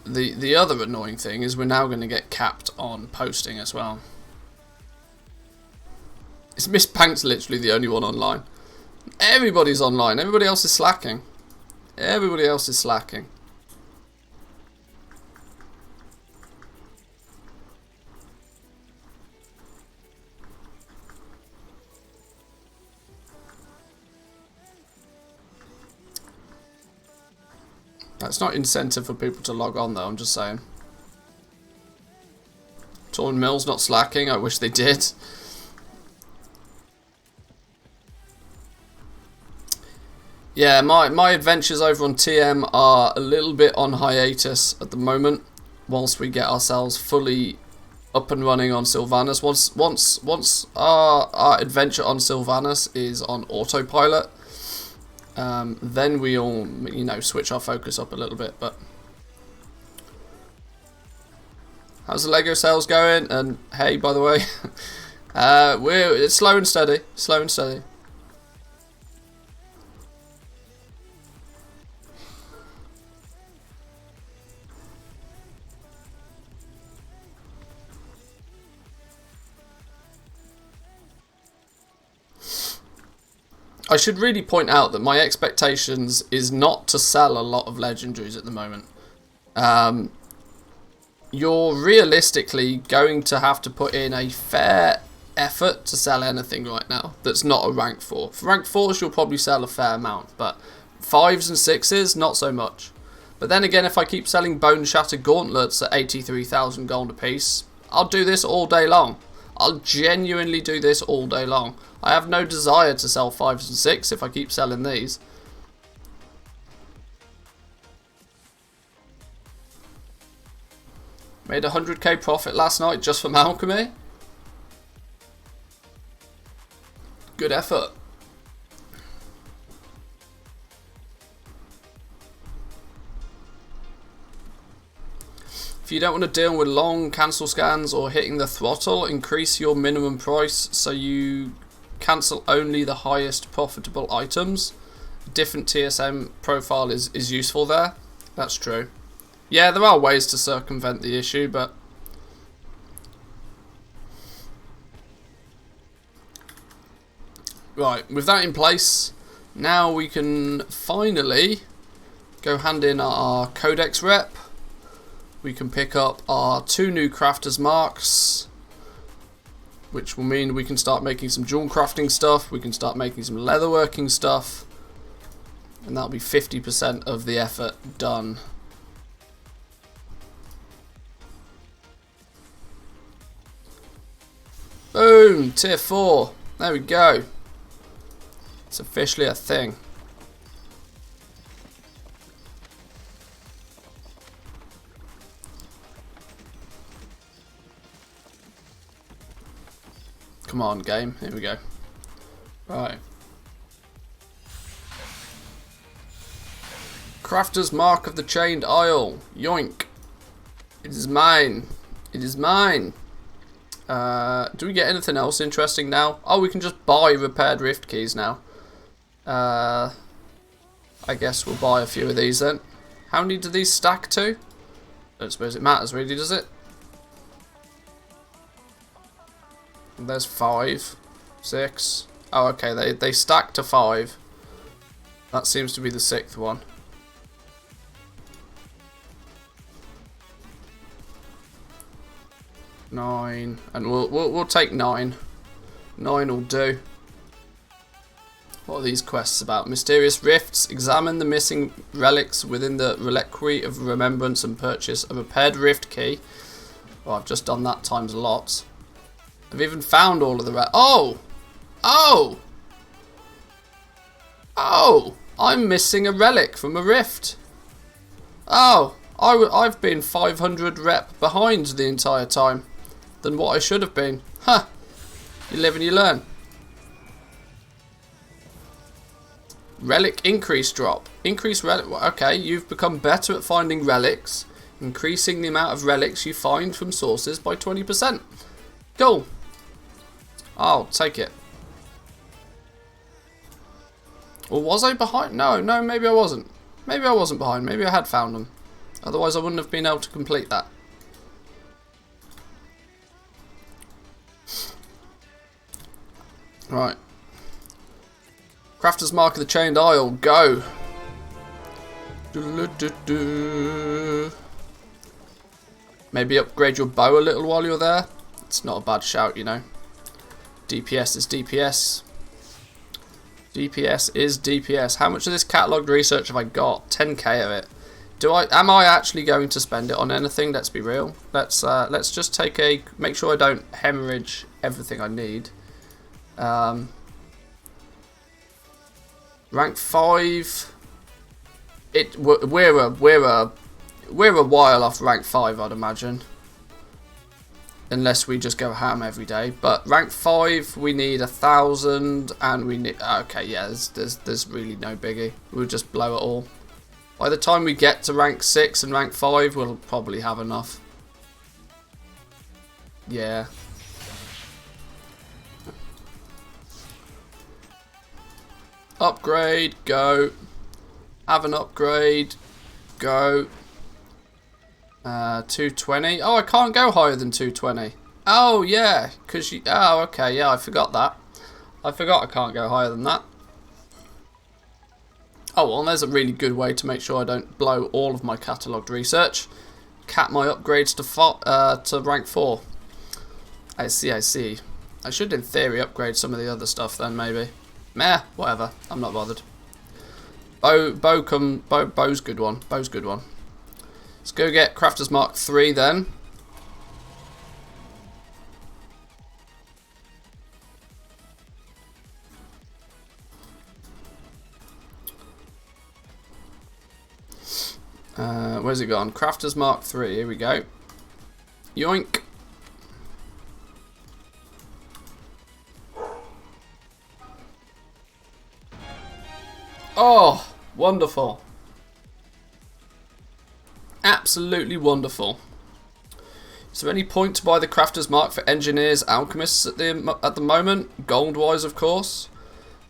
The other annoying thing is we're now going to get capped on posting as well. Is Miss Banks literally the only one online? Everybody's online. Everybody else is slacking. Everybody else is slacking. That's not incentive for people to log on though, I'm just saying. Torn Mill's not slacking, I wish they did. Yeah, my adventures over on TM are a little bit on hiatus at the moment, whilst we get ourselves fully up and running on Sylvanas. Once our adventure on Sylvanas is on autopilot, then we'll, you know, switch our focus up a little bit. But how's the Lego sales going? And hey, by the way, it's slow and steady, slow and steady. I should really point out that my expectations is not to sell a lot of legendaries at the moment. You're realistically going to have to put in a fair effort to sell anything right now that's not a rank 4. For rank 4s, you'll probably sell a fair amount, but 5s and 6s, not so much. But then again, if I keep selling Bone Shattered Gauntlets at 83,000 gold a piece, I'll do this all day long. I'll genuinely do this all day long. I have no desire to sell 5s and 6s if I keep selling these. Made 100k profit last night just from alchemy. Good effort. If you don't want to deal with long cancel scans or hitting the throttle, increase your minimum price so you cancel only the highest profitable items. Different TSM profile is useful there. That's true. Yeah, there are ways to circumvent the issue, but right, with that in place, now we can finally go hand in our Codex rep. We can pick up our 2 new Crafter's Marks, which will mean we can start making some jewel crafting stuff, we can start making some leatherworking stuff, and that'll be 50% of the effort done. Boom! Tier 4. There we go. It's officially a thing. Come on, game. Here we go. Right. Crafter's Mark of the Chained Isle. Yoink. It is mine. It is mine. Do we get anything else interesting now? Oh, we can just buy repaired rift keys now. I guess we'll buy a few of these then. How many do these stack to? I don't suppose it matters really, does it? There's 5, 6. Oh, okay, they stack to 5. That seems to be the 6th one. Nine, and we'll take 9. 9 will do. What are these quests about? Mysterious rifts. Examine the missing relics within the reliquary of remembrance and purchase a repaired rift key. Well, I've just done that times a lot. I've even found all of the oh! I'm missing a relic from a rift. Oh, I've been 500 rep behind the entire time than what I should have been. Huh. You live and you learn. Relic increase drop. Increase relic. Okay, you've become better at finding relics, increasing the amount of relics you find from sources by 20%. Cool. I'll take it. Or was I behind? No, maybe I wasn't. Maybe I wasn't behind. Maybe I had found them. Otherwise I wouldn't have been able to complete that. Right. Crafter's Mark of the Chained Isle, go! Maybe upgrade your bow a little while you're there. It's not a bad shout, you know. DPS is DPS. DPS is DPS. How much of this catalogued research have I got? 10k of it. Am I actually going to spend it on anything? Let's be real. Let's just make sure I don't hemorrhage everything I need. Rank 5. We're a while off rank 5, I'd imagine. Unless we just go ham every day. But rank 5, we need 1,000, and we need. Okay, yeah, there's really no biggie. We'll just blow it all. By the time we get to rank 6 and rank 5, we'll probably have enough. Yeah. Upgrade, go. Have an upgrade, go. 220. Oh, I can't go higher than 220. Oh, yeah, because you. Oh, okay, yeah, I forgot that. I forgot I can't go higher than that. Oh, well, there's a really good way to make sure I don't blow all of my catalogued research. Cap my upgrades to rank 4. I see, I see. I should, in theory, upgrade some of the other stuff then, maybe. Meh, whatever. I'm not bothered. Bow's good one. Bow's good one. Let's go get Crafter's Mark 3 then. Where's it gone? Crafter's Mark 3. Here we go. Yoink. Oh, wonderful. Absolutely wonderful. Is there any point to buy the Crafter's Mark for engineers, alchemists at the moment? Gold-wise, of course.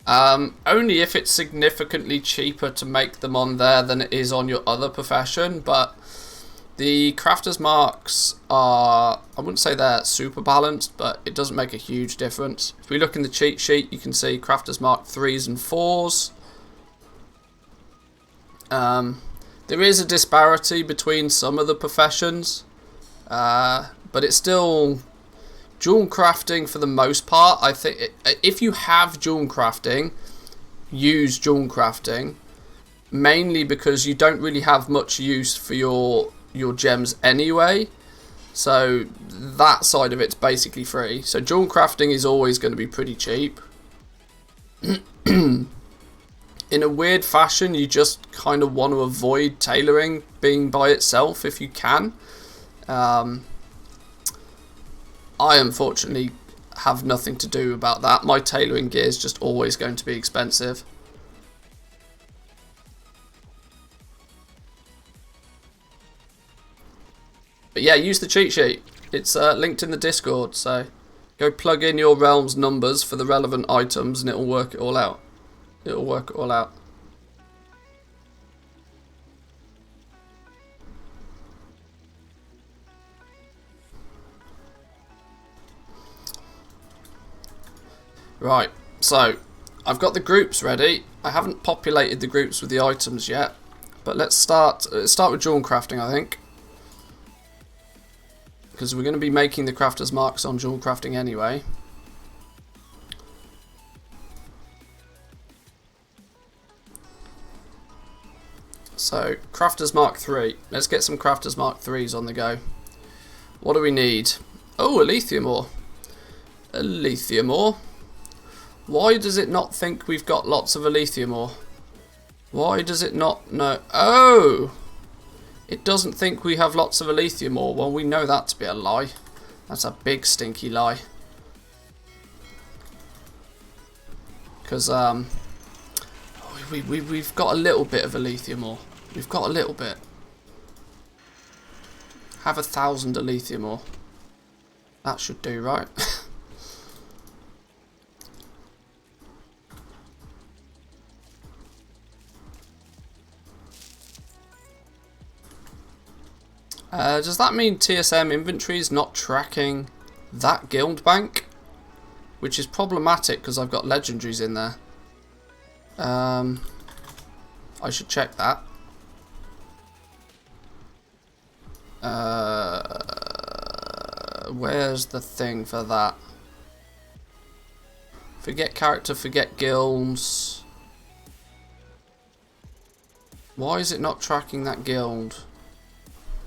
Only if it's significantly cheaper to make them on there than it is on your other profession, but the Crafter's Marks are, I wouldn't say they're super balanced, but it doesn't make a huge difference. If we look in the cheat sheet, you can see Crafter's Mark 3s and 4s. There is a disparity between some of the professions, but it's still jewel crafting for the most part. I think if you have jewel crafting, use jewel crafting, mainly because you don't really have much use for your gems anyway. So that side of it's basically free. So jewel crafting is always going to be pretty cheap. In a weird fashion, you just kind of want to avoid tailoring being by itself if you can. I unfortunately have nothing to do about that. My tailoring gear is just always going to be expensive. But yeah, use the cheat sheet. It's linked in the Discord, so go plug in your realm's numbers for the relevant items and it'll work it all out. It'll work it all out. Right, so I've got the groups ready. I haven't populated the groups with the items yet, but let's start with jewel crafting, I think, because we're going to be making the Crafter's Marks on jewel crafting anyway. So, Crafter's Mark 3. Let's get some Crafter's Mark 3s on the go. What do we need? Oh, a lithium ore. A lithium ore. Why does it not think we've got lots of lithium ore? Why does it not know? Oh! It doesn't think we have lots of lithium ore. Well, we know that to be a lie. That's a big stinky lie. Because, we've got a little bit of lithium ore. We've got a little bit. Have 1,000 lithium ore. That should do, right? Does that mean TSM inventory is not tracking that guild bank? Which is problematic because I've got legendaries in there. I should check that. Where's the thing for that? Forget character, forget guilds. Why is it not tracking that guild?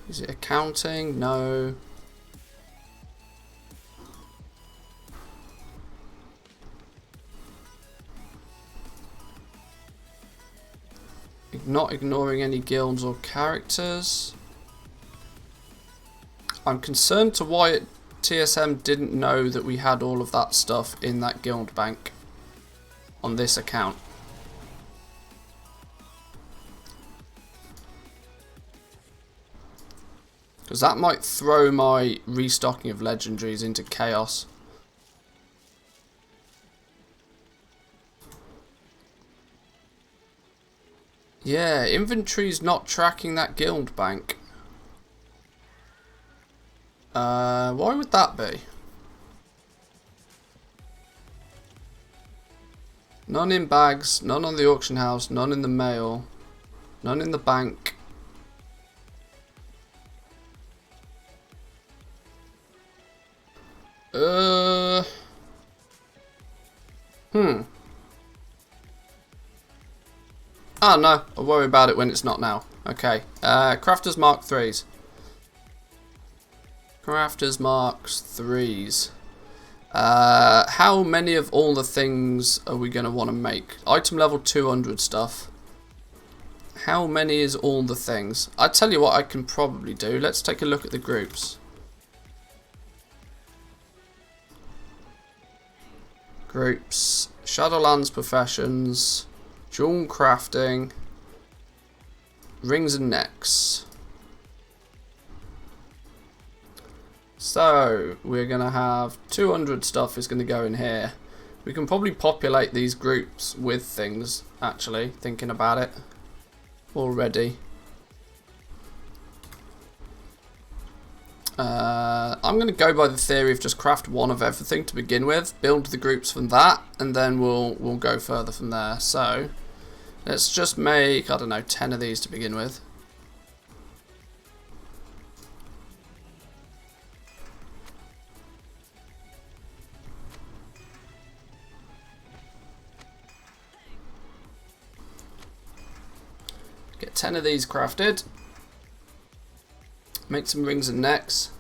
Is it accounting? No. Not ignoring any guilds or characters. I'm concerned to why TSM didn't know that we had all of that stuff in that guild bank on this account. Because that might throw my restocking of legendaries into chaos. Yeah, inventory's not tracking that guild bank. Why would that be? None in bags, none on the auction house, none in the mail, none in the bank. Oh no, I'll worry about it when it's not now. Okay, Crafters Mark 3s. Crafters Mark 3s. How many of all the things are we going to want to make? Item level 200 stuff. How many is all the things? I tell you what I can probably do. Let's take a look at the groups. Groups. Shadowlands Professions. Jewel Crafting. Rings and Necks. So, we're going to have 200 stuff is going to go in here. We can probably populate these groups with things, actually, thinking about it already. I'm going to go by the theory of just craft one of everything to begin with, build the groups from that, and then we'll go further from there. So, let's just make, I don't know, 10 of these to begin with. Get 10 of these crafted. Make some rings and necks.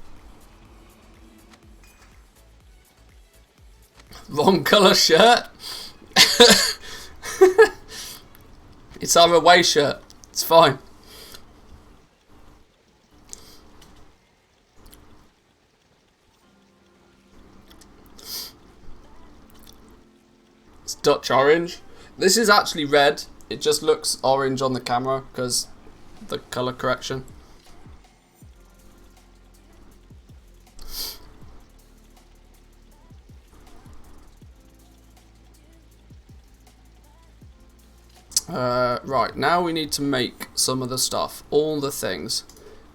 Wrong colour shirt. It's our away shirt. It's fine. It's Dutch orange. This is actually red. It just looks orange on the camera because the colour correction. Right, now we need to make some of the stuff. All the things.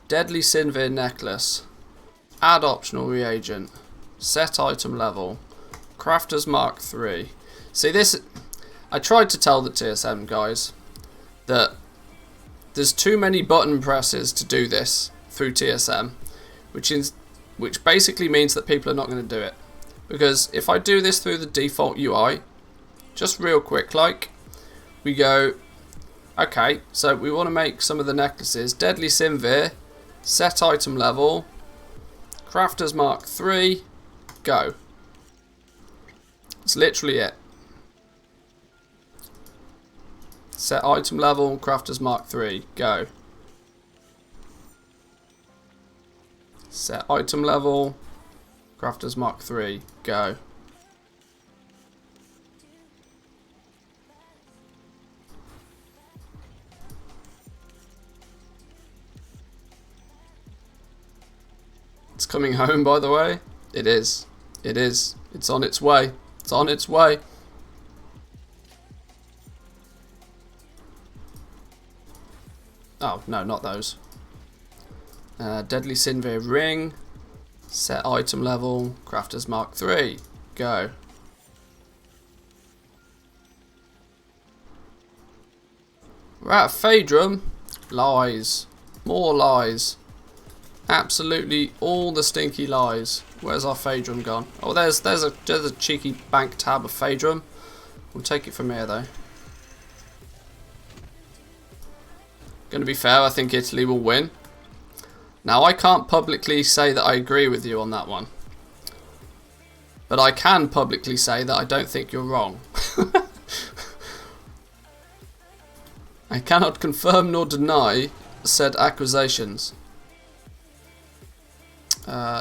Deadly Sinvir necklace. Add optional reagent. Set item level. Crafters Mark 3. See this... I tried to tell the TSM guys that there's too many button presses to do this through TSM, which basically means that people are not going to do it. Because if I do this through the default UI, just real quick like, we go, okay, so we want to make some of the necklaces. Deadly Sinvir, set item level, Crafters Mark 3, go. That's literally it. Set item level, Crafters Mark 3, go. Set item level, Crafters Mark 3, go. It's coming home, by the way. It is. It is. It's on its way. It's on its way. Oh, no, not those. Deadly Sinvir ring. Set item level. Crafters Mark 3. Go. We're at Phaedrum. Lies. More lies. Absolutely all the stinky lies. Where's our Phaedrum gone? Oh, there's a cheeky bank tab of Phaedrum. We'll take it from here though. Gonna be fair, I think Italy will win. Now I can't publicly say that I agree with you on that one. But I can publicly say that I don't think you're wrong. I cannot confirm nor deny said accusations.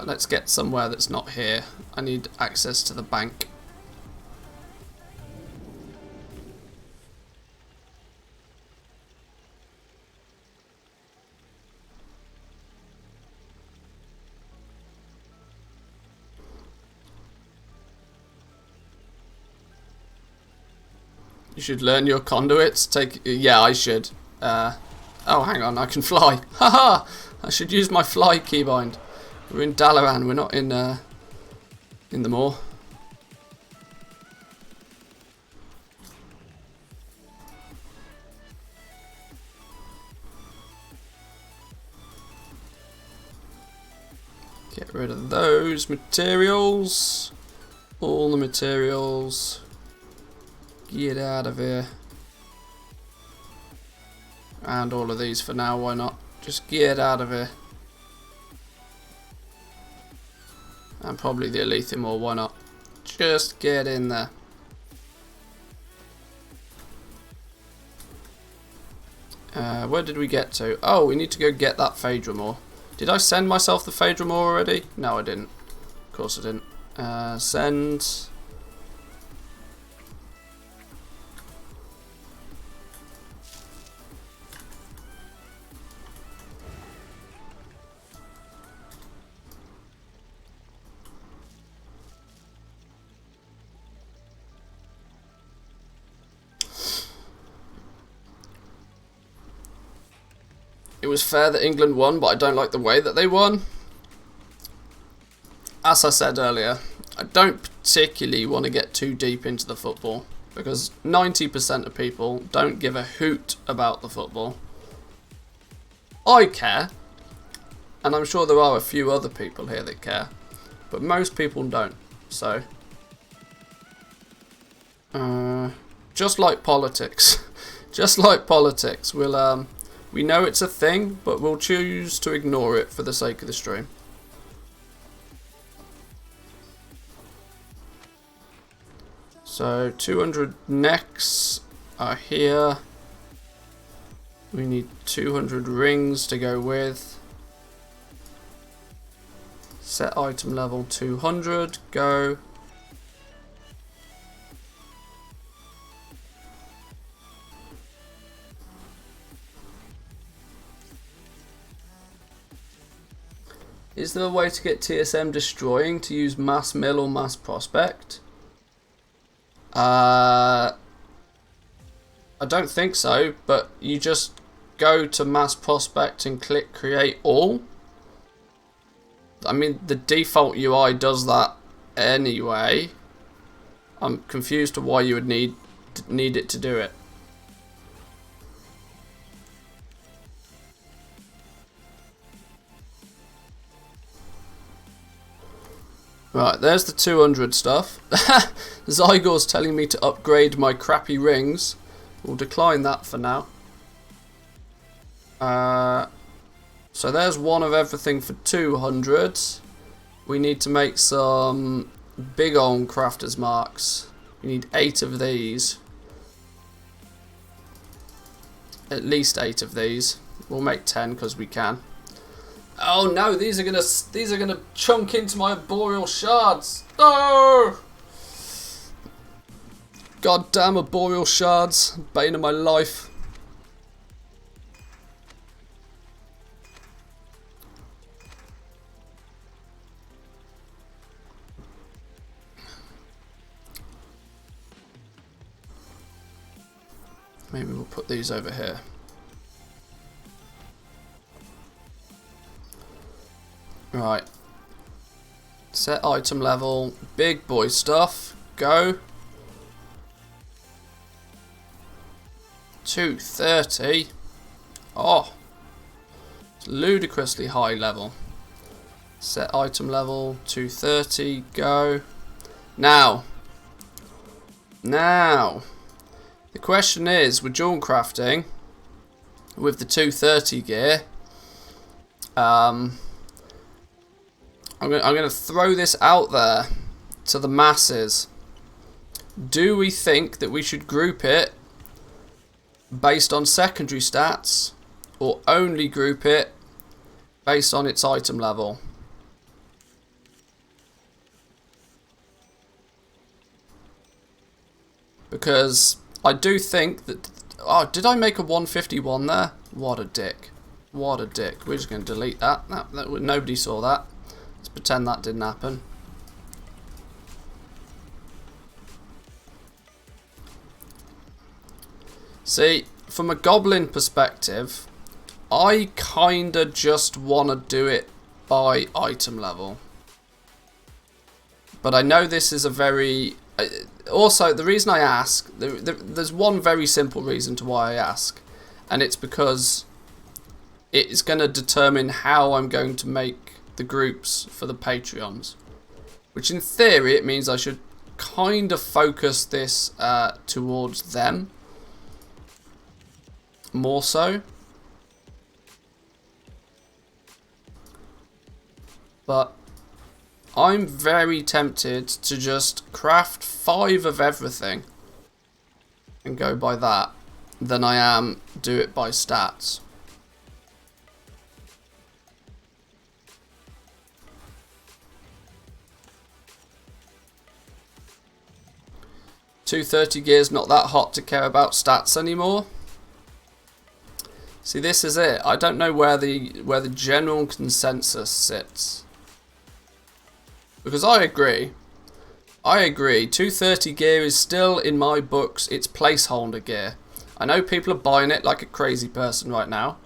Let's get somewhere that's not here. I need access to the bank. You should learn your conduits. Yeah, I should. Oh, hang on, I can fly. Haha! I should use my fly keybind. We're in Dalaran, we're not in the moor. Get rid of those materials. All the materials. Get out of here. And all of these for now, why not? Just get out of here. And probably the Elysium, or why not? Just get in there. Where did we get to? Oh, we need to go get that Phaedrum ore. Did I send myself the Phaedrum ore already? No, I didn't. Of course I didn't. Send. It was fair that England won, but I don't like the way that they won. As I said earlier, I don't particularly want to get too deep into the football, because 90% of people don't give a hoot about the football. I care, and I'm sure there are a few other people here that care, but most people don't. So, just like politics, we'll we know it's a thing, but we'll choose to ignore it for the sake of the stream. So 200 necks are here. We need 200 rings to go with. Set item level 200, go. Is there a way to get TSM destroying to use mass mill or mass prospect? I don't think so, but you just go to mass prospect and click create all. I mean, the default UI does that anyway. I'm confused to why you would need it to do it. Right, there's the 200 stuff. Zygor's telling me to upgrade my crappy rings. We'll decline that for now. So there's one of everything for 200. We need to make some big old crafters marks. We need 8 of these. At least 8 of these. We'll make 10 because we can. Oh no, these are gonna chunk into my arboreal shards. No! God damn arboreal shards, bane of my life. Maybe we'll put these over here. Right. Set item level. Big boy stuff. Go. 230. Oh. It's ludicrously high level. Set item level. 230. Go. Now. The question is, with jewel crafting, with the 230 gear, I'm going to throw this out there to the masses. Do we think that we should group it based on secondary stats, or only group it based on its item level? Because I do think that... Oh, did I make a 151 there? What a dick. What a dick. We're just going to delete that. Nobody saw that. Let's pretend that didn't happen. See, from a goblin perspective, I kinda just want to do it by item level. But I know this is a very... Also, the reason I ask, there's one very simple reason to why I ask, and it's because it's going to determine how I'm going to make the groups for the Patreons, which in theory it means I should kind of focus this towards them more so. But I'm very tempted to just craft 5 of everything and go by that than I am do it by stats. $230 gear's not that hot to care about stats anymore. See, this is it. I don't know where the general consensus sits. Because I agree. 230 gear is still, in my books, it's placeholder gear. I know people are buying it like a crazy person right now.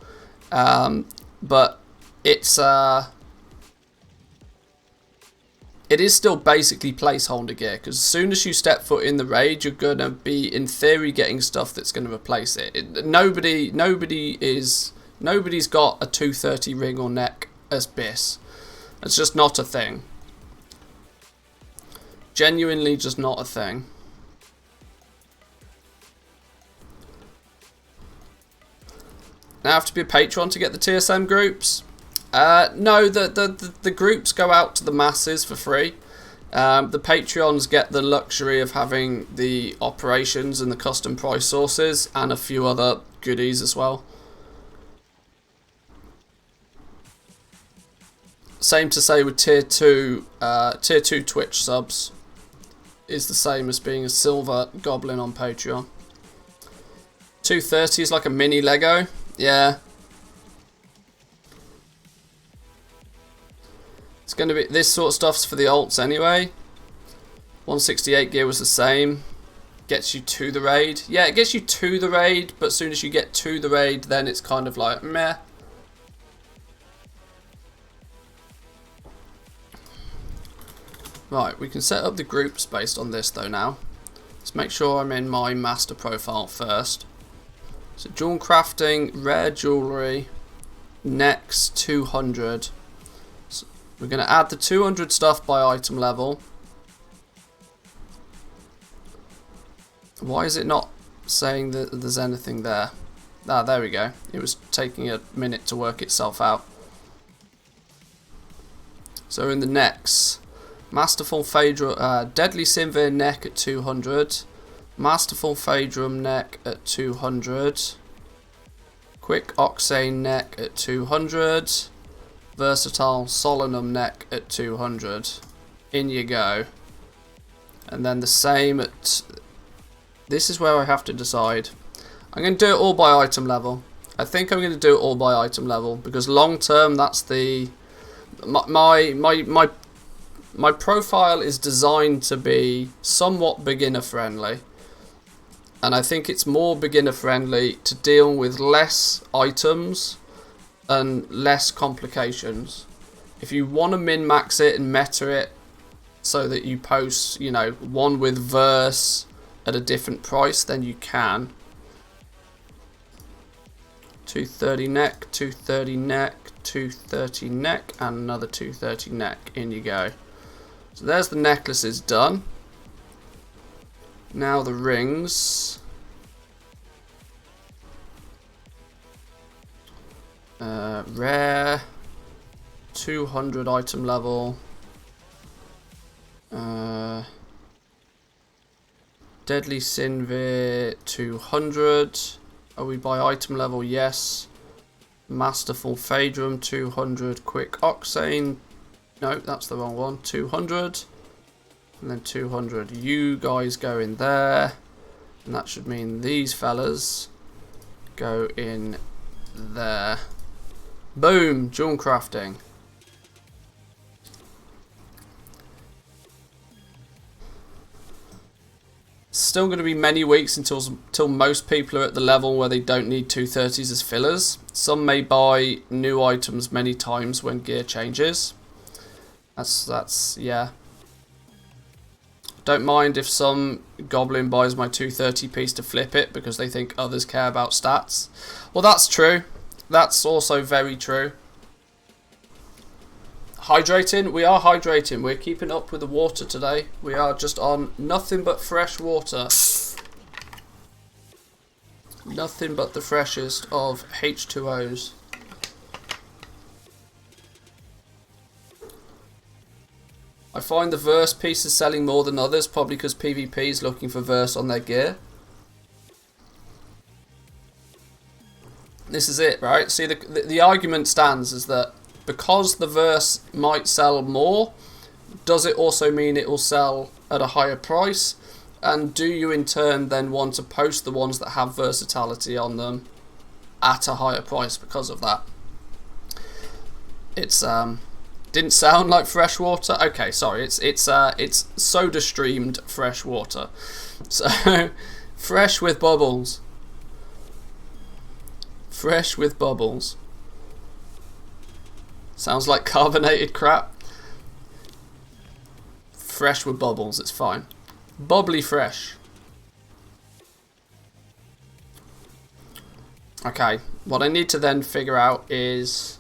But it's it is still basically placeholder gear, because as soon as you step foot in the raid, you're going to be, in theory, getting stuff that's going to replace it. Nobody's got a 230 ring or neck as BIS. It's just not a thing. Genuinely just not a thing. Now I have to be a patron to get the TSM groups. No, the groups go out to the masses for free. The Patreons get the luxury of having the operations and the custom price sources and a few other goodies as well. Same to say with tier 2 Twitch subs is the same as being a silver goblin on Patreon. 230 is like a mini Lego. Yeah. It's going to be, this sort of stuff's for the alts anyway. 168 gear was the same. Gets you to the raid. Yeah, it gets you to the raid, but as soon as you get to the raid, then it's kind of like meh. Right, we can set up the groups based on this though now. Let's make sure I'm in my master profile first. So jewel crafting, rare jewellery, next 200. So we're going to add the 200 stuff by item level. Why is it not saying that there's anything there? Ah, there we go. It was taking a minute to work itself out. So in the necks, Masterful Phaedrum, Deadly Sinvir neck at 200. Masterful Phaedrum neck at 200. Quick Oxane neck at 200. Versatile Solanum neck at 200. In you go. And then the same at... This is where I have to decide. I'm going to do it all by item level. I think I'm going to do it all by item level because long term that's the... My profile is designed to be somewhat beginner friendly. And I think it's more beginner friendly to deal with less items and less complications. If you want to min-max it and meta it so that you post, you know, one with verse at a different price, then you can. 230 neck, 230 neck, 230 neck, and another 230 neck. In you go. So there's the necklaces done. Now the rings. Rare. 200 item level. Deadly Sinvir 200. Are we by item level? Yes. Masterful Phaedrum 200. Quick Oxane. No, that's the wrong one. 200. And then 200. You guys go in there. And that should mean these fellas go in there. Boom! Jewel crafting. Still going to be many weeks until most people are at the level where they don't need 230s as fillers. Some may buy new items many times when gear changes. That's yeah. Don't mind if some goblin buys my 230 piece to flip it because they think others care about stats. Well, that's true. That's also very true. Hydrating, we are hydrating. We're keeping up with the water today. We are just on nothing but fresh water. Nothing but the freshest of H2Os. I find the verse pieces selling more than others, probably because PvP is looking for verse on their gear. This is it, right? See, the argument stands is that because the verse might sell more, does it also mean it will sell at a higher price? And do you in turn then want to post the ones that have versatility on them at a higher price because of that? It's didn't sound like fresh water. Okay, sorry. It's soda streamed fresh water. So fresh with bubbles. Fresh with bubbles. Sounds like carbonated crap. Fresh with bubbles, it's fine. Bubbly fresh. Okay, what I need to then figure out is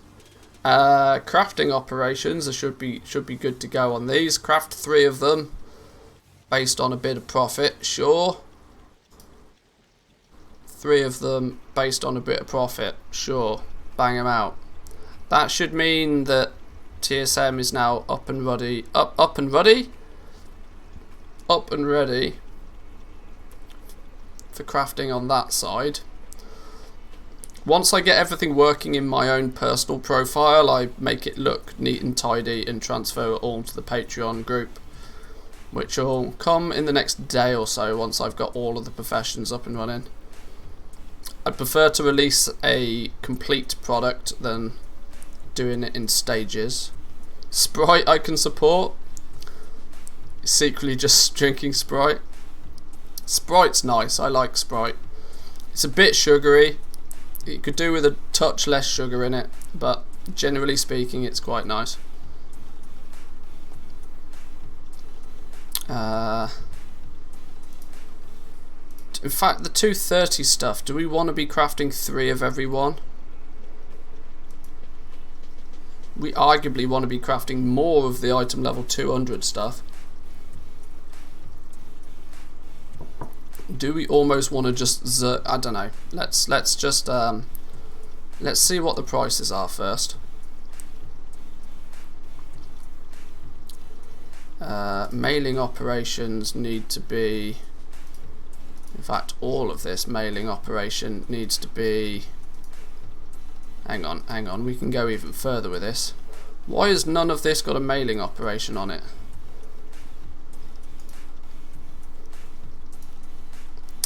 crafting operations. I should be good to go on these. Craft 3 of them based on a bit of profit, sure. 3 of them based on a bit of profit, sure. Bang them out. That should mean that TSM is now up and ready. Up and ready for crafting on that side. Once I get everything working in my own personal profile, I make it look neat and tidy and transfer it all to the Patreon group, which will come in the next day or so once I've got all of the professions up and running. I'd prefer to release a complete product than doing it in stages. Sprite I can support. Secretly just drinking Sprite. Sprite's nice, I like Sprite. It's a bit sugary. You could do with a touch less sugar in it, but generally speaking it's quite nice. In fact, the 230 stuff, do we want to be crafting 3 of every one? We arguably want to be crafting more of the item level 200 stuff. Do we almost want to just I don't know. Let's just let's see what the prices are first. Mailing operations need to be, in fact all of this mailing operation needs to be, hang on, we can go even further with this. Why has none of this got a mailing operation on it?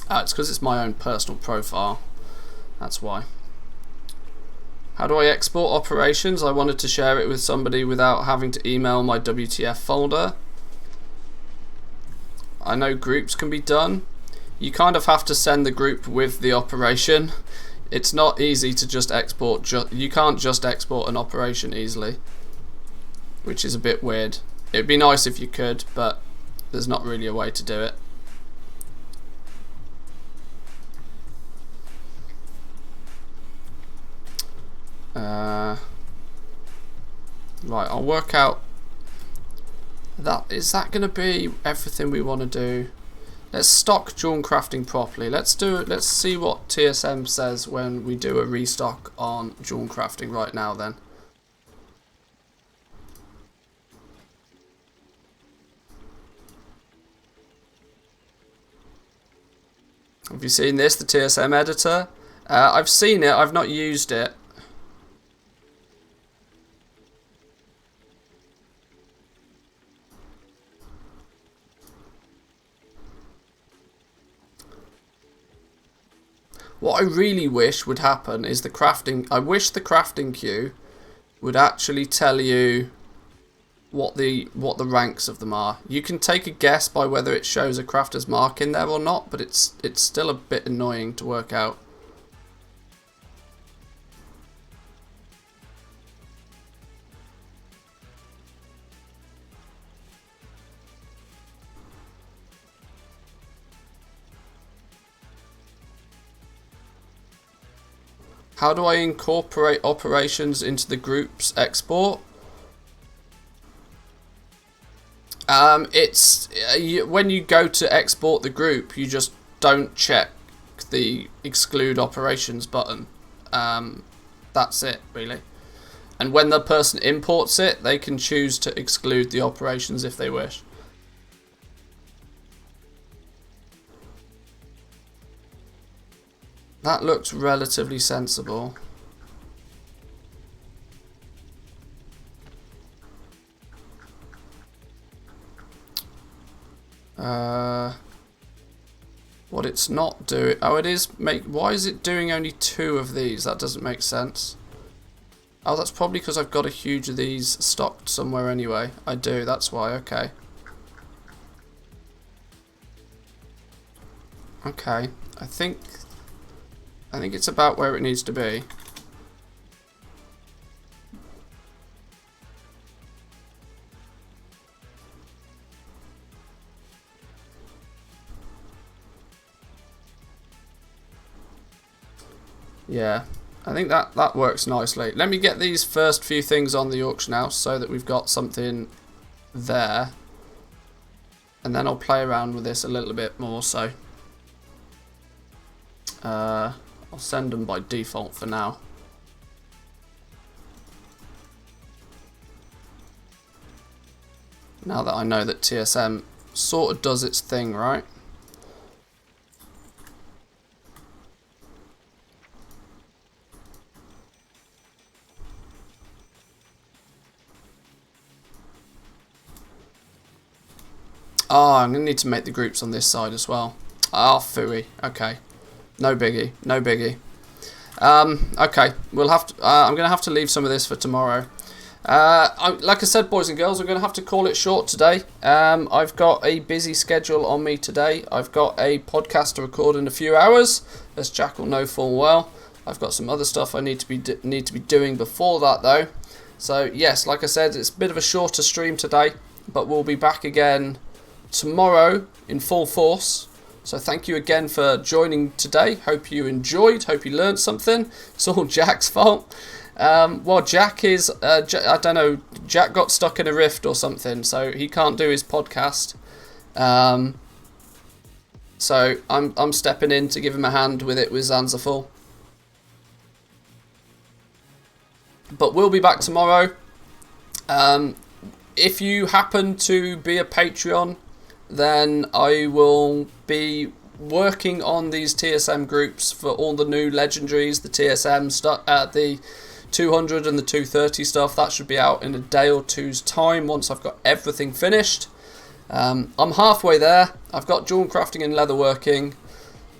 It's because it's my own personal profile, that's why. How do I export operations? I wanted to share it with somebody without having to email my WTF folder. I know groups can be done. You kind of have to send the group with the operation. It's not easy to just export, you can't just export an operation easily, which is a bit weird. It'd be nice if you could, but there's not really a way to do it. Right, I'll work out that. Is that going to be everything we want to do? Let's stock jewel crafting properly. Let's see what TSM says when we do a restock on jewel crafting right now then. Have you seen this, the TSM editor? I've seen it, I've not used it. What I really wish would happen is the crafting. I wish the crafting queue would actually tell you what the ranks of them are. You can take a guess by whether it shows a crafter's mark in there or not, but it's still a bit annoying to work out. How do I incorporate operations into the group's export? It's when you go to export the group, you just don't check the exclude operations button. That's it, really. And when the person imports it, they can choose to exclude the operations if they wish. That looks relatively sensible. What it's not doing... Oh, it is... Why is it doing only 2 of these? That doesn't make sense. Oh, that's probably because I've got a huge of these stocked somewhere anyway. I do, that's why, okay. Okay, I think it's about where it needs to be. Yeah, I think that works nicely. Let me get these first few things on the auction house so that we've got something there. And then I'll play around with this a little bit more, so... I'll send them by default for now. Now that I know that TSM sort of does its thing, right? Oh, I'm going to need to make the groups on this side as well. Ah, phooey. Okay. No biggie. No biggie. Okay. We'll have to, I'm going to have to leave some of this for tomorrow. Like I said, boys and girls, I'm going to have to call it short today. I've got a busy schedule on me today. I've got a podcast to record in a few hours, as Jack will know full well. I've got some other stuff I need to be doing before that, though. So, yes, like I said, it's a bit of a shorter stream today, but we'll be back again tomorrow in full force. So thank you again for joining today. Hope you enjoyed. Hope you learned something. It's all Jack's fault. Well, Jack is I don't know, Jack got stuck in a rift or something, so he can't do his podcast. So I'm stepping in to give him a hand with it with Zanzaful. But we'll be back tomorrow. If you happen to be a Patreon, then I will be working on these TSM groups for all the new legendaries, the TSM stuff, the 200 and the 230 stuff. That should be out in a day or two's time once I've got everything finished. I'm halfway there. I've got jewel crafting and leatherworking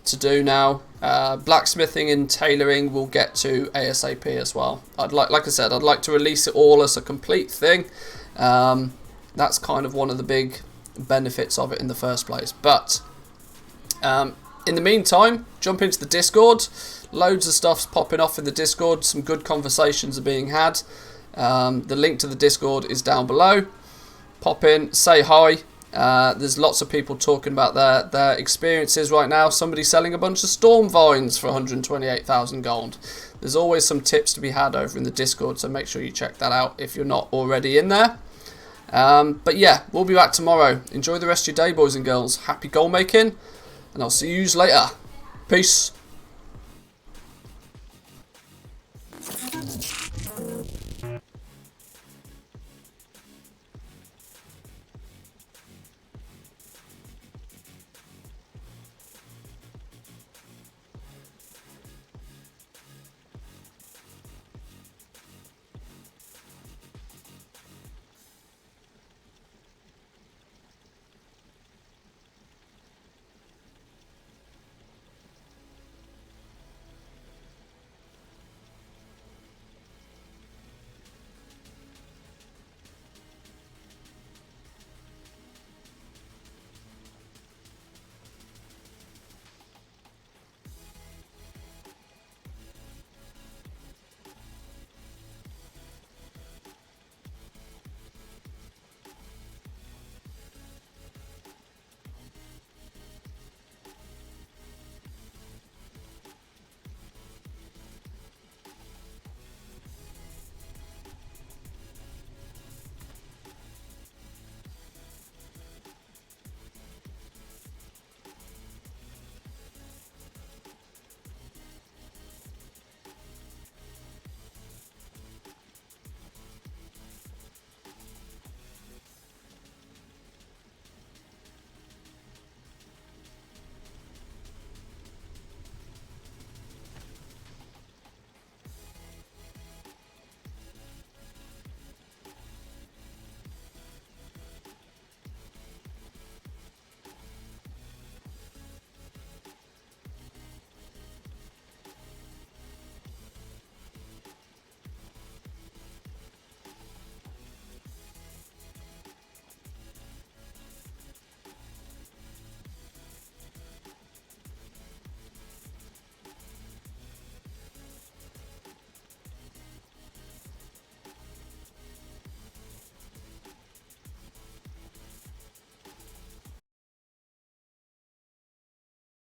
to do now. Blacksmithing and tailoring we'll get to ASAP as well. Like I said, I'd like to release it all as a complete thing. That's kind of one of the big benefits of it in the first place. But in the meantime, jump into the Discord. Loads of stuff's popping off in the Discord. Some good conversations are being had. The link to the Discord is down below. Pop in, say hi. There's lots of people talking about their experiences right now. Somebody selling a bunch of storm vines for 128,000 gold. There's always some tips to be had over in the Discord, so make sure you check that out if you're not already in there. But yeah, we'll be back tomorrow. Enjoy the rest of your day, boys and girls. Happy gold making, and I'll see you later. Peace.